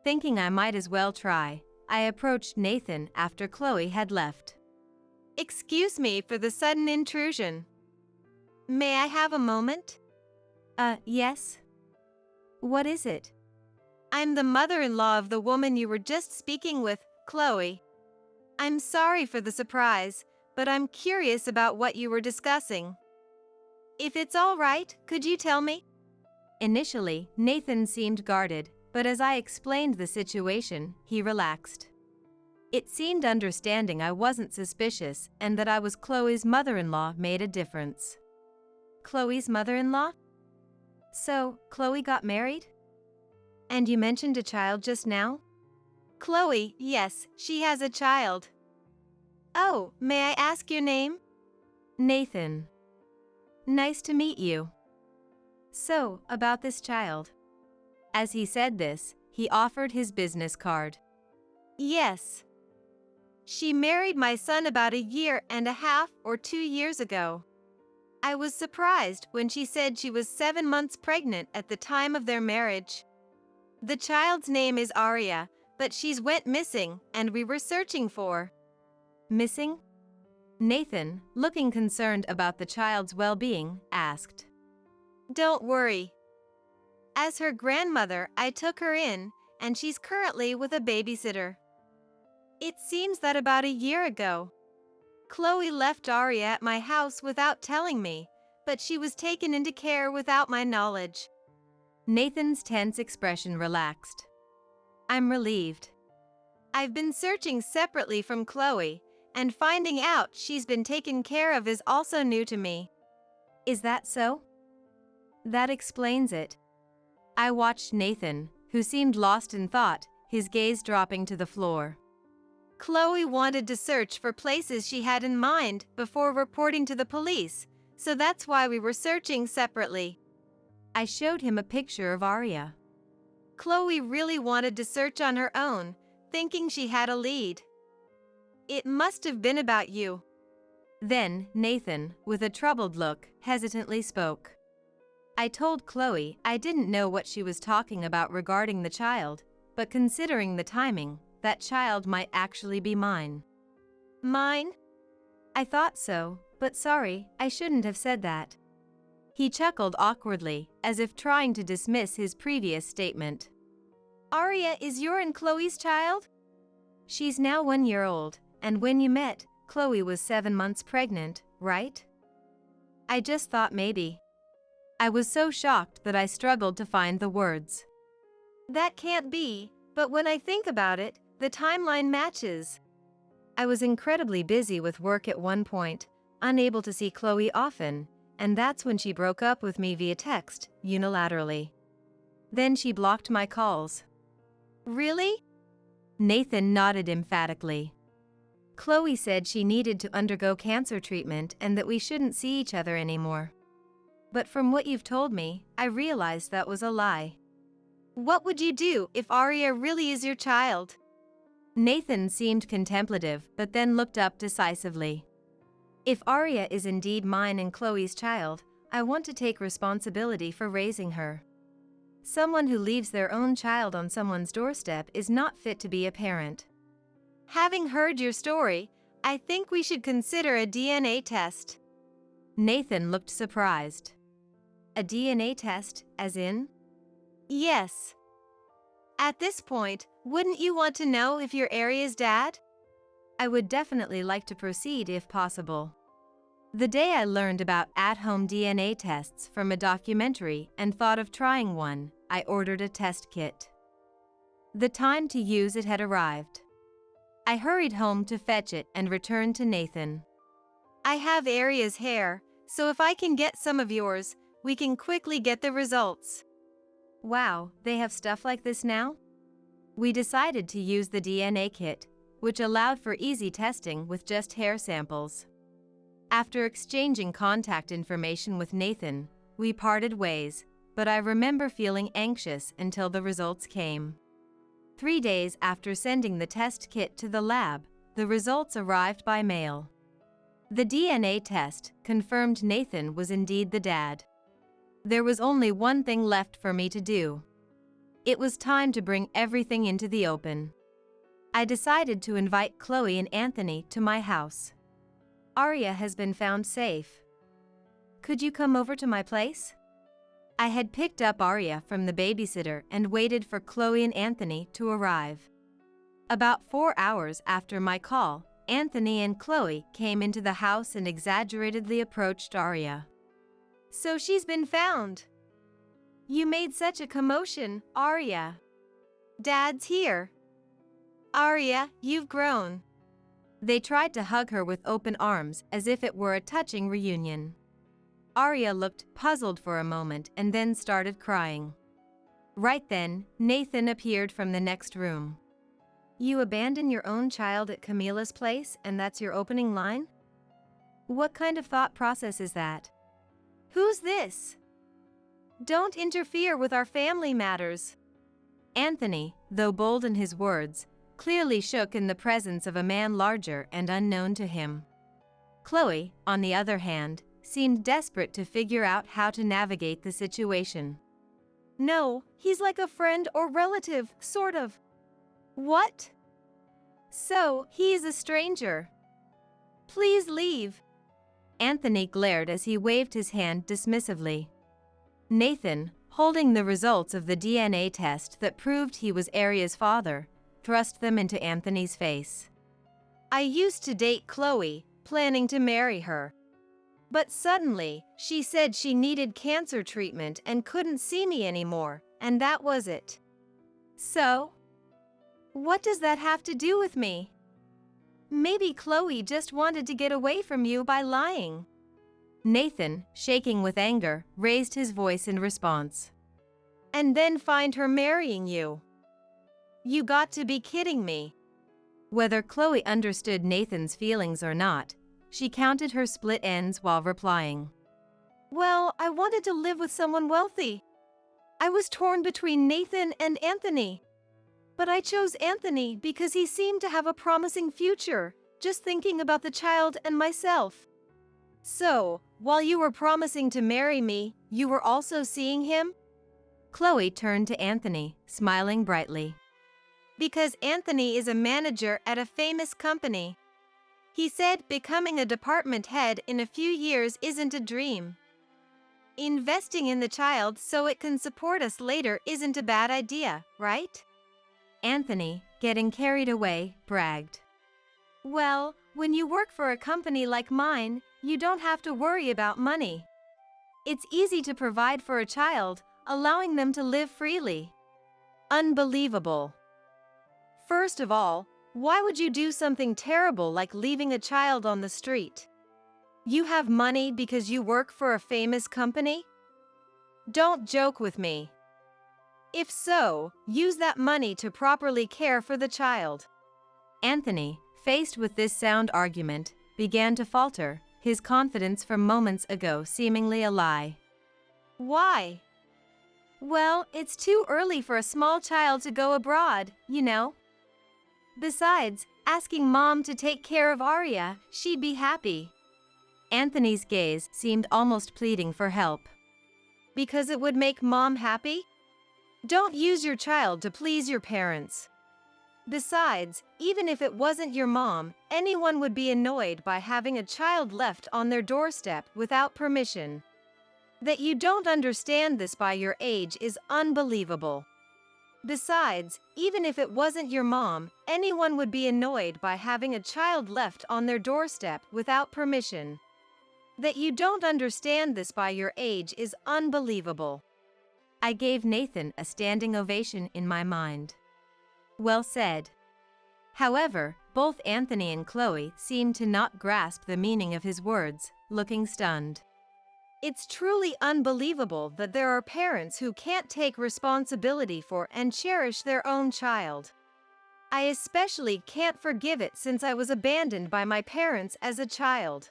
Thinking I might as well try, I approached Nathan after Chloe had left. Excuse me for the sudden intrusion. May I have a moment? Yes. What is it? I'm the mother-in-law of the woman you were just speaking with, Chloe. I'm sorry for the surprise, but I'm curious about what you were discussing. If it's all right, could you tell me? Initially, Nathan seemed guarded, but as I explained the situation, he relaxed. It seemed understanding I wasn't suspicious and that I was Chloe's mother-in-law made a difference. Chloe's mother-in-law? So, Chloe got married? And you mentioned a child just now? Chloe, yes, she has a child. Oh, may I ask your name? Nathan. Nice to meet you. So, about this child. As he said this, he offered his business card. Yes. She married my son about 1.5 years or 2 years ago. I was surprised when she said she was 7 months pregnant at the time of their marriage. The child's name is Aria, but she's went missing and we were searching for. Missing? Nathan, looking concerned about the child's well-being, asked. Don't worry. As her grandmother, I took her in, and she's currently with a babysitter. It seems that about 1 year ago, Chloe left Aria at my house without telling me, but she was taken into care without my knowledge. Nathan's tense expression relaxed. I'm relieved. I've been searching separately from Chloe, and finding out she's been taken care of is also new to me. Is that so? That explains it. I watched Nathan, who seemed lost in thought, his gaze dropping to the floor. Chloe wanted to search for places she had in mind before reporting to the police, so that's why we were searching separately. I showed him a picture of Aria. Chloe really wanted to search on her own, thinking she had a lead. It must have been about you. Then, Nathan, with a troubled look, hesitantly spoke. I told Chloe I didn't know what she was talking about regarding the child, but considering the timing, that child might actually be mine. Mine? I thought so, but sorry, I shouldn't have said that. He chuckled awkwardly, as if trying to dismiss his previous statement. Aria is your and Chloe's child? She's now 1 year old, and when you met, Chloe was 7 months pregnant, right? I just thought maybe. I was so shocked that I struggled to find the words. That can't be, but when I think about it, the timeline matches. I was incredibly busy with work at one point, unable to see Chloe often, and that's when she broke up with me via text, unilaterally. Then she blocked my calls. Really? Nathan nodded emphatically. Chloe said she needed to undergo cancer treatment and that we shouldn't see each other anymore. But from what you've told me, I realized that was a lie. What would you do if Arya really is your child? Nathan seemed contemplative but then looked up decisively. If Arya is indeed mine and Chloe's child, I want to take responsibility for raising her. Someone who leaves their own child on someone's doorstep is not fit to be a parent. Having heard your story, I think we should consider a DNA test. Nathan looked surprised. A DNA test, as in? Yes. At this point, wouldn't you want to know if you're Arya's dad? I would definitely like to proceed if possible. The day I learned about at-home DNA tests from a documentary and thought of trying one, I ordered a test kit. The time to use it had arrived. I hurried home to fetch it and returned to Nathan. I have Arya's hair, so if I can get some of yours, we can quickly get the results. Wow, they have stuff like this now? We decided to use the DNA kit, which allowed for easy testing with just hair samples. After exchanging contact information with Nathan, we parted ways, but I remember feeling anxious until the results came. 3 days after sending the test kit to the lab, the results arrived by mail. The DNA test confirmed Nathan was indeed the dad. There was only one thing left for me to do. It was time to bring everything into the open. I decided to invite Chloe and Anthony to my house. Arya has been found safe. Could you come over to my place? I had picked up Arya from the babysitter and waited for Chloe and Anthony to arrive. About 4 hours after my call, Anthony and Chloe came into the house and exaggeratedly approached Arya. So she's been found. You made such a commotion, Arya. Dad's here. Arya, you've grown. They tried to hug her with open arms as if it were a touching reunion. Arya looked puzzled for a moment and then started crying. Right then, Nathan appeared from the next room. You abandon your own child at Camila's place and that's your opening line? What kind of thought process is that? Who's this? Don't interfere with our family matters. Anthony, though bold in his words, clearly shook in the presence of a man larger and unknown to him. Chloe, on the other hand, seemed desperate to figure out how to navigate the situation. No, he's like a friend or relative, sort of. What? So, he is a stranger. Please leave. Anthony glared as he waved his hand dismissively. Nathan, holding the results of the DNA test that proved he was Arya's father, thrust them into Anthony's face. I used to date Chloe, planning to marry her. But suddenly, she said she needed cancer treatment and couldn't see me anymore, and that was it. So? What does that have to do with me? Maybe Chloe just wanted to get away from you by lying. Nathan, shaking with anger, raised his voice in response. And then find her marrying you. You got to be kidding me. Whether Chloe understood Nathan's feelings or not, she counted her split ends while replying. Well, I wanted to live with someone wealthy. I was torn between Nathan and Anthony. But I chose Anthony because he seemed to have a promising future, just thinking about the child and myself. So, while you were promising to marry me, you were also seeing him? Chloe turned to Anthony, smiling brightly. Because Anthony is a manager at a famous company. He said becoming a department head in a few years isn't a dream. Investing in the child so it can support us later isn't a bad idea, right? Anthony, getting carried away, bragged. Well, when you work for a company like mine, you don't have to worry about money. It's easy to provide for a child, allowing them to live freely. Unbelievable. First of all, why would you do something terrible like leaving a child on the street? You have money because you work for a famous company? Don't joke with me. If so, use that money to properly care for the child. Anthony, faced with this sound argument, began to falter, his confidence from moments ago seemingly a lie. Why? Well, it's too early for a small child to go abroad, you know. Besides, asking Mom to take care of Arya, she'd be happy. Anthony's gaze seemed almost pleading for help. Because it would make Mom happy? Don't use your child to please your parents. Besides, even if it wasn't your mom, anyone would be annoyed by having a child left on their doorstep without permission. That you don't understand this by your age is unbelievable. Besides, even if it wasn't your mom, anyone would be annoyed by having a child left on their doorstep without permission. That you don't understand this by your age is unbelievable. I gave Nathan a standing ovation in my mind. Well said. However, both Anthony and Chloe seemed to not grasp the meaning of his words, looking stunned. It's truly unbelievable that there are parents who can't take responsibility for and cherish their own child. I especially can't forgive it since I was abandoned by my parents as a child.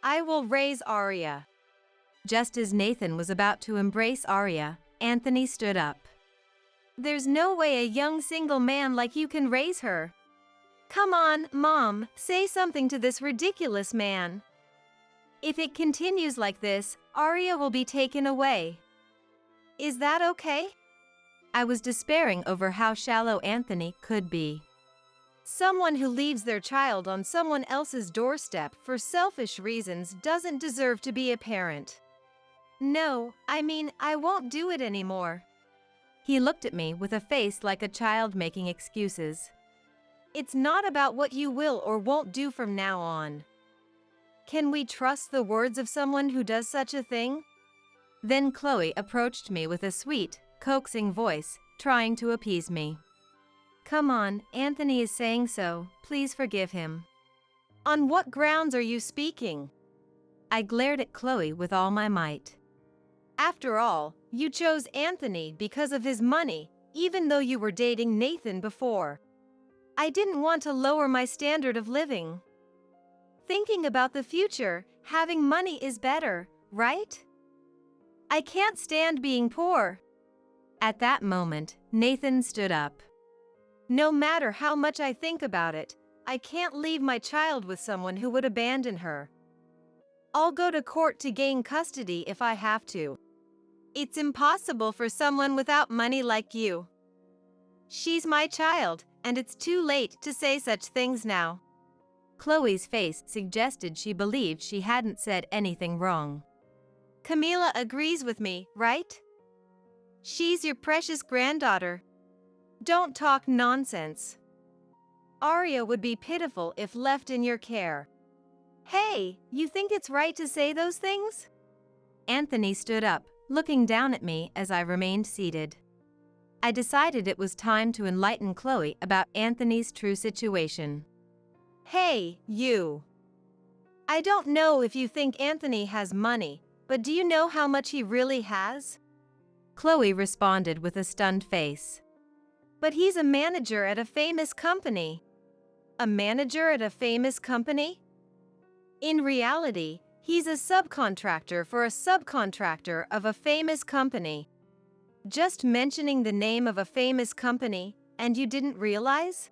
I will raise Arya. Just as Nathan was about to embrace Arya, Anthony stood up. There's no way a young single man like you can raise her. Come on, Mom, say something to this ridiculous man. If it continues like this, Arya will be taken away. Is that okay? I was despairing over how shallow Anthony could be. Someone who leaves their child on someone else's doorstep for selfish reasons doesn't deserve to be a parent. No, I mean, I won't do it anymore. He looked at me with a face like a child making excuses. It's not about what you will or won't do from now on. Can we trust the words of someone who does such a thing? Then Chloe approached me with a sweet, coaxing voice, trying to appease me. Come on, Anthony is saying so, please forgive him. On what grounds are you speaking? I glared at Chloe with all my might. After all, you chose Anthony because of his money, even though you were dating Nathan before. I didn't want to lower my standard of living. Thinking about the future, having money is better, right? I can't stand being poor. At that moment, Nathan stood up. No matter how much I think about it, I can't leave my child with someone who would abandon her. I'll go to court to gain custody if I have to. It's impossible for someone without money like you. She's my child, and it's too late to say such things now. Chloe's face suggested she believed she hadn't said anything wrong. Camila agrees with me, right? She's your precious granddaughter. Don't talk nonsense. Arya would be pitiful if left in your care. Hey, you think it's right to say those things? Anthony stood up, looking down at me as I remained seated. I decided it was time to enlighten Chloe about Anthony's true situation. Hey, you. I don't know if you think Anthony has money, but do you know how much he really has? Chloe responded with a stunned face. But he's a manager at a famous company. A manager at a famous company? In reality, he's a subcontractor for a subcontractor of a famous company. Just mentioning the name of a famous company, and you didn't realize?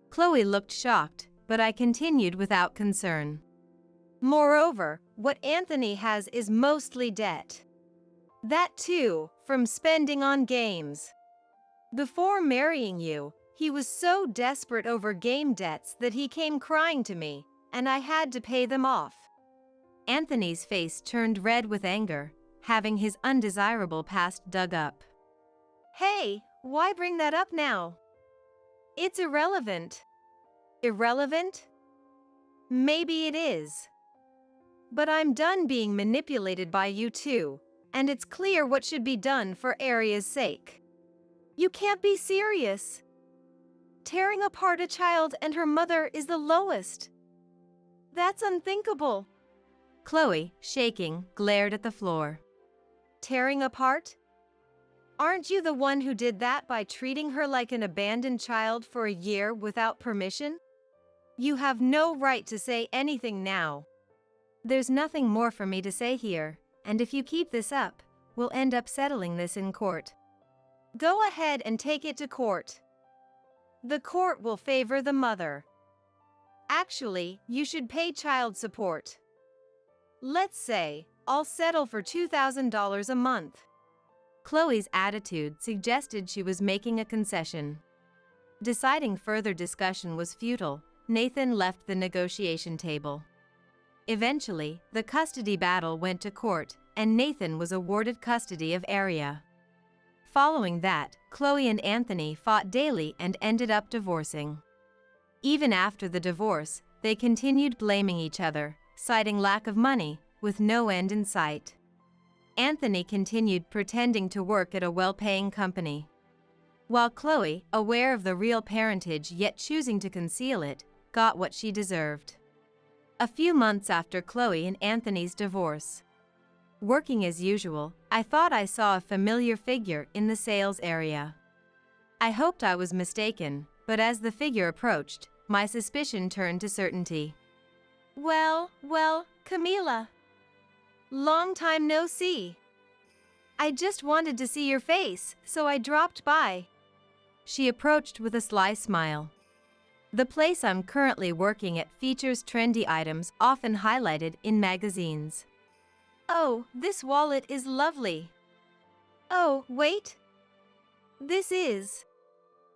Chloe looked shocked, but I continued without concern. Moreover, what Anthony has is mostly debt. That too, from spending on games. Before marrying you, he was so desperate over game debts that he came crying to me, and I had to pay them off. Anthony's face turned red with anger, having his undesirable past dug up. Hey, why bring that up now? It's irrelevant. Irrelevant? Maybe it is. But I'm done being manipulated by you two, and it's clear what should be done for Arya's sake. You can't be serious. Tearing apart a child and her mother is the lowest. That's unthinkable. Chloe, shaking, glared at the floor. Tearing apart? Aren't you the one who did that by treating her like an abandoned child for a year without permission? You have no right to say anything now. There's nothing more for me to say here, and if you keep this up, we'll end up settling this in court. Go ahead and take it to court. The court will favor the mother. Actually, you should pay child support. Let's say, I'll settle for $2,000 a month. Chloe's attitude suggested she was making a concession. Deciding further discussion was futile, Nathan left the negotiation table. Eventually, the custody battle went to court, and Nathan was awarded custody of Aria. Following that, Chloe and Anthony fought daily and ended up divorcing. Even after the divorce, they continued blaming each other, citing lack of money, with no end in sight. Anthony continued pretending to work at a well-paying company, while Chloe, aware of the real parentage yet choosing to conceal it, got what she deserved. A few months after Chloe and Anthony's divorce, working as usual, I thought I saw a familiar figure in the sales area. I hoped I was mistaken, but as the figure approached, my suspicion turned to certainty. Well, Camila. Long time no see. I just wanted to see your face, so I dropped by. She approached with a sly smile. The place I'm currently working at features trendy items often highlighted in magazines. Oh, this wallet is lovely. Oh, wait. This is.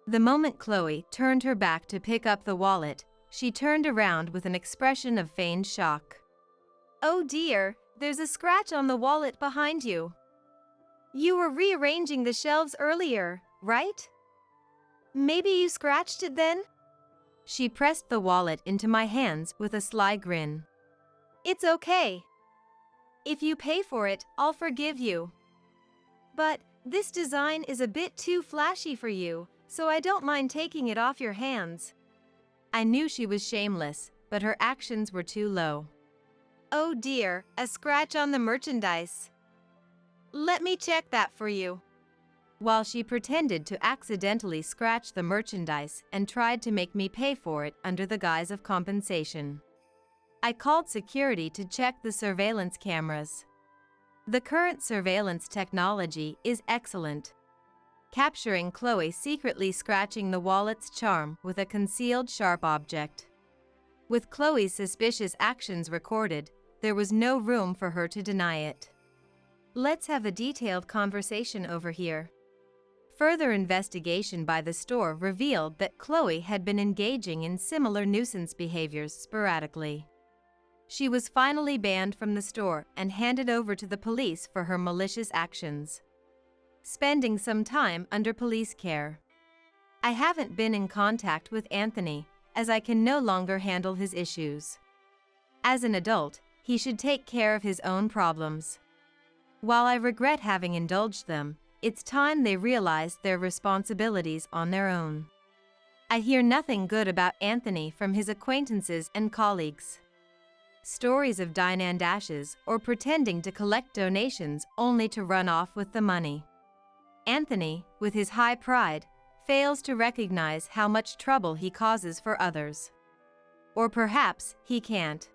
The moment Chloe turned her back to pick up the wallet, she turned around with an expression of feigned shock. Oh dear, there's a scratch on the wallet behind you. You were rearranging the shelves earlier, right? Maybe you scratched it then? She pressed the wallet into my hands with a sly grin. It's okay. If you pay for it, I'll forgive you. But this design is a bit too flashy for you, so I don't mind taking it off your hands. I knew she was shameless, but her actions were too low. Oh dear, a scratch on the merchandise. Let me check that for you. While she pretended to accidentally scratch the merchandise and tried to make me pay for it under the guise of compensation, I called security to check the surveillance cameras. The current surveillance technology is excellent, capturing Chloe secretly scratching the wallet's charm with a concealed sharp object. With Chloe's suspicious actions recorded, there was no room for her to deny it. Let's have a detailed conversation over here. Further investigation by the store revealed that Chloe had been engaging in similar nuisance behaviors sporadically. She was finally banned from the store and handed over to the police for her malicious actions, spending some time under police care. I haven't been in contact with Anthony, as I can no longer handle his issues. As an adult, he should take care of his own problems. While I regret having indulged them, it's time they realized their responsibilities on their own. I hear nothing good about Anthony from his acquaintances and colleagues. Stories of dine and dashes or pretending to collect donations only to run off with the money. Anthony, with his high pride, fails to recognize how much trouble he causes for others. Or perhaps he can't.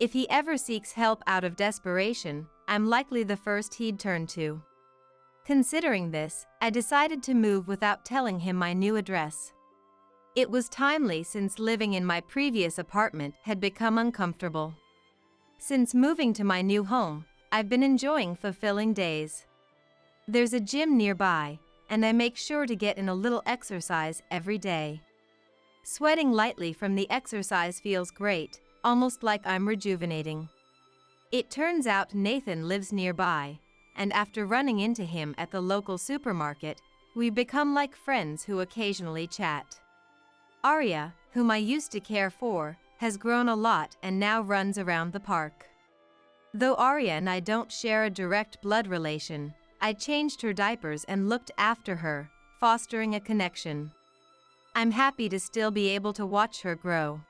If he ever seeks help out of desperation, I'm likely the first he'd turn to. Considering this, I decided to move without telling him my new address. It was timely since living in my previous apartment had become uncomfortable. Since moving to my new home, I've been enjoying fulfilling days. There's a gym nearby, and I make sure to get in a little exercise every day. Sweating lightly from the exercise feels great, almost like I'm rejuvenating. It turns out Nathan lives nearby, and after running into him at the local supermarket, we become like friends who occasionally chat. Arya, whom I used to care for, has grown a lot and now runs around the park. Though Arya and I don't share a direct blood relation, I changed her diapers and looked after her, fostering a connection. I'm happy to still be able to watch her grow.